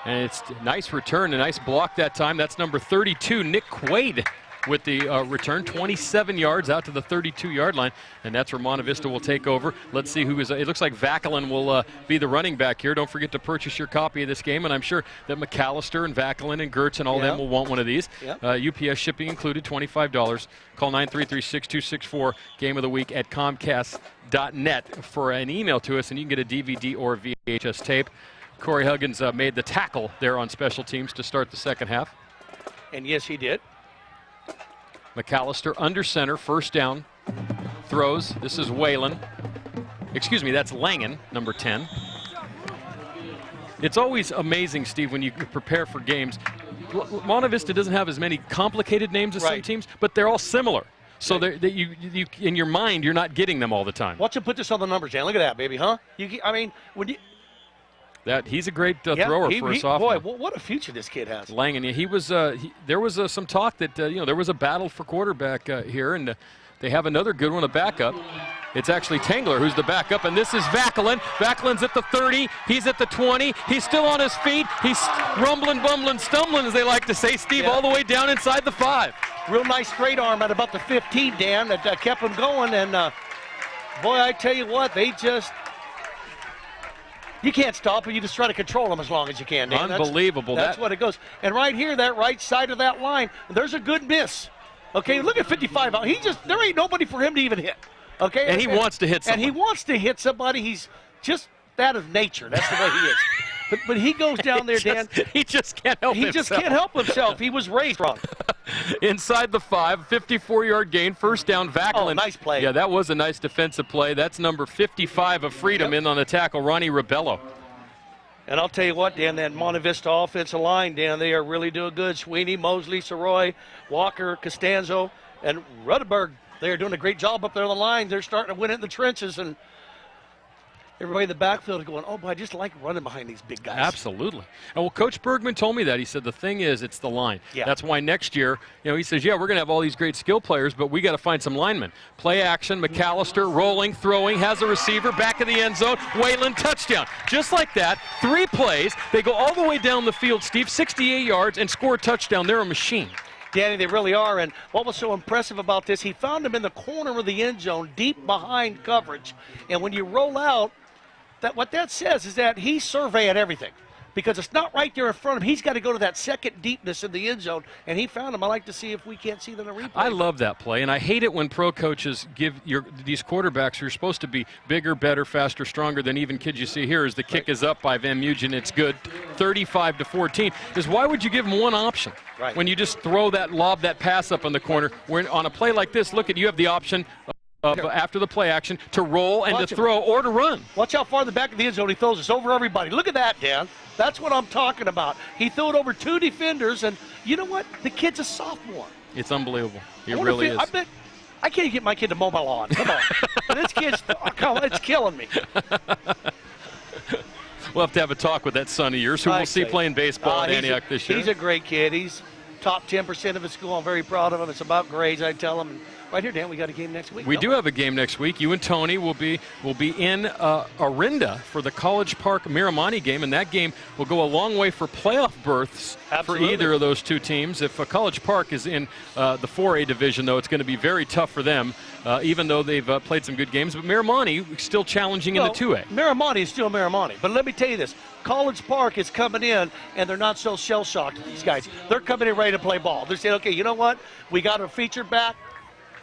And it's a nice return, a nice block that time. That's number 32, Nick Quaid, with the return, 27 yards out to the 32-yard line, and that's where Monte Vista will take over. Let's see who is. It looks like Vacalin will be the running back here. Don't forget to purchase your copy of this game, and I'm sure that McAllister and Vacalin and Gertz and all them will want one of these. UPS shipping included, $25. Call 933-6264, game of the week at Comcast.net for an email to us, and you can get a DVD or VHS tape. Corey Huggins made the tackle there on special teams to start the second half. And yes, he did. McAllister under center, first down, throws. This is Whalen. Excuse me, that's Langen, number 10. It's always amazing, Steve, when you prepare for games. Monte Vista doesn't have as many complicated names as some teams, but they're all similar. So you in your mind, you're not getting them all the time. Watch him put this on the numbers, Jan. Look at that, baby, huh? He's a great thrower for a sophomore. Boy, what a future this kid has. Langen, he was. There was some talk that there was a battle for quarterback here, and they have another good one, a backup. It's actually Tangler who's the backup, and this is Vacalin. Vacalin's at the 30. He's at the 20. He's still on his feet. He's rumbling, bumbling, stumbling, as they like to say, Steve, all the way down inside the 5. Real nice straight arm at about the 15, Dan, that kept him going. And, boy, I tell you what, they just... You can't stop them. You just try to control them as long as you can, Dan. Unbelievable. That's what it goes. And right here, that right side of that line, there's a good miss. Okay, look at 55. There ain't nobody for him to even hit. Okay, and he wants to hit somebody. And he wants to hit somebody. He's just that of nature. That's the way he is. But he goes down there, Dan. He just can't help himself. He just can't help himself. He was raised wrong. Inside the 5, 54-yard gain, first down, Vacalin. Oh, nice play. Yeah, that was a nice defensive play. That's number 55 of Freedom in on the tackle, Ronnie Rebello. And I'll tell you what, Dan, that Monte Vista offensive line, Dan, they are really doing good. Sweeney, Mosley, Soroy, Walker, Costanzo, and Rutherford. They are doing a great job up there on the line. They're starting to win it in the trenches, and everybody in the backfield is going, oh, boy, I just like running behind these big guys. Absolutely. And well, Coach Bergman told me that. He said the thing is, it's the line. Yeah. That's why next year, he says, we're going to have all these great skill players, but we got to find some linemen. Play action, McAllister rolling, throwing, has a receiver, back of the end zone, Whalen, touchdown. Just like that, 3 plays. They go all the way down the field, Steve, 68 yards, and score a touchdown. They're a machine. Danny, they really are. And what was so impressive about this, he found him in the corner of the end zone, deep behind coverage. And when you roll out, what that says is that he surveyed everything. because it's not right there in front of him. He's got to go to that second deepness in the end zone, and he found him. I like to see if we can't see them in a replay. I love that play, and I hate it when pro coaches give these quarterbacks who are supposed to be bigger, better, faster, stronger than even kids you see here as the kick is up by Van Mugen. It's good, 35-14. Is why would you give them one option? Right. When you just lob that pass up in the corner. When on a play like this, look at you have the option after the play action to roll and to throw or to run. Watch how far the back of the end zone he throws this over everybody. Look at that, Dan. That's what I'm talking about. He threw it over 2 defenders, and you know what? The kid's a sophomore. It's unbelievable. He really is. I can't get my kid to mow my lawn. Come on. This kid's it's killing me. We'll have to have a talk with that son of yours who we'll see playing baseball at Antioch this year. He's a great kid. He's top 10% of his school. I'm very proud of him. It's about grades, I tell him. Right here, Dan, we got a game next week. We do have a game next week. You and Tony will be in Orinda for the College Park Miramonte game, and that game will go a long way for playoff berths for either of those two teams. If College Park is in the 4A division, though, it's going to be very tough for them, even though they've played some good games. But Miramonte still challenging in the 2A. Miramonte is still Miramonte. But let me tell you this. College Park is coming in, and they're not so shell-shocked, these guys. They're coming in ready to play ball. They're saying, okay, you know what? We got our feature back,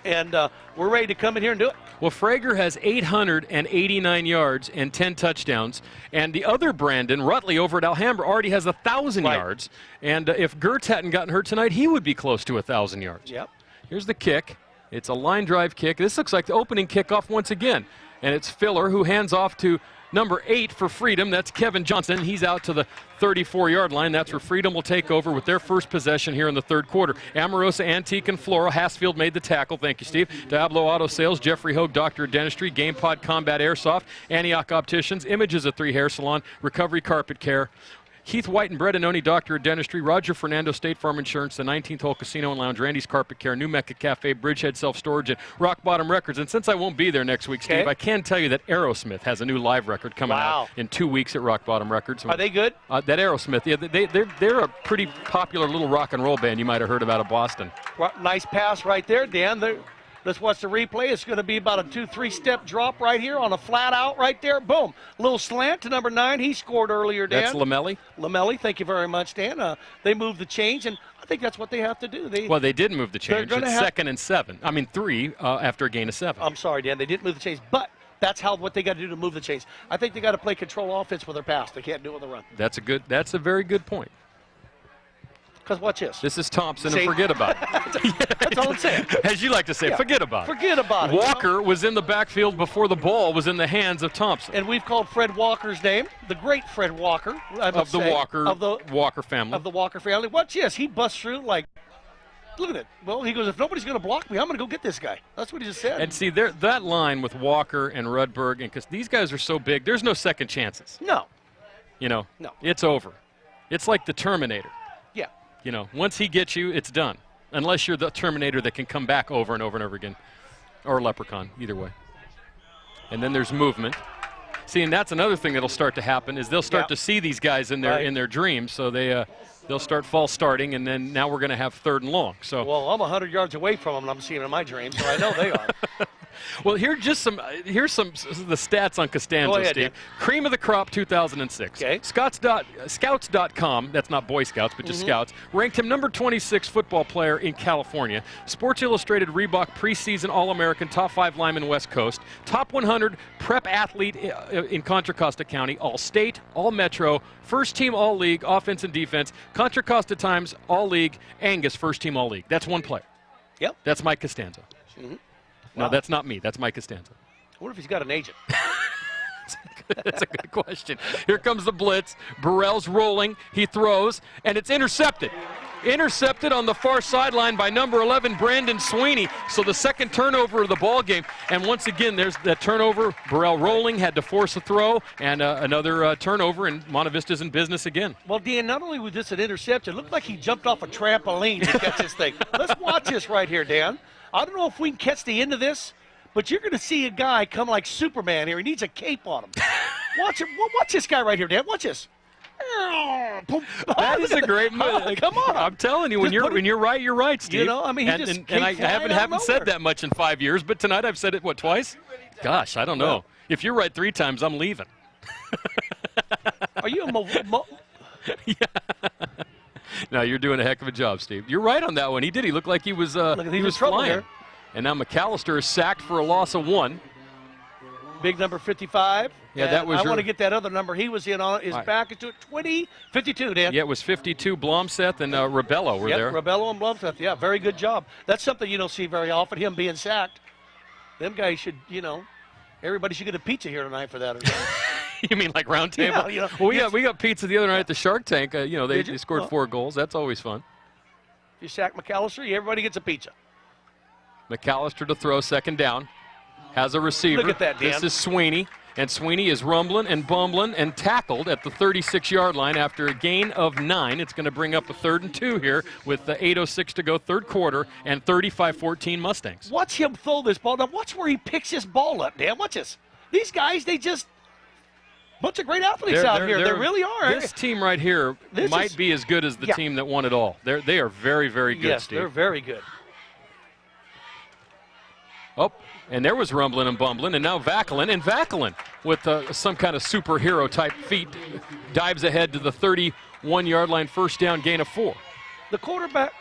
and we're ready to come in here and do it. Well, Frager has 889 yards and 10 touchdowns. And the other Brandon, Rutley, over at Alhambra, already has 1,000 yards. And if Gertz hadn't gotten hurt tonight, he would be close to 1,000 yards. Yep. Here's the kick. It's a line drive kick. This looks like the opening kickoff once again. And it's Filler who hands off to number 8 for Freedom. That's Kevin Johnson. He's out to the 34-yard line. That's where Freedom will take over with their first possession here in the third quarter. Amorosa, Antique, and Floral. Hasfield made the tackle. Thank you, Steve. Diablo Auto Sales, Jeffrey Hogue, Doctor of Dentistry, GamePod Combat Airsoft, Antioch Opticians, Images of 3 Hair Salon, Recovery Carpet Care, Heath White and Brett Anoni, Doctor of Dentistry, Roger Fernando, State Farm Insurance, the 19th Hole Casino and Lounge, Randy's Carpet Care, New Mecca Cafe, Bridgehead Self-Storage, and Rock Bottom Records. And since I won't be there next week, Steve, I can tell you that Aerosmith has a new live record coming out in 2 weeks at Rock Bottom Records. Are they good? That Aerosmith, yeah, they're a pretty popular little rock and roll band you might have heard about in Boston. Nice pass right there, Dan. Let's watch the replay. It's going to be about a 2-3 step drop right here on a flat out right there. Boom. Little slant to number 9. He scored earlier, Dan. That's Lamelli? Lamelli, thank you very much, Dan. They moved the change, and I think that's what they have to do. Well, they did move the change. It's 2nd and 7. I mean 3 after a gain of 7. I'm sorry, Dan. They didn't move the change, but that's what they got to do to move the chains. I think they got to play control offense with their pass. They can't do it with the run. That's a very good point. Because watch this. This is Thompson, and forget about it. That's all I'm saying. As you like to say, forget about it. Forget about it. Walker was in the backfield before the ball was in the hands of Thompson. And we've called Fred Walker's name, the great Fred Walker. Of the Walker family. Of the Walker family. Watch this. He busts through like, look at it. Well, he goes, if nobody's going to block me, I'm going to go get this guy. That's what he just said. And see, that line with Walker and Rudberg, and because these guys are so big, there's no second chances. No. No. It's over. It's like the Terminator. Yeah. Once he gets you, it's done. Unless you're the Terminator that can come back over and over and over again. Or Leprechaun, either way. And then there's movement. See, and that's another thing that'll start to happen is they'll start to see these guys in their dreams. So they'll start false starting, and then now we're going to have 3rd and long. So well, I'm 100 yards away from them, and I'm seeing them in my dreams, so I know they are. Well, here's some the stats on Costanzo, Go ahead, Steve. Dan. Cream of the crop 2006. Okay. Scouts.com, that's not Boy Scouts, but just Scouts, ranked him number 26 football player in California. Sports Illustrated Reebok preseason All-American, top 5 lineman West Coast, top 100 prep athlete in Contra Costa County, All-State, All-Metro, first team All-League, offense and defense, Contra Costa Times, All-League, Angus, first team All-League. That's one player. Yep. That's Mike Costanzo. No, that's not me. That's Mike Costanzo. What if he's got an agent? That's a good question. Here comes the blitz. Burrell's rolling. He throws, and it's intercepted. Intercepted on the far sideline by number 11, Brandon Sweeney. So the second turnover of the ball game. And once again, there's that turnover. Burrell rolling, had to force a throw, and another turnover, and Monte Vista's in business again. Well, Dan, not only was this an interception, it looked like he jumped off a trampoline to catch this thing. Let's watch this right here, Dan. I don't know if we can catch the end of this, but you're going to see a guy come like Superman here. He needs a cape on him. Watch him. Watch this guy right here, Dan. Watch this. That is a great move. Come on. I'm telling you, when you're right, you're right, Steve. I mean, I haven't said that much in 5 years, but tonight I've said it, twice? Gosh, I don't know. If you're right 3 times, I'm leaving. Are you a No, you're doing a heck of a job, Steve. You're right on that one. He did. He looked like he was flying. Here. And now McAllister is sacked for a loss of 1. Big number 55. Yeah, that was I want to get that other number he was in on his back into 52, Dan. Yeah, it was 52. Blomseth and Rebello were there. Rebello and Blomseth. Yeah, very good job. That's something you don't see very often, him being sacked. Them guys should, everybody should get a pizza here tonight for that. You mean like round table? Yeah, Well, we got pizza the other night at the Shark Tank. They scored 4 goals. That's always fun. If you sack McAllister, everybody gets a pizza. McAllister to throw, second down. Has a receiver. Look at that, Dan. This is Sweeney. And Sweeney is rumbling and bumbling and tackled at the 36-yard line after a gain of 9. It's going to bring up a 3rd and 2 here with the 8:06 to go, third quarter, and 35-14 Mustangs. Watch him throw this ball. Now watch where he picks this ball up, Dan. Watch this. These guys, they just bunch of great athletes out here. They really are. This team right here might be as good as the team that won it all. They are very, very good, yes, Steve. They're very good. Oh, and there was rumbling and bumbling, and now Vacalin. And Vacalin, with some kind of superhero-type feat, dives ahead to the 31-yard line, first down, gain of 4. The quarterback,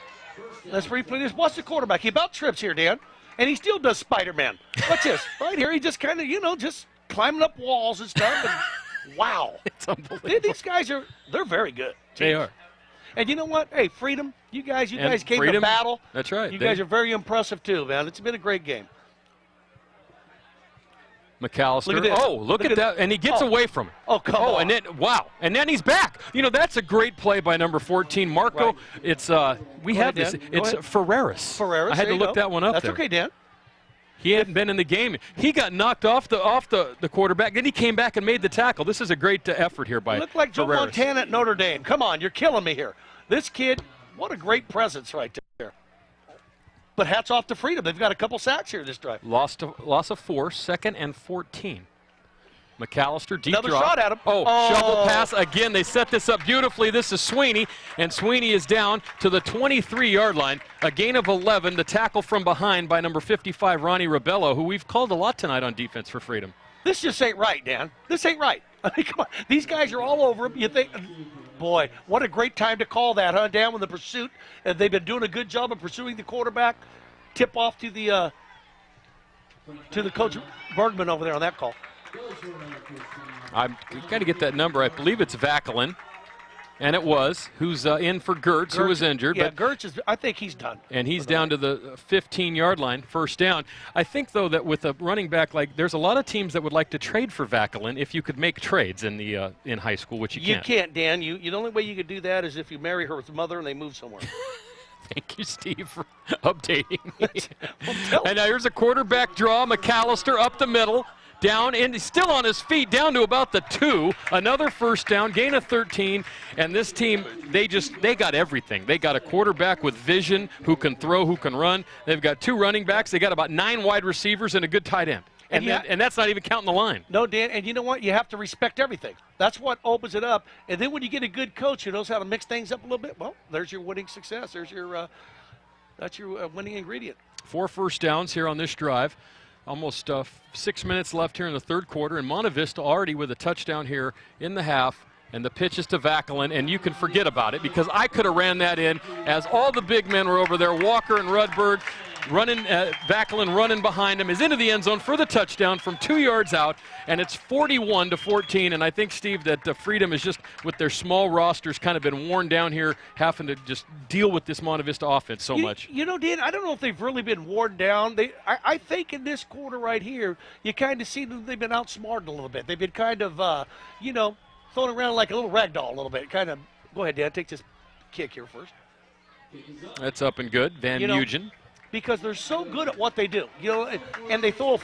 let's replay this. Watch the quarterback. He about trips here, Dan, and he still does Spider-Man. Watch this. Right here, he just kind of, just climbing up walls and stuff. And wow. It's unbelievable. These guys they're very good. They are. And you know what? Hey, Freedom, you guys came Freedom, to battle. That's right. You guys are very impressive, too, man. It's been a great game. McAllister. Look at that. And he gets away from it. Oh, come on. And then, wow. And then he's back. That's a great play by number 14, Marco. Right. It's, we have this. It's Ferreras. Ferreras. I had to look that one up. That's okay, Dan. He hadn't been in the game. He got knocked off the quarterback. Then he came back and made the tackle. This is a great effort here by Look like Joe Ferreras. Montana at Notre Dame. Come on, you're killing me here. This kid, what a great presence right there. But hats off to Freedom. They've got a couple sacks here this drive. Loss of 4, 2nd and 14. McAllister, deep Another drop. shot at him. Shovel pass. Again, they set this up beautifully. This is Sweeney, and Sweeney is down to the 23-yard line. A gain of 11. The tackle from behind by number 55, Ronnie Rebello, who we've called a lot tonight on defense for Freedom. This just ain't right, Dan. This ain't right. I mean, come on. These guys are all over him. You think, boy, what a great time to call that, huh? Down with the pursuit. And they've been doing a good job of pursuing the quarterback. Tip off to the coach Bergman over there on that call. I've got to get that number. I believe it's Vacalin, and it was, who's in for Gertz, who was injured. Yeah, but Gertz I think he's done. And he's down to the 15-yard line, first down. I think, though, that with a running back there's a lot of teams that would like to trade for Vacalin if you could make trades in the in high school, which you can't. You can't, Dan. The only way you could do that is if you marry her mother and they move somewhere. Thank you, Steve, for updating me. And now here's a quarterback draw. McAllister up the middle. Down, and he's still on his feet, down to about the 2. Another first down, gain of 13. And this team, they got everything. They got a quarterback with vision who can throw, who can run. They've got 2 running backs. They got about 9 wide receivers and a good tight end. And that's not even counting the line. No, Dan, and you know what? You have to respect everything. That's what opens it up. And then when you get a good coach who knows how to mix things up a little bit, well, there's your winning success. There's your that's your winning ingredient. 4 first downs here on this drive. Almost 6 minutes left here in the third quarter, and Monte Vista already with a touchdown here in the half. And the pitch is to Vacalin, and you can forget about it because I could have ran that in as all the big men were over there. Walker and Rudberg running, Vacalin running behind him is into the end zone for the touchdown from 2 yards out, and it's 41-14. And I think, Steve, that Freedom is just, with their small rosters, kind of been worn down here, having to just deal with this Monte Vista offense so much. You know, Dan, I don't know if they've really been worn down. I think in this quarter right here, you kind of see that they've been outsmarted a little bit. They've been kind of, throwing around like a little rag doll a little bit. Kind of, go ahead, Dan, take this kick here first. That's up and good. Van Eugen. Because they're so good at what they do, and they throw,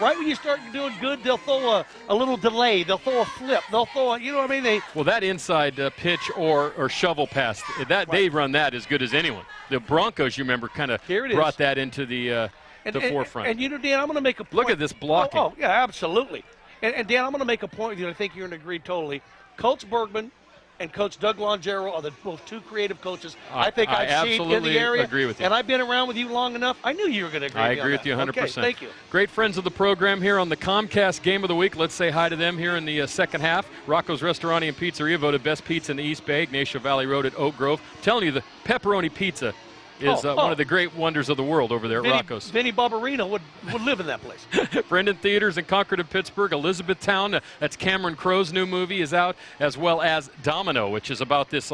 right when you start doing good, they'll throw a little delay, they'll throw a flip, they'll throw a, Well, that inside pitch or shovel pass, they run that as good as anyone. The Broncos, you remember, kind of brought that into the forefront. And Dan, I'm going to make a point. Look at this blocking. Oh yeah, absolutely. And Dan, I'm going to make a point with you. I think you're going to agree totally. Coach Bergman and Coach Doug Longero are both two creative coaches. I think I I've seen in the area. agree with you. And I've been around with you long enough. I knew you were going to agree I with me agree on with you that. 100%. Okay, thank you. Great friends of the program here on the Comcast Game of the Week. Let's say hi to them here in the second half. Rocco's Restaurant and Pizzeria voted best pizza in the East Bay, Ignacio Valley Road at Oak Grove. I'm telling you, the pepperoni pizza is one of the great wonders of the world over there at Rocco's. Vinny Barbarino would live in that place. Brendan Theaters in Concord and Pittsburgh. Elizabethtown, that's Cameron Crowe's new movie, is out, as well as Domino, which is about this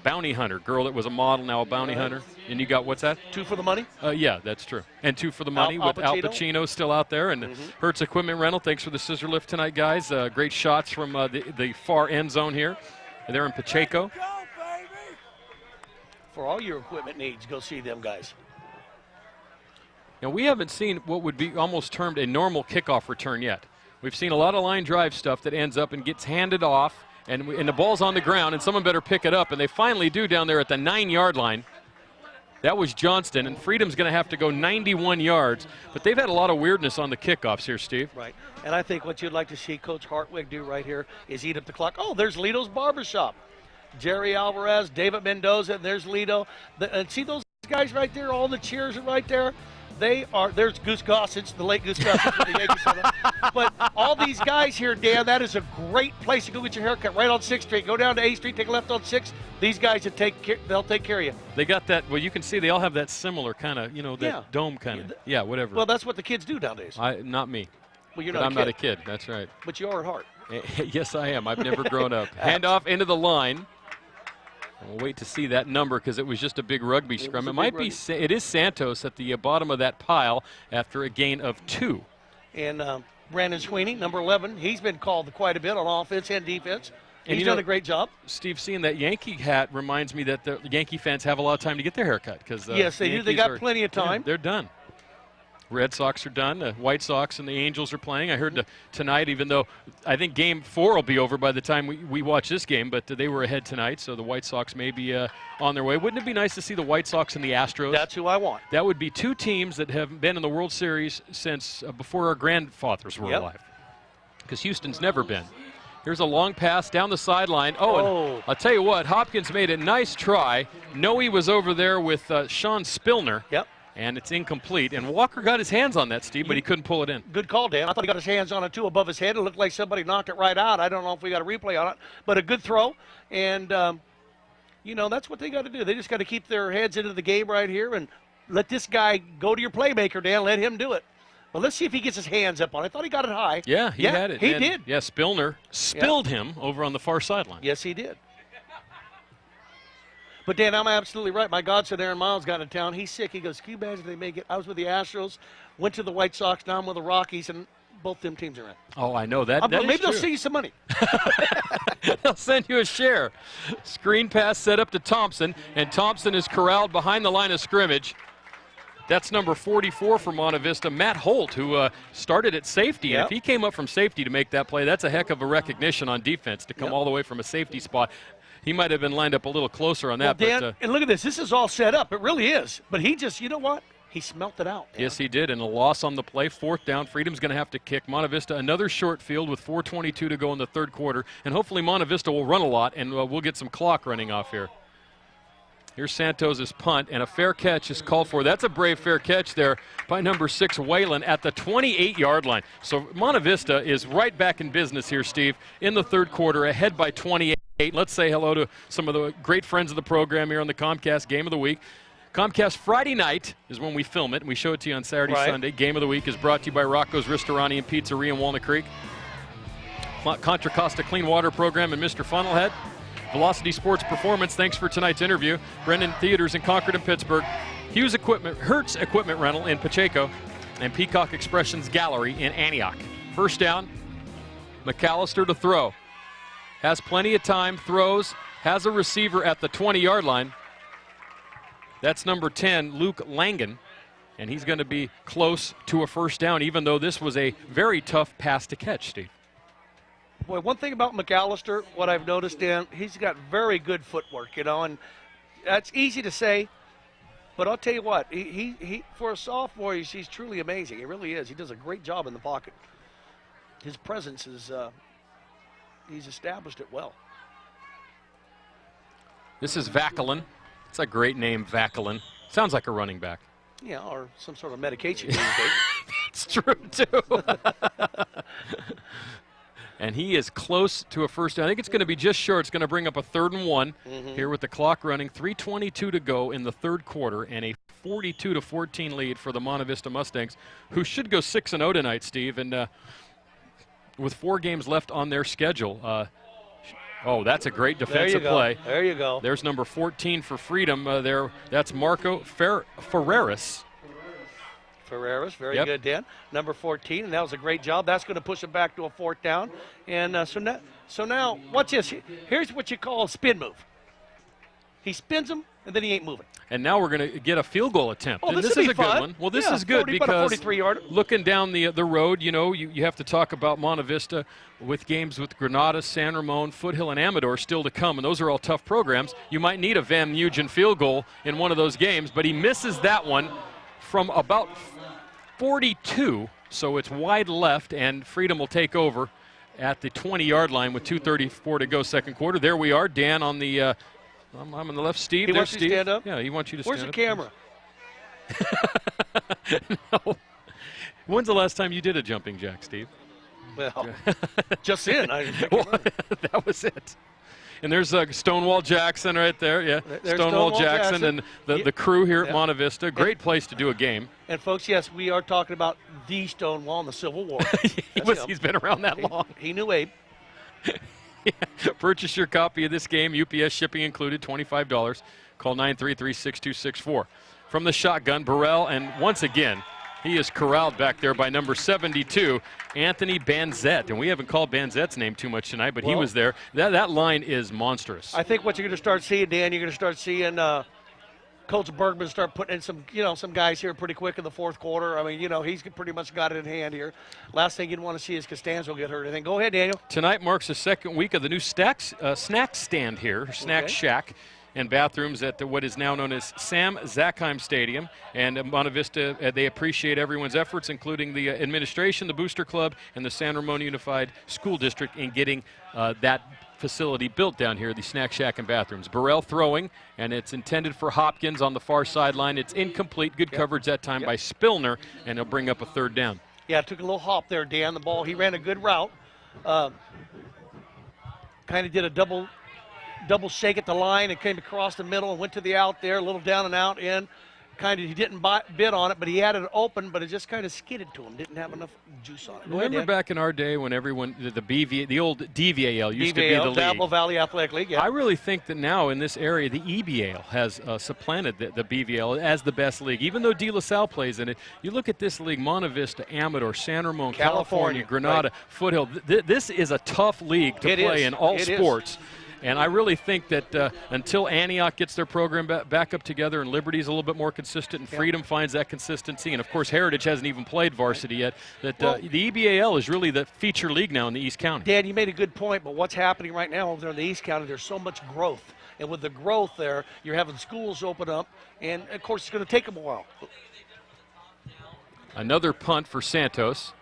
bounty hunter girl that was a model, now a bounty hunter. And you got, what's that? 2 for the Money? Yeah, that's true. And 2 for the Money with Al Pacino still out there. And Hertz Equipment Rental, thanks for the scissor lift tonight, guys. Great shots from the far end zone here. They're in Pacheco. For all your equipment needs, go see them guys. Now, we haven't seen what would be almost termed a normal kickoff return yet. We've seen a lot of line drive stuff that ends up and gets handed off, and the ball's on the ground, and someone better pick it up, and they finally do down there at the 9-yard line. That was Johnston, and Freedom's going to have to go 91 yards. But they've had a lot of weirdness on the kickoffs here, Steve. Right. And I think what you'd like to see Coach Hartwig do right here is eat up the clock. Oh, there's Lito's Barbershop. Jerry Alvarez, David Mendoza, and there's Lito. And see those guys right there? All the cheers are right there. There's Goose Gossage, the late Goose Gossage with the Yankees. But all these guys here, Dan, that is a great place to go get your haircut right on 6th Street. Go down to 8th Street, take a left on 6th. These guys, they'll take care of you. They got that, well, you can see they all have that similar kind of, that dome kind of. Yeah, whatever. Well, that's what the kids do nowadays. Not me. Well, I'm not a kid, that's right. But you are at heart. Yes, I am. I've never grown up. Handoff into the line. We'll wait to see that number because it was just a big rugby scrum. It is Santos at the bottom of that pile after a gain of 2. And Brandon Sweeney, number 11, he's been called quite a bit on offense and defense. And he's done a great job. Steve, seeing that Yankee hat reminds me that the Yankee fans have a lot of time to get their hair cut. Yes, they do. They got plenty of time. They're done. Red Sox are done. The White Sox and the Angels are playing. I heard tonight, even though I think Game 4 will be over by the time we watch this game, but they were ahead tonight, so the White Sox may be on their way. Wouldn't it be nice to see the White Sox and the Astros? That's who I want. That would be 2 teams that have been in the World Series since before our grandfathers were alive, because Houston's never been. Here's a long pass down the sideline. And I'll tell you what, Hopkins made a nice try. Noe was over there with Sean Spillner. Yep. And it's incomplete. And Walker got his hands on that, Steve, but he couldn't pull it in. Good call, Dan. I thought he got his hands on it, too, above his head. It looked like somebody knocked it right out. I don't know if we got a replay on it, but a good throw. And, that's what they got to do. They just got to keep their heads into the game right here and let this guy go to your playmaker, Dan. Let him do it. Well, let's see if he gets his hands up on it. I thought he got it high. Yeah, he had it. He did. Yeah, Spillner spilled him over on the far sideline. Yes, he did. But, Dan, I'm absolutely right. My godson, Aaron Miles, got in town. He's sick. He goes, can you imagine if they make it? I was with the Astros, went to the White Sox, now I'm with the Rockies, and both them teams are in. Oh, I know that. Maybe they'll send you some money. They'll send you a share. Screen pass set up to Thompson, and Thompson is corralled behind the line of scrimmage. That's number 44 for Monte Vista, Matt Holt, who started at safety. And if he came up from safety to make that play, that's a heck of a recognition on defense to come all the way from a safety spot. He might have been lined up a little closer on that. Dan, and look at this. This is all set up. It really is. But he just, you know what? He smelt it out. Dan. Yes, he did. And a loss on the play. 4th down. Freedom's going to have to kick. Monte Vista, another short field with 4:22 to go in the 3rd quarter. And hopefully Monte Vista will run a lot, and we'll get some clock running off here. Here's Santos' punt, and a fair catch is called for. That's a brave fair catch there by number 6, Whalen, at the 28-yard line. So Monte Vista is right back in business here, Steve, in the 3rd quarter, ahead by 28. Let's say hello to some of the great friends of the program here on the Comcast Game of the Week. Comcast Friday night is when we film it, and we show it to you on Saturday, Sunday. Game of the Week is brought to you by Rocco's Restaurant and Pizzeria in Walnut Creek, Contra Costa Clean Water Program, and Mr. Funnelhead. Velocity Sports Performance, thanks for tonight's interview. Brendan Theaters in Concord and Pittsburgh. Hertz Equipment Rental in Pacheco. And Peacock Expressions Gallery in Antioch. First down, McAllister to throw. Has plenty of time, throws, has a receiver at the 20-yard line. That's number 10, Luke Langen. And he's going to be close to a first down, even though this was a very tough pass to catch, Steve. Boy, one thing about McAllister, what I've noticed, Dan, he's got very good footwork, and that's easy to say, but I'll tell you what, he for a sophomore, he's truly amazing. He really is. He does a great job in the pocket. His presence is, he's established it well. This is Vacalin. It's a great name, Vacalin. Sounds like a running back. Yeah, or some sort of medication you take. It's true, too. And he is close to a first down. I think it's going to be just short. It's going to bring up a 3rd and 1 here with the clock running. 3:22 to go in the third quarter, and a 42-14 lead for the Monte Vista Mustangs, who should go 6-0 tonight, Steve. And with 4 games left on their schedule. Oh, that's a great defensive play. There you go. There's number 14 for Freedom. That's Marco Ferreras. Ferreras, very good, Dan. Number 14, and that was a great job. That's going to push it back to a 4th down. And so now, watch this. Here's what you call a spin move. He spins them, and then he ain't moving. And now we're going to get a field goal attempt. Oh, and this is a fun. good one. Well, this is good because 43-yarder. Looking down the road, you have to talk about Monte Vista with games with Granada, San Ramon, Foothill, and Amador still to come, and those are all tough programs. You might need a Van Mugen field goal in one of those games, but he misses that one from about 42, so it's wide left, and Freedom will take over at the 20-yard line with 2:34 to go second quarter. There we are. Dan on the I'm on the left. Steve. He There's wants you Steve. to stand up? Yeah, he wants you to Where's stand the up. camera? No. When's the last time you did a jumping jack, Steve? Well, just in. That was it. And there's Stonewall Jackson right there. Yeah, There's Stonewall Jackson and the crew here at Monte Vista. Great place to do a game. And folks, yes, we are talking about the Stonewall in the Civil War. He's been around that long. He knew Abe. Purchase your copy of this game, UPS shipping included, $25. Call 933-6264. From the shotgun, Burrell, and once again, he is corralled back there by number 72, Anthony Banzette. And we haven't called Banzette's name too much tonight, but he was there. That line is monstrous. I think what you're going to start seeing, Dan, you're going to start seeing Coach Bergman start putting in some guys here pretty quick in the fourth quarter. I mean, he's pretty much got it in hand here. Last thing you'd want to see is Costanzo get hurt. I think. Go ahead, Daniel. Tonight marks the second week of the new snack stand here, Snack Shack, and bathrooms at what is now known as Sam Zackheim Stadium. And Monte Vista, they appreciate everyone's efforts, including the administration, the Booster Club, and the San Ramon Unified School District in getting that facility built down here, the Snack Shack and bathrooms. Burrell throwing, and it's intended for Hopkins on the far sideline. It's incomplete. Good coverage that time by Spillner, and he'll bring up a 3rd down. Yeah, it took a little hop there, Dan. The ball, he ran a good route. Kind of did a double shake at the line and came across the middle and went to the out there, a little down and out in. He didn't bid on it, but he had it open, but it just kind of skidded to him. Didn't have enough juice on it. Remember back in our day when everyone, the old DVAL used to be the league. Diablo Valley Athletic League, yeah. I really think that now in this area, the EBAL has supplanted the BVL as the best league. Even though De La Salle plays in it, you look at this league, Monte Vista, Amador, San Ramon, California, Granada, Foothill. This is a tough league to play in all sports. And I really think that until Antioch gets their program back up together and Liberty's a little bit more consistent and Freedom finds that consistency, and, of course, Heritage hasn't even played varsity yet, that the EBAL is really the feature league now in the East County. Dan, you made a good point, but what's happening right now over there in the East County, there's so much growth. And with the growth there, you're having schools open up, and, of course, it's going to take them a while. Another punt for Santos.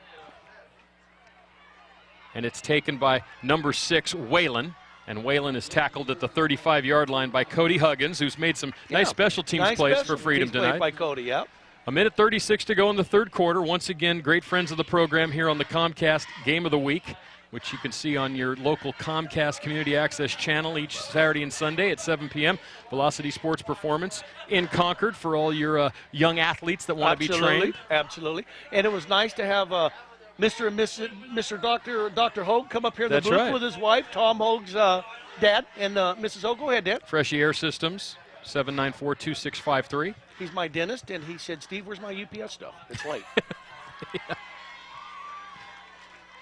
And it's taken by number 6, Whalen. And Whalen is tackled at the 35-yard line by Cody Huggins, who's made some nice special teams plays for Freedom tonight. By Cody, yeah. A minute 36 to go in the third quarter. Once again, great friends of the program here on the Comcast Game of the Week, which you can see on your local Comcast Community Access channel each Saturday and Sunday at 7 p.m. Velocity Sports Performance in Concord for all your young athletes that want to be trained. Absolutely. And it was nice to have Mr. and Mr. Dr. Hogue come up here in the booth with his wife, Tom Hogue's dad, and Mrs. Hogue. Go ahead, Dad. Freshy Air Systems, 794-2653. He's my dentist, and he said, Steve, where's my UPS stuff? It's late.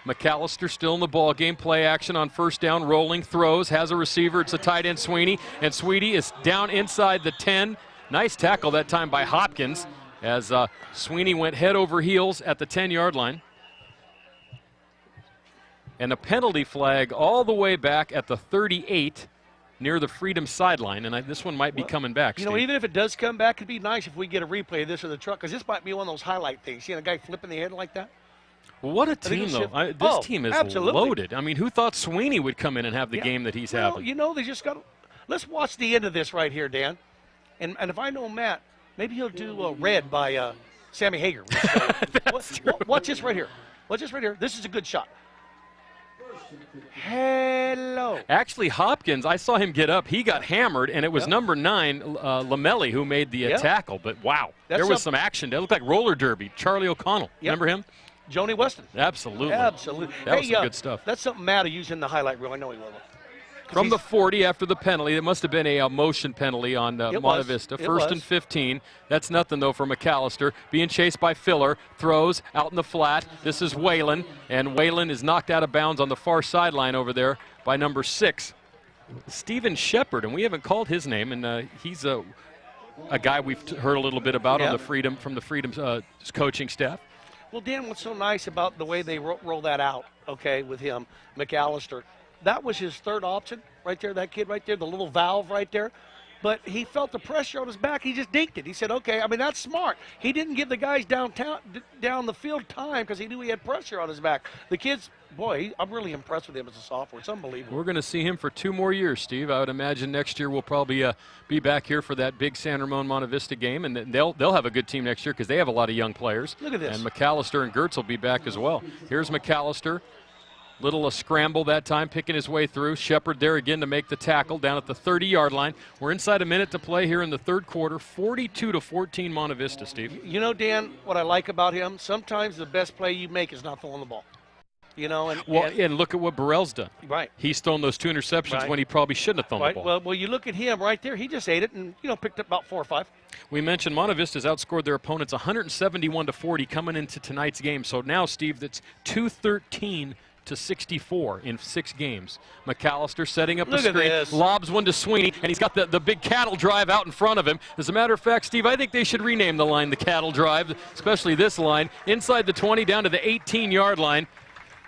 McAllister still in the ball game. Play action on first down, rolling, throws, has a receiver. It's a tight end, Sweeney, and Sweeney is down inside the 10. Nice tackle that time by Hopkins as Sweeney went head over heels at the 10-yard line. And a penalty flag all the way back at the 38 near the Freedom sideline. And this one might be coming back, Steve. Even if it does come back, it'd be nice if we get a replay of this in the truck, because this might be one of those highlight things. Seeing a guy flipping the head like that. Well, what a team, though. This team is loaded. I mean, who thought Sweeney would come in and have the game that he's having? They just got Let's watch the end of this right here, Dan. And if I know Matt, maybe he'll do Red by Sammy Hagar. Watch this right here. Watch this right here. This is a good shot. Hello. Actually, Hopkins, I saw him get up. He got hammered, and it was number 9, Lamelli, who made the tackle. But, wow, there was some action. That looked like roller derby. Charlie O'Connell. Remember him? Joni Weston. Absolutely. Absolutely. That was some good stuff. That's something Matt will use in the highlight reel. I know he will. From the 40 after the penalty, it must have been a motion penalty on Monte Vista. First and 15. That's nothing, though, for McAllister. Being chased by Filler. Throws out in the flat. This is Whalen. And Whalen is knocked out of bounds on the far sideline over there by number 6, Steven Shepard. And we haven't called his name. And he's a guy we've heard a little bit about on the Freedom from the Freedom coaching staff. Well, Dan, what's so nice about the way they roll that out, okay, with him, McAllister, that was his third option right there, that kid right there, the little valve right there. But he felt the pressure on his back. He just dinked it. He said, okay, I mean, that's smart. He didn't give the guys down the field time because he knew he had pressure on his back. The kids, boy, I'm really impressed with him as a sophomore. It's unbelievable. We're going to see him for 2 more years, Steve. I would imagine next year we'll probably be back here for that big San Ramon Monte Vista game, and they'll have a good team next year because they have a lot of young players. Look at this. And McAllister and Gertz will be back as well. Here's McAllister. Little scramble that time, picking his way through. Shepard there again to make the tackle down at the 30-yard line. We're inside a minute to play here in the third quarter. 42-14 Monte Vista, Steve. You know, Dan, what I like about him, sometimes the best play you make is not throwing the ball. You know, and look at what Burrell's done. Right. He's thrown those 2 interceptions when he probably shouldn't have thrown the ball. Well, you look at him right there. He just ate it and, picked up about 4 or 5. We mentioned Monte Vista's outscored their opponents 171-40 coming into tonight's game. So now, Steve, that's 213-64 in 6 games. McAllister setting up the screen, lobs one to Sweeney, and he's got the big cattle drive out in front of him. As a matter of fact, Steve, I think they should rename the line the cattle drive, especially this line. Inside the 20, down to the 18-yard line.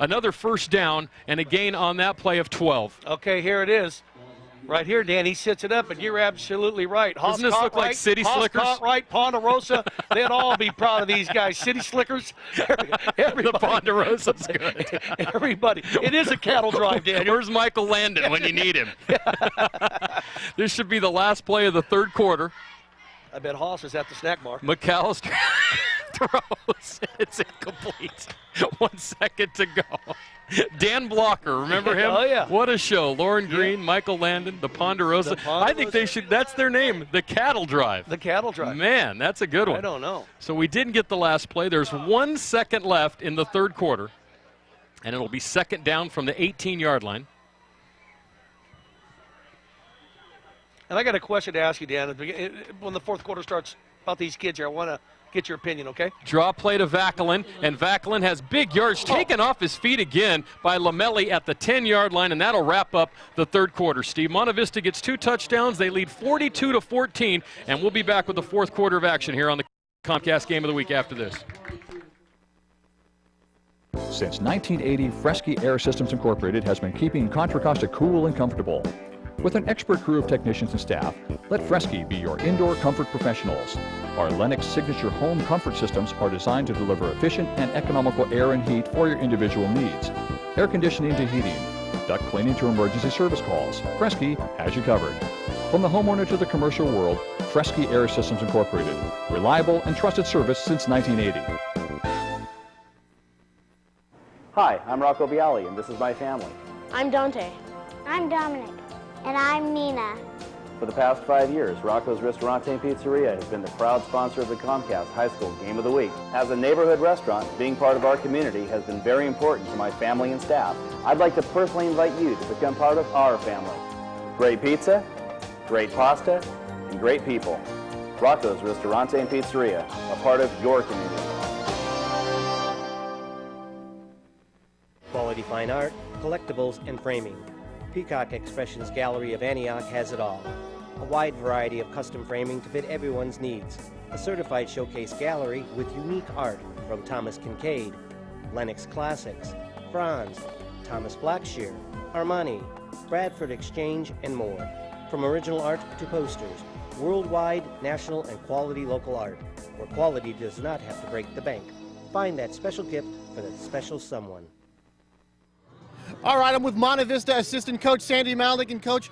Another first down and a gain on that play of 12. Okay, here it is. Right here, Dan, he sets it up, and you're absolutely right. Doesn't this look like City Slickers? Right, Ponderosa, they'd all be proud of these guys. City Slickers, everybody. The Ponderosa's good. Everybody. It is a cattle drive, Dan. Where's Michael Landon when you need him? This should be the last play of the third quarter. I bet Hoss is at the snack bar. McAllister throws. It's incomplete. 1 second to go. Dan Blocker, remember him? Oh, yeah. What a show. Lauren Green, Michael Landon, the Ponderosa. I think they should, that's their name, the Cattle Drive. The Cattle Drive. Man, that's a good one. I don't know. So we didn't get the last play. There's 1 second left in the third quarter, and it'll be second down from the 18-yard line. And I got a question to ask you, Dan. When the fourth quarter starts, about these kids here, I want to get your opinion, okay? Draw play to Vacalin, and Vacalin has big yards taken off his feet again by Lamelli at the 10-yard line, and that'll wrap up the third quarter. Steve, Monte Vista gets 2 touchdowns. They lead 42-14, and we'll be back with the fourth quarter of action here on the Comcast Game of the Week after this. Since 1980, Fresky Air Systems Incorporated has been keeping Contra Costa cool and comfortable. With an expert crew of technicians and staff, let Fresky be your indoor comfort professionals. Our Lennox Signature home comfort systems are designed to deliver efficient and economical air and heat for your individual needs. Air conditioning to heating, duct cleaning to emergency service calls, Fresky has you covered. From the homeowner to the commercial world, Fresky Air Systems Incorporated. Reliable and trusted service since 1980. Hi, I'm Rocco Bialy, and this is my family. I'm Dante. I'm Dominic. And I'm Nina. For the past 5 years, Rocco's Ristorante and Pizzeria has been the proud sponsor of the Comcast High School Game of the Week. As a neighborhood restaurant, being part of our community has been very important to my family and staff. I'd like to personally invite you to become part of our family. Great pizza, great pasta, and great people. Rocco's Ristorante and Pizzeria, a part of your community. Quality fine art, collectibles, and framing. Peacock Expressions Gallery of Antioch has it all. A wide variety of custom framing to fit everyone's needs. A certified showcase gallery with unique art from Thomas Kincaid, Lenox Classics, Franz, Thomas Blackshear, Armani, Bradford Exchange, and more. From original art to posters, worldwide, national, and quality local art, where quality does not have to break the bank. Find that special gift for that special someone. All right, I'm with Monte Vista assistant coach Sandy Malnick. And coach,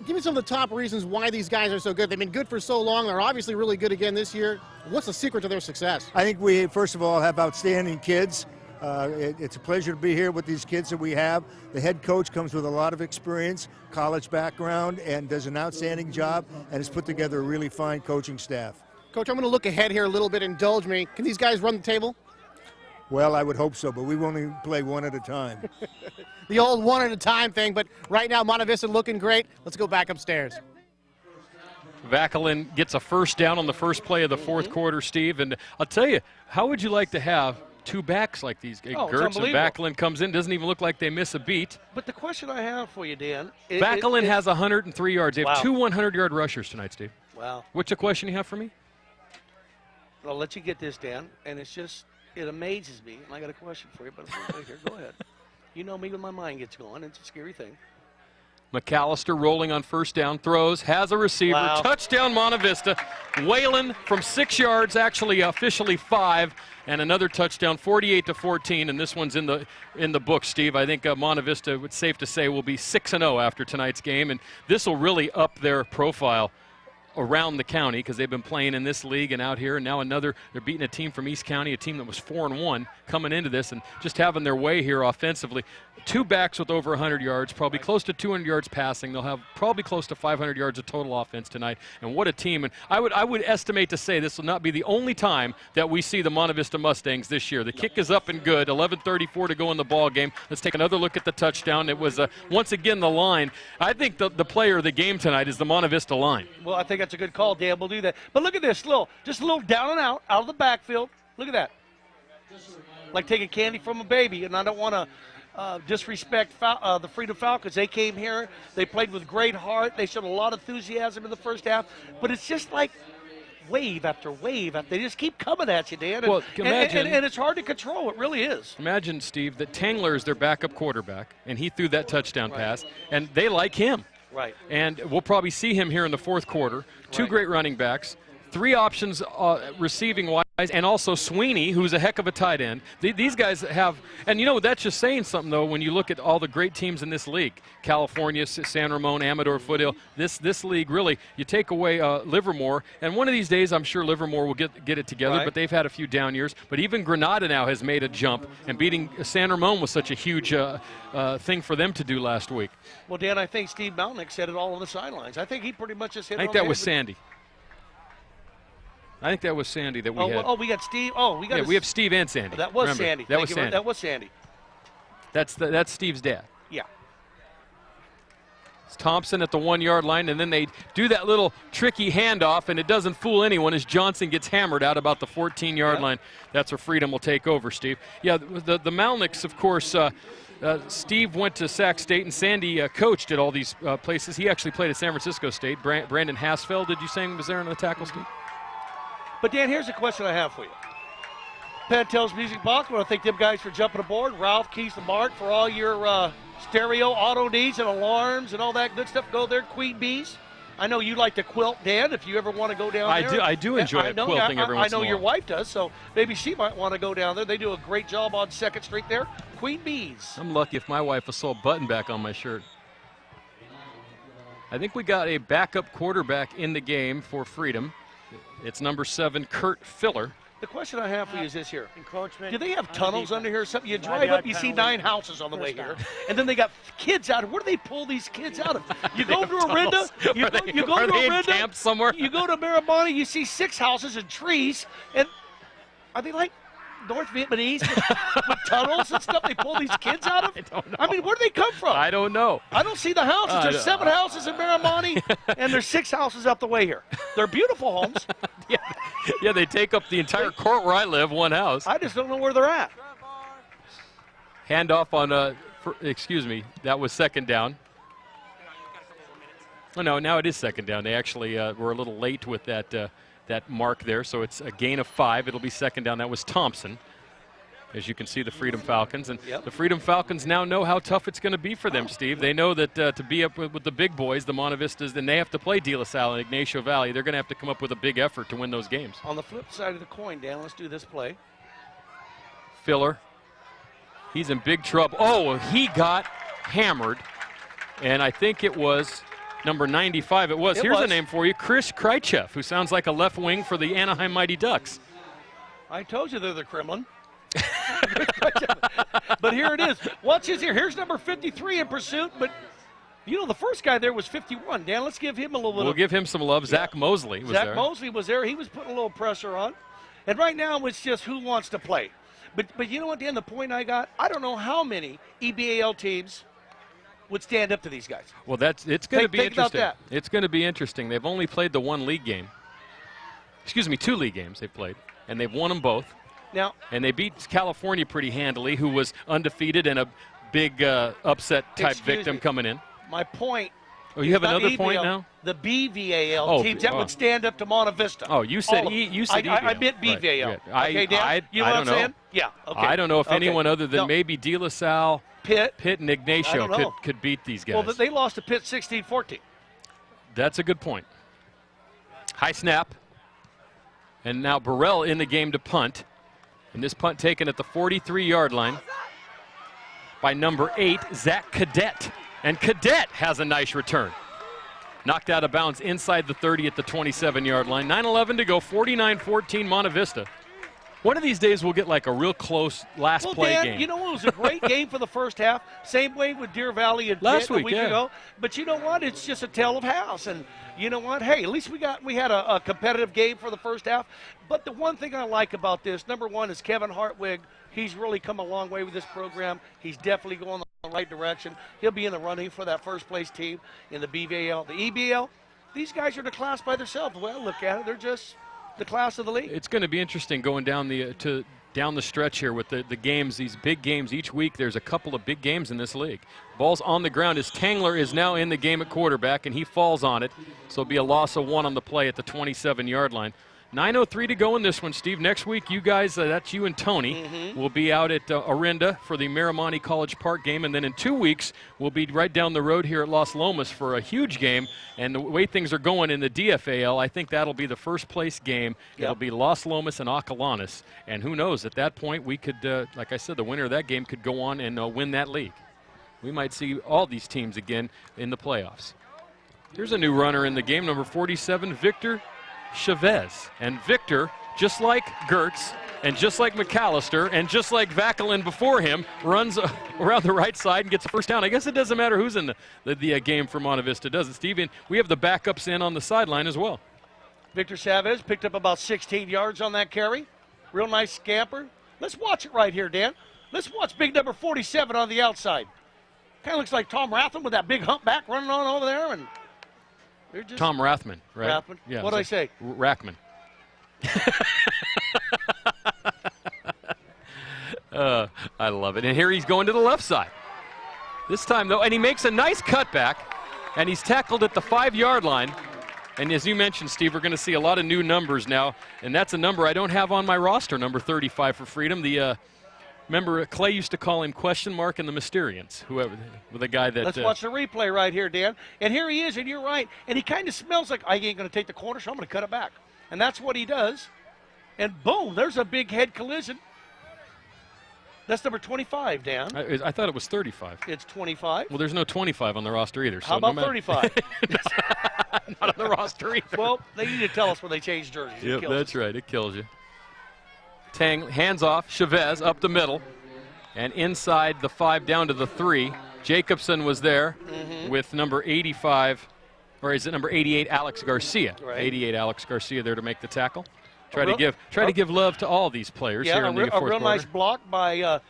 give me some of the top reasons why these guys are so good. They've been good for so long. They're obviously really good again this year. What's the secret to their success? I think we, first of all, have outstanding kids. It's a pleasure to be here with these kids that we have. The head coach comes with a lot of experience, college background, and does an outstanding job, and has put together a really fine coaching staff. Coach, I'm going to look ahead here a little bit. Indulge me. Can these guys run the table? Well, I would hope so, but we only play one at a time. The old one at a time thing, but right now Monte Vista looking great. Let's go back upstairs. Vacalin gets a first down on the first play of the fourth quarter, Steve. And I'll tell you, how would you like to have two backs like these? Gertz and Vacalin comes in, doesn't even look like they miss a beat. But the question I have for you, Dan. Vacalin has 103 yards. They have Wow. two 100-yard rushers tonight, Steve. Wow. What's the question you have for me? I'll let you get this, Dan, and it's just, it amazes me. And I got a question for you, but here, go ahead. You know me when my mind gets going. It's a scary thing. McAllister rolling on first down, throws, has a receiver, Wow. touchdown Monte Vista. Whalen from 6 yards, actually officially 5, and another touchdown, 48-14, and this one's in the book, Steve. I think Monte Vista, it's safe to say, will be 6-0 after tonight's game, and this will really up their profile around the county because they've been playing in this league and out here, and now they're beating a team from East County, a team that was 4-1 coming into this and just having their way here offensively. Two backs with over 100 yards, probably close to 200 yards passing. They'll have probably close to 500 yards of total offense tonight, and what a team. And I would estimate to say this will not be the only time that we see the Monte Vista Mustangs this year. The kick is up and good, 11:34 to go in the ball game. Let's take another look at the touchdown. It was once again the line. I think the player of the game tonight is the Monte Vista line. Well, I think that's a good call, Dan. We'll do that. But look at this, just a little down and out of the backfield. Look at that. Like taking candy from a baby, and I don't want to disrespect the Freedom Falcons. They came here, they played with great heart, they showed a lot of enthusiasm in the first half, but it's just like wave after wave after, they just keep coming at you, Dan. Well, imagine, and it's hard to control, it really is. Imagine, Steve, that Tangler is their backup quarterback, and he threw that touchdown pass, and they like him. Right. And we'll probably see him here in the fourth quarter. Two great running backs, three options receiving-wise, and also Sweeney, who's a heck of a tight end. These guys have, and you know, that's just saying something, though, when you look at all the great teams in this league. California, San Ramon, Amador, Foothill. This league, really, you take away Livermore, and one of these days I'm sure Livermore will get it together, but they've had a few down years. But even Granada now has made a jump, and beating San Ramon was such a huge thing for them to do last week. Well, Dan, I think Steve Malnick said it all on the sidelines. I think he pretty much just hit it I think on the that head was with- Sandy. I think that was Sandy that we had. Oh, we got Steve. Oh, we got. Yeah, we have Steve and Sandy. That was Remember, Sandy. That was Sandy. That was Sandy. That's Steve's dad. Yeah. It's Thompson at the 1-yard line, and then they do that little tricky handoff, and it doesn't fool anyone as Johnson gets hammered out about the 14-yard line. That's where Freedom will take over, Steve. Yeah, the Malnicks, of course. Steve went to Sac State, and Sandy coached at all these places. He actually played at San Francisco State. Brandon Hassfeld, did you say was there on the tackle, Steve? But, Dan, here's a question I have for you. Pentel's Music Box, I want to thank them guys for jumping aboard. Ralph, Keith, and Mark for all your stereo auto needs and alarms and all that good stuff. Go there, Queen Bees. I know you like to quilt, Dan, if you ever want to go down there. I do enjoy quilting every once in a I know while. your wife does, so maybe she might want to go down there. They do a great job on 2nd Street there. Queen Bees. I'm lucky if my wife will sew a button back on my shirt. I think we got a backup quarterback in the game for Freedom. It's number 7, Kurt Filler. The question I have for you is this here. Encroachment. Do they have tunnels under here or something? You drive up, you see 9 houses on the way here, and then they got kids out. Where do they pull these kids out of? You go to Orinda, you go to Orinda, camp somewhere? You go to Maribona, you see 6 houses and trees, and are they like North Vietnamese with tunnels and stuff they pull these kids out of? I don't know. I mean, where do they come from? I don't know. I don't see the houses. There's 7 houses in Maribona, and there's 6 houses up the way here. They're beautiful homes. Yeah, they take up the entire court where I live, one house. I just don't know where they're at. Handoff on, excuse me, that was 2nd down. Oh, no, now it is 2nd down. They actually were a little late with that mark there, so it's a gain of 5. It'll be 2nd down. That was Thompson. As you can see, the Freedom Falcons. And the Freedom Falcons now know how tough it's going to be for them, Steve. They know that to be up with the big boys, the Monte Vistas, then they have to play De La Salle and Ignacio Valley. They're going to have to come up with a big effort to win those games. On the flip side of the coin, Dan, let's do this play. Filler He's in big trouble. Oh, he got hammered, and I think it was number 95. Here's a name for you, Chris Krychev, who sounds like a left wing for the Anaheim Mighty Ducks. I told you they're the Kremlin. But here it is. Watch this here. Here's number 53 in pursuit, but you know the first guy there was 51. Dan, let's give him a little bit. We'll give him some love. Zach Mosley was there. Zach Mosley was there. He was putting a little pressure on. And right now it's just who wants to play. But you know what, Dan, the point I got, I don't know how many EBAL teams would stand up to these guys. Well, it's going to be interesting. About that. It's going to be interesting. They've only played the one league game. Excuse me, 2 league games they've played, and they've won them both. Now, and they beat California pretty handily, who was undefeated and a big upset type victim coming in. My point. Oh, you have another point now? The BVAL teams that would stand up to Monte Vista. Oh, you said EBAL. I meant BVAL. Right. Okay, Dan, you know what I'm saying? Yeah. Okay. I don't know if anyone other than maybe De La Salle, Pitt, and Ignacio could beat these guys. Well, they lost to Pitt 16-14. That's a good point. High snap. And now Burrell in the game to punt. And this punt taken at the 43-yard line by number 8, Zach Cadet. And Cadet has a nice return. Knocked out of bounds inside the 30 at the 27-yard line. 9:11 to go, 49-14 Monte Vista. One of these days we'll get like a real close last play Dan, game. You know, it was a great game for the first half. Same way with Deer Valley and last Pitt week, a week ago. But you know what? It's just a tale of house. And you know what? Hey, at least we had a competitive game for the first half. But the one thing I like about this, number one, is Kevin Hartwig. He's really come a long way with this program. He's definitely going the right direction. He'll be in the running for that first place team in the BVAL. The EBL, these guys are the class by themselves. The way I look at it, they're just the class of the league. It's going to be interesting going down the stretch here with the games, these big games each week. There's a couple of big games in this league. Ball's on the ground as Tangler is now in the game at quarterback, and he falls on it. So it'll be a loss of 1 on the play at the 27-yard line. 9:03 to go in this one, Steve. Next week, you guys, that's you and Tony, will be out at Orinda for the Miramonte College Park game. And then in 2 weeks, we'll be right down the road here at Los Lomas for a huge game. And the way things are going in the DFAL, I think that'll be the first place game. Yep. It'll be Los Lomas and Acalanes. And who knows, at that point, we could, like I said, the winner of that game could go on and win that league. We might see all these teams again in the playoffs. Here's a new runner in the game, number 47, Victor Chavez. And Victor, just like Gertz and just like McAllister and just like Vacalin before him, runs around the right side and gets a first down. I guess it doesn't matter who's in the game for Monte Vista, does it, Steve? And we have the backups in on the sideline as well. Victor Chavez picked up about 16 yards on that carry. Real nice scamper. Let's watch it right here, Dan. Let's watch big number 47 on the outside. Kind of looks like Tom Rathman with that big humpback running on over there. And just Tom Rathman, right? Rathman. Yeah, what did I say? Rackman. I love it. And here he's going to the left side. This time, though, and he makes a nice cutback, and he's tackled at the 5-yard line. And as you mentioned, Steve, we're going to see a lot of new numbers now, and that's a number I don't have on my roster, number 35 for Freedom. Remember, Clay used to call him Question Mark and the Mysterians, whoever, with a guy that... Let's watch the replay right here, Dan. And here he is, and you're right. And he kind of smells like, I ain't going to take the corner, so I'm going to cut it back. And that's what he does. And boom, there's a big head collision. That's number 25, Dan. I thought it was 35. It's 25. Well, there's no 25 on the roster either. How about 35? Not on the roster either. Well, they need to tell us when they change jerseys. Yep, that's right. It kills you. Tang, hands off, Chavez up the middle, and inside the 5 down to the 3. Jacobson was there with number 85, or is it number 88, Alex Garcia. Right. 88, Alex Garcia there to make the tackle. Try to give love to all these players here in the fourth quarter. A real nice block by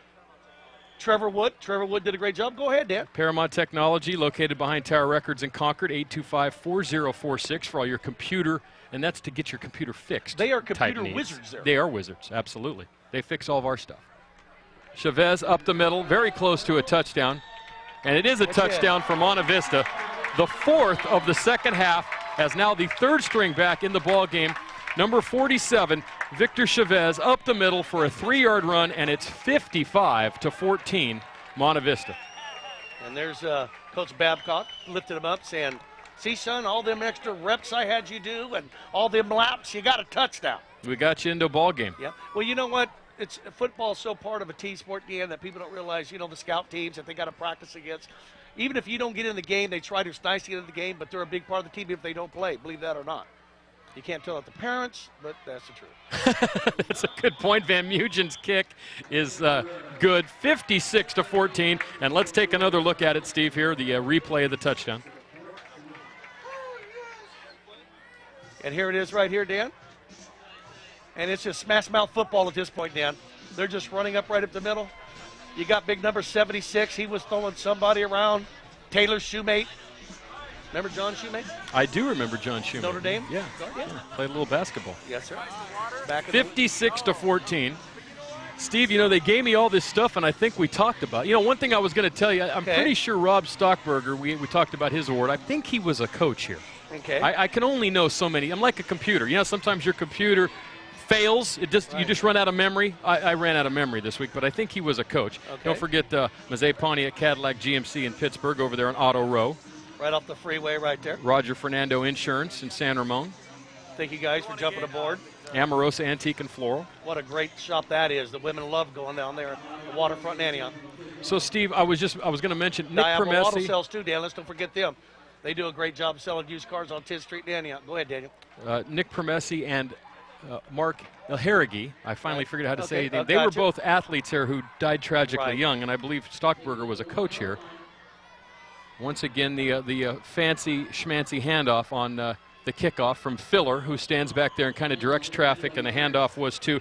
Trevor Wood. Trevor Wood did a great job. Go ahead, Dan. Paramount Technology, located behind Tower Records in Concord, 825-4046 for all your computer, and that's to get your computer fixed. They are computer wizards there. They are wizards, absolutely. They fix all of our stuff. Chavez up the middle, very close to a touchdown, and it is a touchdown for Monte Vista. The 4th of the second half, as now the 3rd string back in the ball game. Number 47, Victor Chavez, up the middle for a 3-yard run, and it's 55-14, Monte Vista. And there's Coach Babcock lifted him up, saying, see, son, all them extra reps I had you do and all them laps, you got a touchdown. We got you into a ball game. Yeah. Well, you know what? it's football's so part of a team sport, Dan, that people don't realize, the scout teams that they got to practice against. Even if you don't get in the game, they try to. It's nice to get in the game, but they're a big part of the team if they don't play. Believe that or not. You can't tell it the parents, but that's the truth. That's a good point. Van Mugen's kick is good, 56-14. And let's take another look at it, Steve, here, the replay of the touchdown. And here it is right here, Dan. And it's just smash mouth football at this point, Dan. They're just running up right up the middle. You got big number 76. He was throwing somebody around. Taylor Shoemate. Remember John Shoemate? I do remember John Shoemate. Notre Dame? Yeah. Played a little basketball. Yes, sir. 56-14. Steve, they gave me all this stuff, and I think we talked about. One thing I was going to tell you, I'm pretty sure Rob Stockberger, we talked about his award. I think he was a coach here. Okay. I can only know so many. I'm like a computer. Sometimes your computer fails. You just run out of memory. I ran out of memory this week, but I think he was a coach. Okay. Don't forget Mazay Pontiac Cadillac GMC in Pittsburgh over there on Auto Row. Right off the freeway right there. Roger Fernando Insurance in San Ramon. Thank you guys for jumping aboard. Amorosa Antique and Floral. What a great shop that is. The women love going down there at the waterfront in Antioch. So, Steve, I was going to mention Nick Diablo Auto Promessi. Sales too, Dan. Let's don't forget them. They do a great job selling used cars on 10th Street in Antioch. Go ahead, Daniel. Nick Promessi and Mark Harrigy. I finally figured out how to say it. They gotcha. were both athletes here who died tragically young, and I believe Stockberger was a coach here. Once again, the fancy schmancy handoff on the kickoff from Filler, who stands back there and kind of directs traffic, and the handoff was to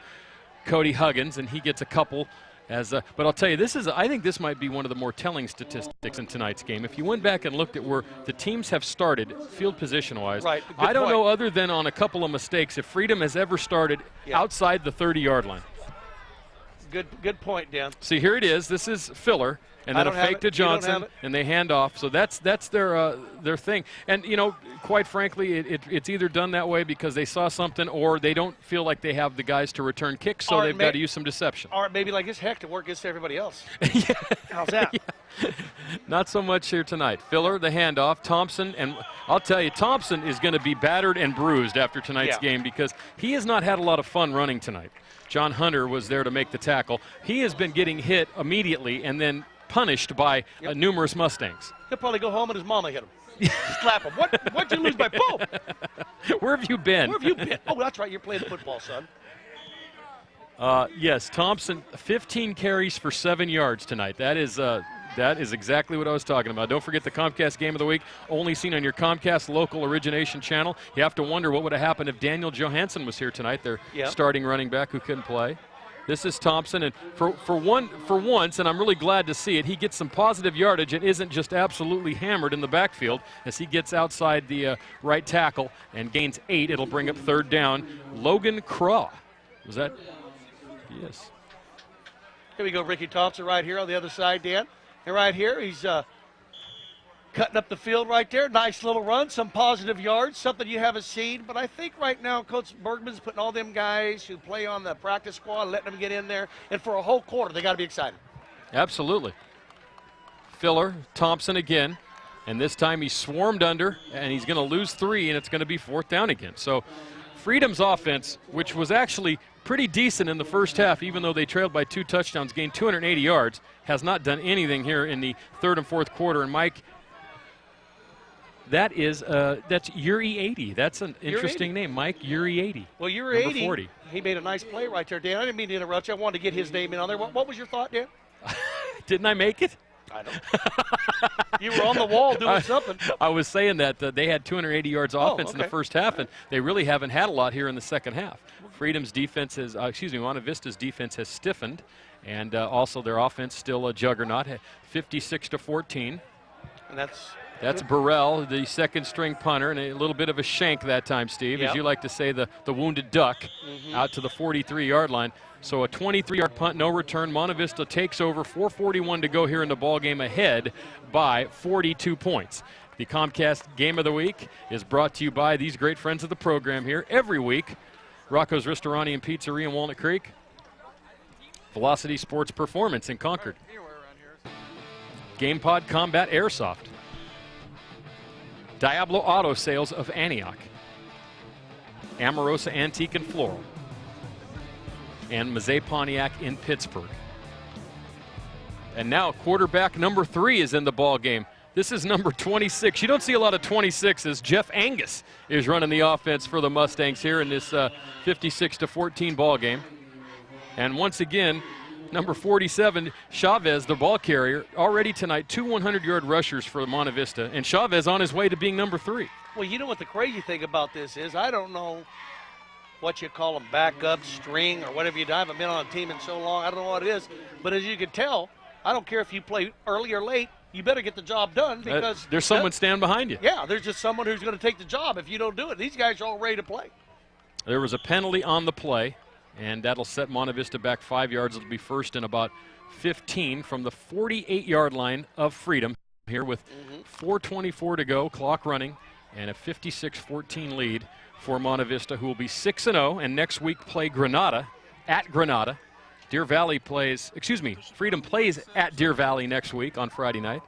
Cody Huggins, and he gets a couple. But I'll tell you, I think this might be one of the more telling statistics in tonight's game. If you went back and looked at where the teams have started, field position-wise, I don't know, other than on a couple of mistakes, if Freedom has ever started outside the 30-yard line. Good point, Dan. See, here it is. This is Filler, and then a fake to Johnson, and they hand off. So that's their thing. And, quite frankly, it's either done that way because they saw something, or they don't feel like they have the guys to return kicks, so they've got to use some deception. Or maybe like this heck to work against everybody else. How's that? Not so much here tonight. Filler, the handoff. Thompson, and I'll tell you, Thompson is going to be battered and bruised after tonight's game because he has not had a lot of fun running tonight. John Hunter was there to make the tackle. He has been getting hit immediately and then punished by numerous Mustangs. He'll probably go home and his mama hit him. Slap him. What'd you lose by boom? Where have you been? Where have you been? Oh, that's right. You're playing football, son. Yes, Thompson, 15 carries for 7 yards tonight. That is exactly what I was talking about. Don't forget the Comcast Game of the Week, only seen on your Comcast local origination channel. You have to wonder what would have happened if Daniel Johansson was here tonight, their starting running back who couldn't play. This is Thompson, and for once, and I'm really glad to see it, he gets some positive yardage and isn't just absolutely hammered in the backfield as he gets outside the right tackle and gains 8. It'll bring up 3rd down. Logan Craw. Was that? Yes. Here we go, Ricky Thompson right here on the other side, Dan. And right here, he's cutting up the field right there. Nice little run, some positive yards, something you haven't seen. But I think right now Coach Bergman's putting all them guys who play on the practice squad, letting them get in there. And for a whole quarter, they got to be excited. Absolutely. Filler, Thompson again. And this time he's swarmed under, and he's going to lose 3, and it's going to be 4th down again. So Freedom's offense, which was actually pretty decent in the first half, even though they trailed by 2 touchdowns, gained 280 yards, has not done anything here in the 3rd and 4th quarter. And Mike, that's Yuri 80. That's an interesting name, Mike Yuri 80. Well, Yuri 80, 40. He made a nice play right there, Dan. I didn't mean to interrupt you. I wanted to get his name in on there. What was your thought, Dan? Didn't I make it? I know. You were on the wall doing something. I was saying that they had 280 yards offense in the first half, and they really haven't had a lot here in the second half. Freedom's defense has, Monte Vista's defense has stiffened, and also their offense still a juggernaut, 56-14. And that's Burrell, the second-string punter, and a little bit of a shank that time, Steve, as you like to say, the wounded duck, out to the 43-yard line. So a 23-yard punt, no return. Monte Vista takes over, 4:41 to go here in the ballgame, ahead by 42 points. The Comcast Game of the Week is brought to you by these great friends of the program here every week. Rocco's Ristorani and Pizzeria in Walnut Creek. Velocity Sports Performance in Concord. GamePod Combat Airsoft. Diablo Auto Sales of Antioch. Amorosa Antique and Floral. and Mazet Pontiac in Pittsburgh. And now quarterback number 3 is in the ball game. This is number 26. You don't see a lot of 26s. Jeff Angus is running the offense for the Mustangs here in this 56-14 ball game. And once again, number 47, Chavez, the ball carrier, already tonight 2 100-yard rushers for Monte Vista, and Chavez on his way to being number 3. Well, you know what the crazy thing about this is? I don't know what you call them, backup, string, or whatever you do. I haven't been on a team in so long. I don't know what it is. But as you can tell, I don't care if you play early or late, you better get the job done because there's someone standing behind you. Yeah, there's just someone who's going to take the job if you don't do it. These guys are all ready to play. There was a penalty on the play, and that'll set Monte Vista back 5 yards. It'll be first and about 15 from the 48-yard line of Freedom here with 4:24 to go, clock running, and a 56-14 lead for Monte Vista, who will be 6-0, and next week play Granada at Granada. Deer Valley plays, Freedom plays at Deer Valley next week on Friday night.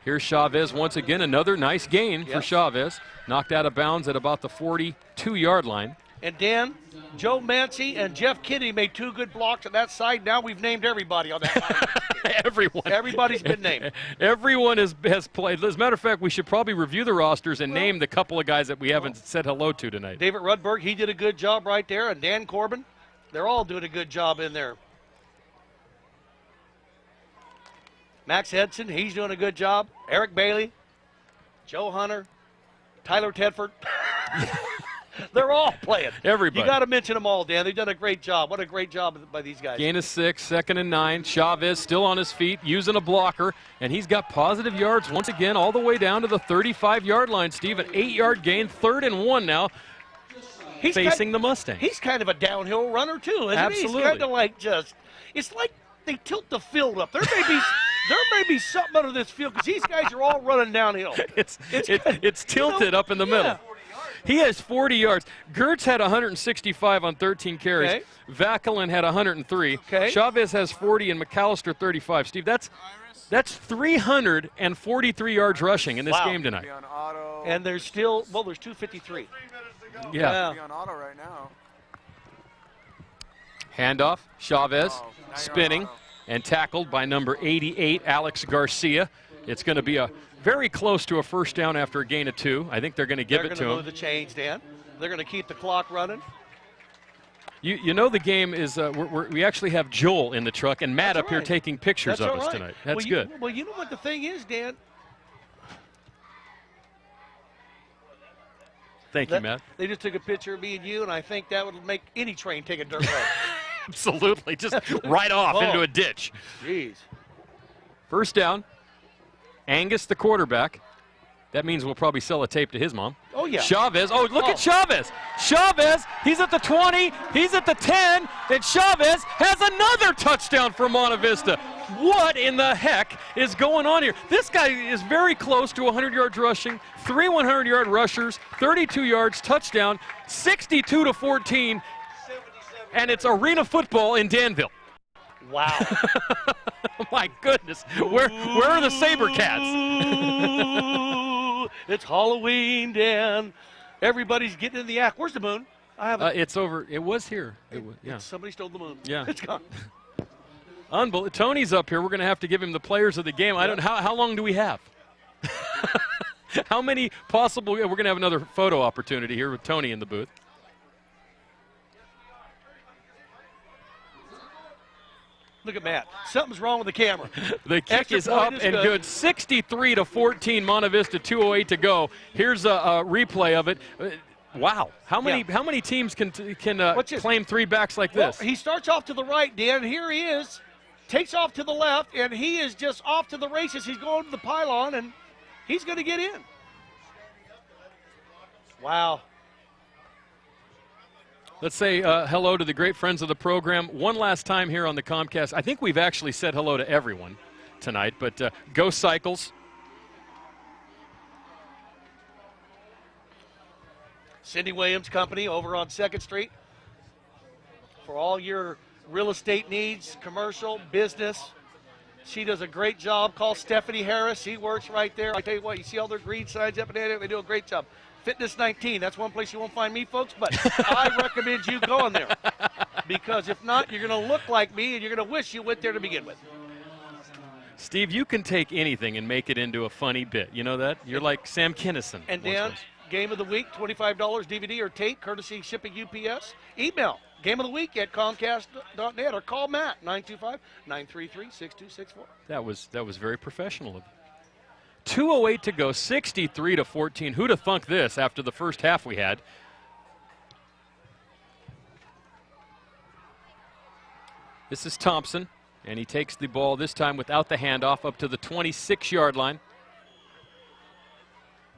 Here's Chavez once again, another nice gain for Chavez. Knocked out of bounds at about the 42-yard line. And Dan, Joe Mancy and Jeff Kinney made 2 good blocks on that side. Now we've named everybody on that line. Everyone. Everybody's been named. Everyone has played. As a matter of fact, we should probably review the rosters and name the couple of guys that we haven't said hello to tonight. David Rudberg, he did a good job right there. And Dan Corbin, they're all doing a good job in there. Max Edson, he's doing a good job. Eric Bailey, Joe Hunter, Tyler Tedford. They're all playing. Everybody. You got to mention them all, Dan. They've done a great job. What a great job by these guys. Gain of 6, 2nd and 9. Chavez still on his feet, using a blocker, and he's got positive yards once again all the way down to the 35-yard line, Steve. An 8-yard gain, 3rd and 1 now, facing the Mustangs. He's kind of a downhill runner, too, isn't Absolutely. he? He's kind of like it's like they tilt the field up. There may be something under this field because these guys are all running downhill. It's tilted up in the middle. He has 40 yards. Gertz had 165 on 13 carries. Okay. Vacalin had 103. Okay. Chavez has 40 and McAllister 35. Steve, that's 343 yards rushing in this game tonight. And there's 253. Yeah. On auto right now. Handoff, Chavez spinning and tackled by number 88, Alex Garcia. It's going to be very close to a first down after a gain of 2. I think they're going to give it to him. They're going to move the chains, Dan. They're going to keep the clock running. You know the game is, we actually have Joel in the truck and Matt up here taking pictures of us tonight. That's good. Well, you know what the thing is, Dan? Thank you, Matt. They just took a picture of me and you, and I think that would make any train take a dirt road. Absolutely. Just right off into a ditch. Jeez. First down. Angus, the quarterback. That means we'll probably sell a tape to his mom. Oh, yeah. Chavez. Oh, look at Chavez. Chavez, he's at the 20, he's at the 10, and Chavez has another touchdown for Monte Vista. What in the heck is going on here? This guy is very close to 100 yards rushing, 3 100-yard rushers, 32 yards, touchdown, 62-14, and it's arena football in Danville. Wow. My goodness. Where are the SaberCats? It's Halloween, Dan. Everybody's getting in the act. Where's the moon? I have it's over. It was here. Somebody stole the moon. Yeah. It's gone. Unbelievable. Tony's up here. We're going to have to give him the players of the game. I don't. How long do we have? How many possible? We're going to have another photo opportunity here with Tony in the booth. Look at Matt. Something's wrong with the camera. The kick is up and good. 63-14, Monte Vista, 2:08 to go. Here's a replay of it. Wow. How many teams can claim 3 backs like this? Well, he starts off to the right, Dan. Here he is. Takes off to the left, and he is just off to the races. He's going to the pylon, and he's going to get in. Wow. Let's say hello to the great friends of the program one last time here on the Comcast. I think we've actually said hello to everyone tonight, but Go Cycles. Cindy Williams Company over on 2nd Street. For all your real estate needs, commercial, business. She does a great job. Call Stephanie Harris. She works right there. I tell you what, you see all their green signs up and down there? They do a great job. Fitness 19, that's one place you won't find me, folks, but I recommend you going there. because if not, you're going to look like me and you're going to wish you went there to begin with. Steve, you can take anything and make it into a funny bit. You know that? You're like Sam Kinison. And Dan, Game of the Week, $25 DVD or tape, courtesy shipping UPS. Email gameoftheweek@comcast.net or call Matt, 925-933-6264. That was very professional of you. 2:08 to go, 63-14. Who'd have thunk this after the first half we had? This is Thompson, and he takes the ball this time without the handoff up to the 26-yard line.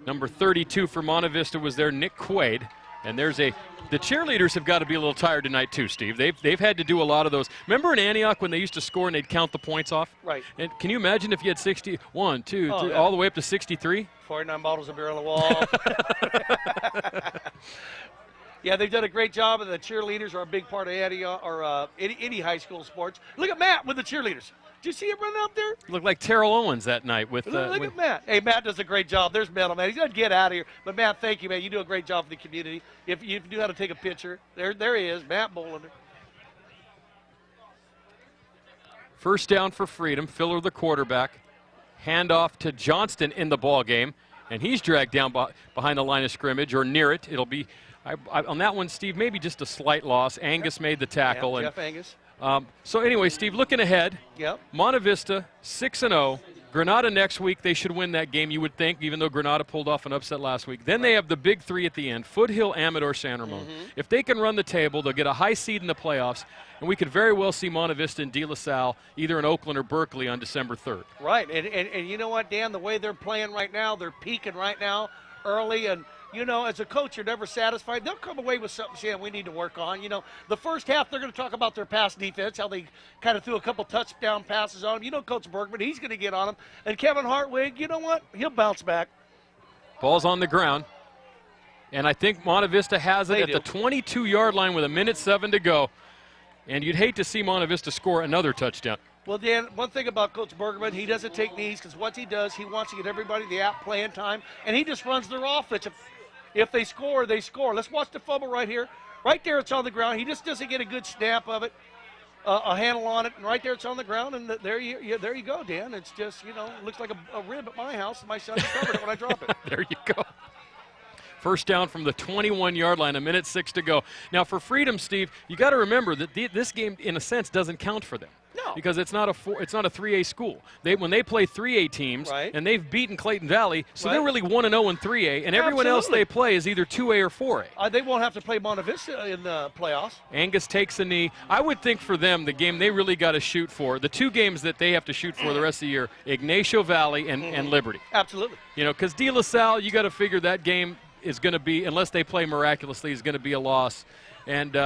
Number 32 for Monte Vista was there, Nick Quaid. And the cheerleaders have got to be a little tired tonight too, Steve. They've had to do a lot of those. Remember in Antioch when they used to score and they'd count the points off? Right. And can you imagine if you had 61, 2, 3, all the way up to 63? 49 bottles of beer on the wall. Yeah, they've done a great job, and the cheerleaders are a big part of Antioch, or any high school sports. Look at Matt with the cheerleaders. Did you see him running out there? Looked like Terrell Owens that night with. Look at Matt. Hey, Matt does a great job. There's Metal, man. He's going to get out of here. But, Matt, thank you, man. You do a great job for the community. If you knew how to take a picture, there he is, Matt Bolander. First down for Freedom. Filler the quarterback. Handoff to Johnston in the ball game, and he's dragged down behind the line of scrimmage or near it. It'll be on that one, Steve. Maybe just a slight loss. Angus made the tackle. Yeah, Jeff Angus. So anyway, Steve, looking ahead, yep. Monte Vista 6-0. Granada next week, they should win that game, you would think, even though Granada pulled off an upset last week. Then they have the big three at the end, Foothill, Amador, San Ramon. If they can run the table, they'll get a high seed in the playoffs, and we could very well see Monte Vista and De La Salle either in Oakland or Berkeley on December 3rd. Right, and you know what, Dan, the way they're playing right now, they're peaking right now early, and you know, as a coach, you're never satisfied. They'll come away with something saying we need to work on. You know, the first half, they're going to talk about their pass defense, how they kind of threw a couple touchdown passes on them. You know, Coach Bergman, he's going to get on them. And Kevin Hartwig, you know what? He'll bounce back. Ball's on the ground. And I think Monte Vista has it at the 22-yard line with 1:07 to go. And you'd hate to see Monte Vista score another touchdown. Well, Dan, one thing about Coach Bergman, he doesn't take knees because what he does, he wants to get everybody the app playing time, and he just runs their offense. If they score, they score. Let's watch the fumble right here. Right there, it's on the ground. He just doesn't get a good snap of it, a handle on it, and right there, it's on the ground. And there you go, Dan. It's just, you know, looks like a rib at my house. My son covered it when I drop it. There you go. First down from the 21-yard line, 1:06 to go. Now, for Freedom, Steve, you got to remember that this game, in a sense, doesn't count for them. No. Because it's not a 3A school. When they play 3A teams, right. and they've beaten Clayton Valley, so right. they're really 1-0 in 3A, and everyone else they play is either 2A or 4A. They won't have to play Monte Vista in the playoffs. Angus takes a knee. I would think for them, the game they really got to shoot for, the two games that they have to shoot for the rest of the year, Ignacio Valley and Liberty. Absolutely. You know, because De La Salle, you got to figure that game is going to be, unless they play miraculously, is going to be a loss. And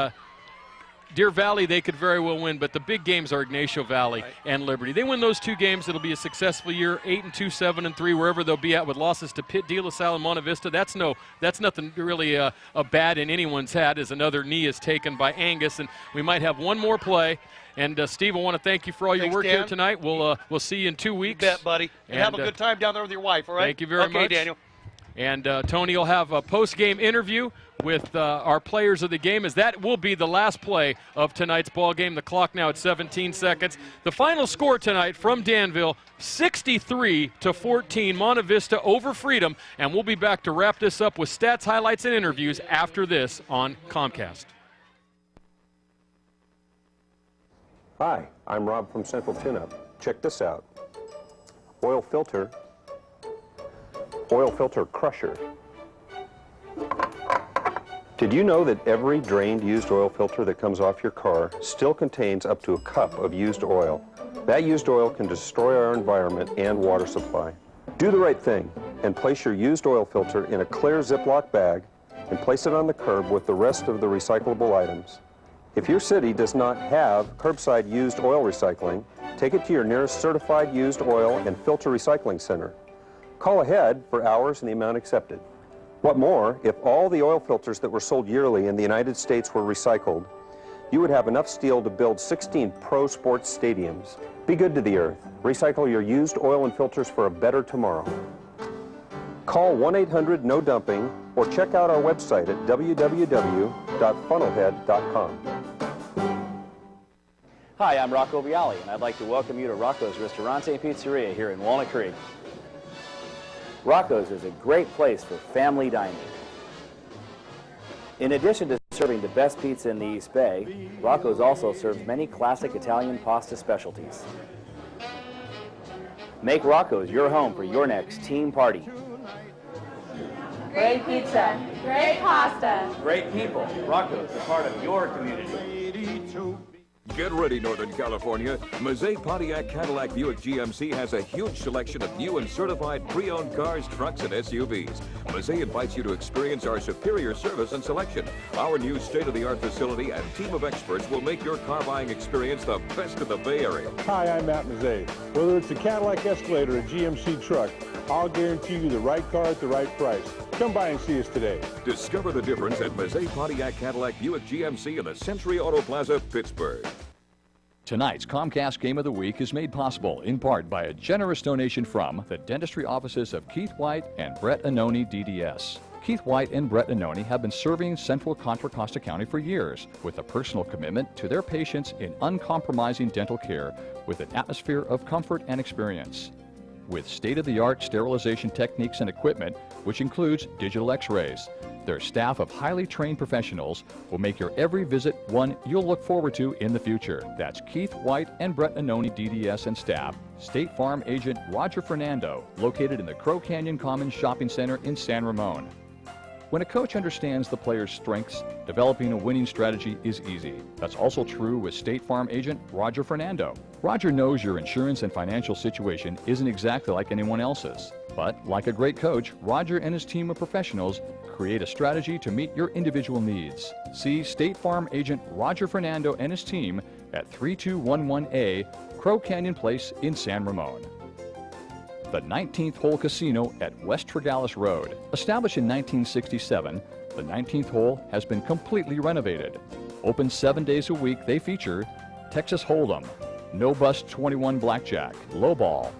Deer Valley, they could very well win, but the big games are Ignacio Valley and Liberty. They win those two games, it'll be a successful year, 8-2, 7-3, wherever they'll be at with losses to Pitt, De La Salle, and Monte Vista. That's nothing really a bad in anyone's hat, as another knee is taken by Angus, and we might have one more play. And Steve, I want to thank you for all your work here tonight. We'll see you in 2 weeks. You bet, buddy. And have a good time down there with your wife, all right? Thank you very much. Okay, Daniel. And Tony will have a post-game interview with our players of the game, as that will be the last play of tonight's ball game. The clock now at 17 seconds. The final score tonight from Danville, 63-14, Monte Vista over Freedom. And we'll be back to wrap this up with stats, highlights, and interviews after this on Comcast. Hi, I'm Rob from Central Tune-Up. Check this out. Oil filter crusher. Did you know that every drained used oil filter that comes off your car still contains up to a cup of used oil? That used oil can destroy our environment and water supply. Do the right thing and place your used oil filter in a clear Ziploc bag and place it on the curb with the rest of the recyclable items. If your city does not have curbside used oil recycling, take it to your nearest certified used oil and filter recycling center. Call ahead for hours and the amount accepted. What more, if all the oil filters that were sold yearly in the United States were recycled, you would have enough steel to build 16 pro sports stadiums. Be good to the earth. Recycle your used oil and filters for a better tomorrow. Call 1-800-NO-DUMPING or check out our website at www.funnelhead.com. Hi, I'm Rocco Vialli, and I'd like to welcome you to Rocco's Ristorante and Pizzeria here in Walnut Creek. Rocco's is a great place for family dining. In addition to serving the best pizza in the East Bay, Rocco's also serves many classic Italian pasta specialties. Make Rocco's your home for your next team party. Great pizza, great pasta. Great people. Rocco's is part of your community. Get ready, Northern California. Mazay Pontiac Cadillac Buick GMC has a huge selection of new and certified pre-owned cars, trucks, and SUVs. Mazay invites you to experience our superior service and selection. Our new state-of-the-art facility and team of experts will make your car buying experience the best in the Bay Area. Hi, I'm Matt Mazay. Whether it's a Cadillac Escalade or a GMC truck, I'll guarantee you the right car at the right price. Come by and see us today. Discover the difference at Mazay Pontiac Cadillac Buick GMC in the Century Auto Plaza, Pittsburgh. Tonight's Comcast Game of the Week is made possible in part by a generous donation from the dentistry offices of Keith White and Brett Annoni DDS. Keith White and Brett Annoni have been serving Central Contra Costa County for years with a personal commitment to their patients in uncompromising dental care with an atmosphere of comfort and experience. With state-of-the-art sterilization techniques and equipment, which includes digital x-rays, their staff of highly trained professionals will make your every visit one you'll look forward to in the future. That's Keith White and Brett Annoni DDS and staff. State Farm agent Roger Fernando, located in the Crow Canyon Commons Shopping Center in San Ramon. When a coach understands the player's strengths, developing a winning strategy is easy. That's also true with State Farm agent Roger Fernando. Roger knows your insurance and financial situation isn't exactly like anyone else's. But like a great coach, Roger and his team of professionals create a strategy to meet your individual needs. See State Farm agent Roger Fernando and his team at 3211A Crow Canyon Place in San Ramon. The 19th Hole Casino at West Tregallis Road. Established in 1967, the 19th hole has been completely renovated. Open 7 days a week, they feature Texas Hold'em, No Bust 21 Blackjack, Low Ball,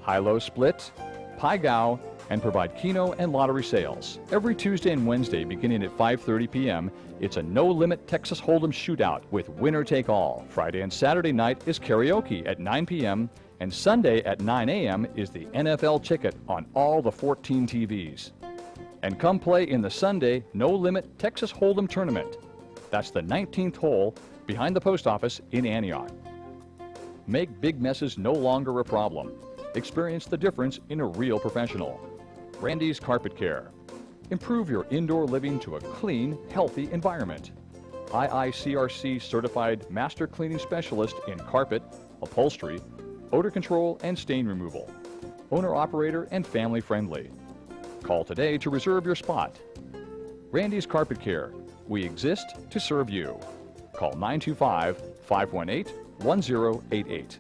High-Low Split, Pai Gow, and provide Keno and lottery sales. Every Tuesday and Wednesday beginning at 5:30 p.m., it's a no-limit Texas Hold'em shootout with winner-take-all. Friday and Saturday night is karaoke at 9 p.m., and Sunday at 9 a.m. is the NFL ticket on all the 14 TVs. And come play in the Sunday no-limit Texas Hold'em tournament. That's the 19th hole behind the post office in Antioch. Make big messes no longer a problem. Experience the difference in a real professional. Randy's Carpet Care. Improve your indoor living to a clean, healthy environment. IICRC certified master cleaning specialist in carpet, upholstery, odor control, and stain removal. Owner-operator and family-friendly. Call today to reserve your spot. Randy's Carpet Care. We exist to serve you. Call 925-518-1088.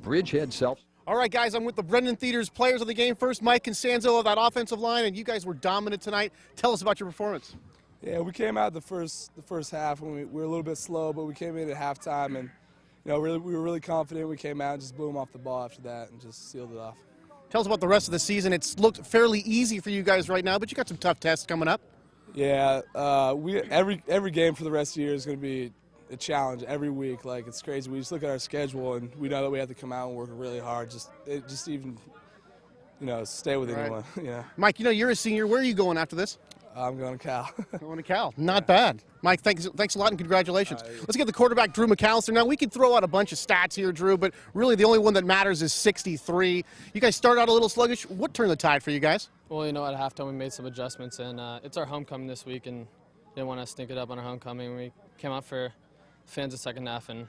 Bridgehead Self. All right, guys, I'm with the Brendan Theaters players of the game. First, Mike Constanzo of that offensive line, and you guys were dominant tonight. Tell us about your performance. Yeah, we came out the first half when we were a little bit slow, but we came in at halftime and we were really confident. We came out and just blew them off the ball after that and just sealed it off. Tell us about the rest of the season. It's looked fairly easy for you guys right now, but you got some tough tests coming up. Yeah, every game for the rest of the year is going to be a challenge every week. Like, it's crazy. We just look at our schedule and we know that we have to come out and work really hard. Just even stay with anyone. Yeah. Mike, you're a senior. Where are you going after this? I'm going to Cal. Going to Cal. Not bad. Mike, thanks a lot and congratulations. Let's get the quarterback, Drew McAllister. Now, we could throw out a bunch of stats here, Drew, but really the only one that matters is 63. You guys started out a little sluggish. What turned the tide for you guys? Well, at halftime we made some adjustments, and it's our homecoming this week, and didn't want to stink it up on our homecoming. We came out for fans the second half and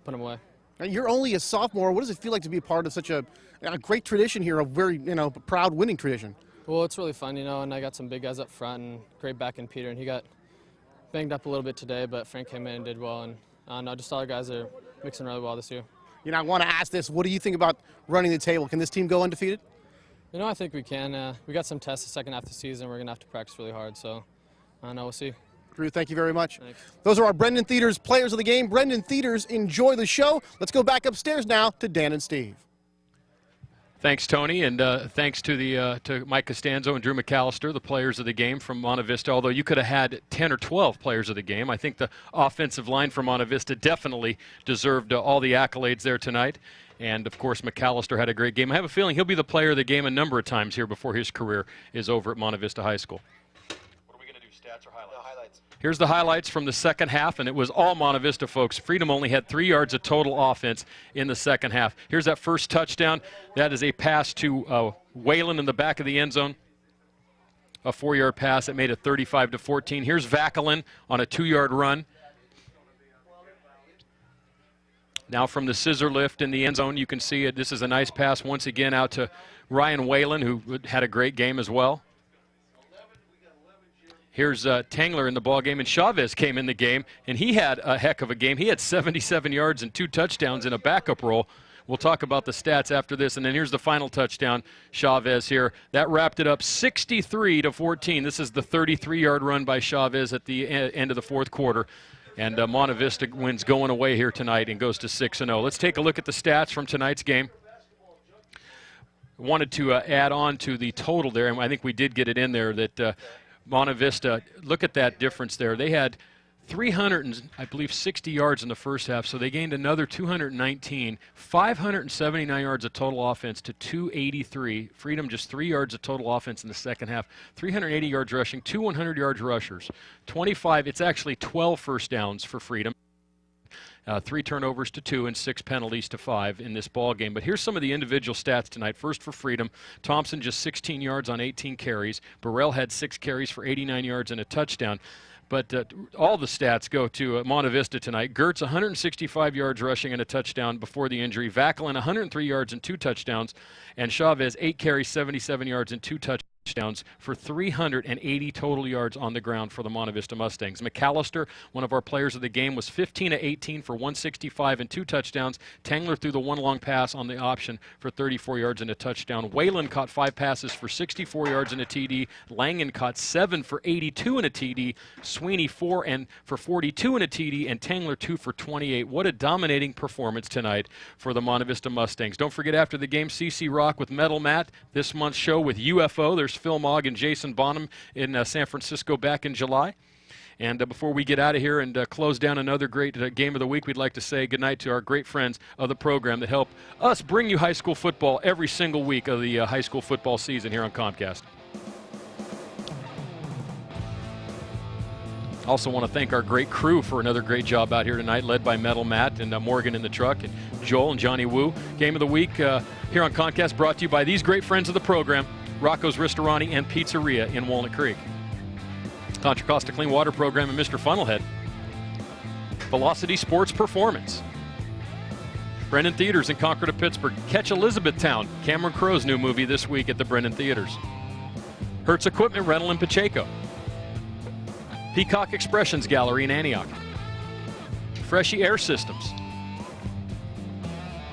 put them away. Now, you're only a sophomore. What does it feel like to be a part of such a great tradition here, a very proud winning tradition? Well, it's really fun, and I got some big guys up front and great back in Peter, and he got banged up a little bit today, but Frank came in and did well, and just all our guys are mixing really well this year. I want to ask this. What do you think about running the table? Can this team go undefeated? I think we can. We got some tests the second half of the season. We're going to have to practice really hard, so we'll see. Drew, thank you very much. Thanks. Those are our Brendan Theaters players of the game. Brendan Theaters, enjoy the show. Let's go back upstairs now to Dan and Steve. Thanks, Tony, and thanks to Mike Costanzo and Drew McAllister, the players of the game from Monte Vista. Although you could have had 10 or 12 players of the game, I think the offensive line from Monte Vista definitely deserved all the accolades there tonight. And of course, McAllister had a great game. I have a feeling he'll be the player of the game a number of times here before his career is over at Monte Vista High School. What are we going to do? Stats or highlights? No, highlights. Here's the highlights from the second half, and it was all Monte Vista, folks. Freedom only had 3 yards of total offense in the second half. Here's that first touchdown. That is a pass to Whalen in the back of the end zone. A 4-yard pass that made it 35-14. Here's Vacalin on a 2-yard run. Now from the scissor lift in the end zone, you can see it. This is a nice pass once again out to Ryan Whalen, who had a great game as well. Here's Tangler in the ball game, and Chavez came in the game, and he had a heck of a game. He had 77 yards and 2 touchdowns in a backup role. We'll talk about the stats after this, and then here's the final touchdown, Chavez here. That wrapped it up 63-14. This is the 33-yard run by Chavez at the end of the fourth quarter. And Monte Vista wins going away here tonight and goes to 6-0. Let's take a look at the stats from tonight's game. Wanted to add on to the total there, and I think we did get it in there, that Monte Vista, look at that difference there. They had 360 yards in the first half, so they gained another 219, 579 yards of total offense to 283. Freedom just 3 yards of total offense in the second half, 380 yards rushing, 2 100 yards rushers, 25, it's actually 12 first downs for Freedom. 3 turnovers to 2 and 6 penalties to 5 in this ball game. But here's some of the individual stats tonight. First for Freedom, Thompson just 16 yards on 18 carries. Burrell had 6 carries for 89 yards and a touchdown. But all the stats go to Monte Vista tonight. Gertz, 165 yards rushing and a touchdown before the injury. Vacalin, 103 yards and 2 touchdowns. And Chavez, 8 carries, 77 yards and 2 touchdowns for 380 total yards on the ground for the Monte Vista Mustangs. McAllister, one of our players of the game, was 15-18 for 165 and 2 touchdowns. Tangler threw the 1 long pass on the option for 34 yards and a touchdown. Whalen caught 5 passes for 64 yards and a TD. Langen caught 7 for 82 and a TD. Sweeney 4 and for 42 and a TD, and Tangler 2 for 28. What a dominating performance tonight for the Monte Vista Mustangs. Don't forget, after the game, CC Rock with Metal Matt. This month's show with UFO. There's Phil Mogg and Jason Bonham in San Francisco back in July. And before we get out of here and close down another great game of the week, we'd like to say goodnight to our great friends of the program that help us bring you high school football every single week of the high school football season here on Comcast. Also want to thank our great crew for another great job out here tonight, led by Metal Matt and Morgan in the truck, and Joel and Johnny Wu. Game of the week here on Comcast brought to you by these great friends of the program, Rocco's Ristorani and Pizzeria in Walnut Creek. Contra Costa Clean Water Program and Mr. Funnelhead. Velocity Sports Performance. Brennan Theaters in Concord of Pittsburgh. Catch Elizabethtown, Cameron Crowe's new movie this week at the Brennan Theaters. Hertz Equipment Rental in Pacheco. Peacock Expressions Gallery in Antioch. Freshy Air Systems.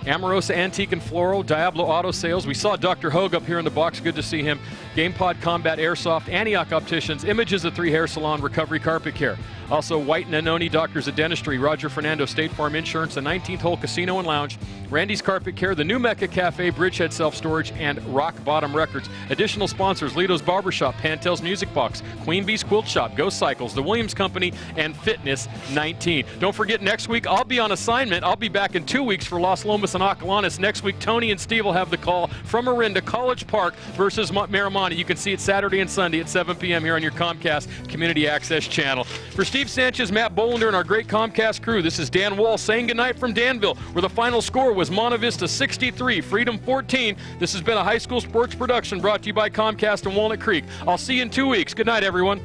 Amorosa Antique and Floral, Diablo Auto Sales. We saw Dr. Hogue up here in the box. Good to see him. GamePod Combat Airsoft, Antioch Opticians, Images of 3 Hair Salon, Recovery Carpet Care. Also, White and Annoni Doctors of Dentistry, Roger Fernando State Farm Insurance, the 19th Hole Casino and Lounge, Randy's Carpet Care, the New Mecca Cafe, Bridgehead Self Storage, and Rock Bottom Records. Additional sponsors, Lito's Barbershop, Pantel's Music Box, Queen Bee's Quilt Shop, Go Cycles, The Williams Company, and Fitness 19. Don't forget, next week I'll be on assignment. I'll be back in 2 weeks for Los Lomas and Acalanes. Next week, Tony and Steve will have the call from Marinda, College Park versus Miramani. You can see it Saturday and Sunday at 7 p.m. here on your Comcast Community Access channel. For Steve Sanchez, Matt Bolender, and our great Comcast crew, this is Dan Wall saying goodnight from Danville, where the final score was Monte Vista 63, Freedom 14. This has been a high school sports production brought to you by Comcast and Walnut Creek. I'll see you in 2 weeks. Good night, everyone.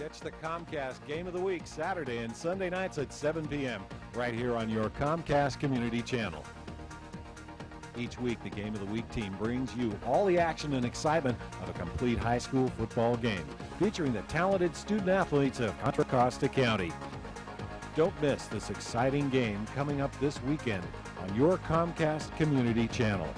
Catch the Comcast Game of the Week Saturday and Sunday nights at 7 p.m. right here on your Comcast Community Channel. Each week, the Game of the Week team brings you all the action and excitement of a complete high school football game, featuring the talented student athletes of Contra Costa County. Don't miss this exciting game coming up this weekend on your Comcast Community Channel.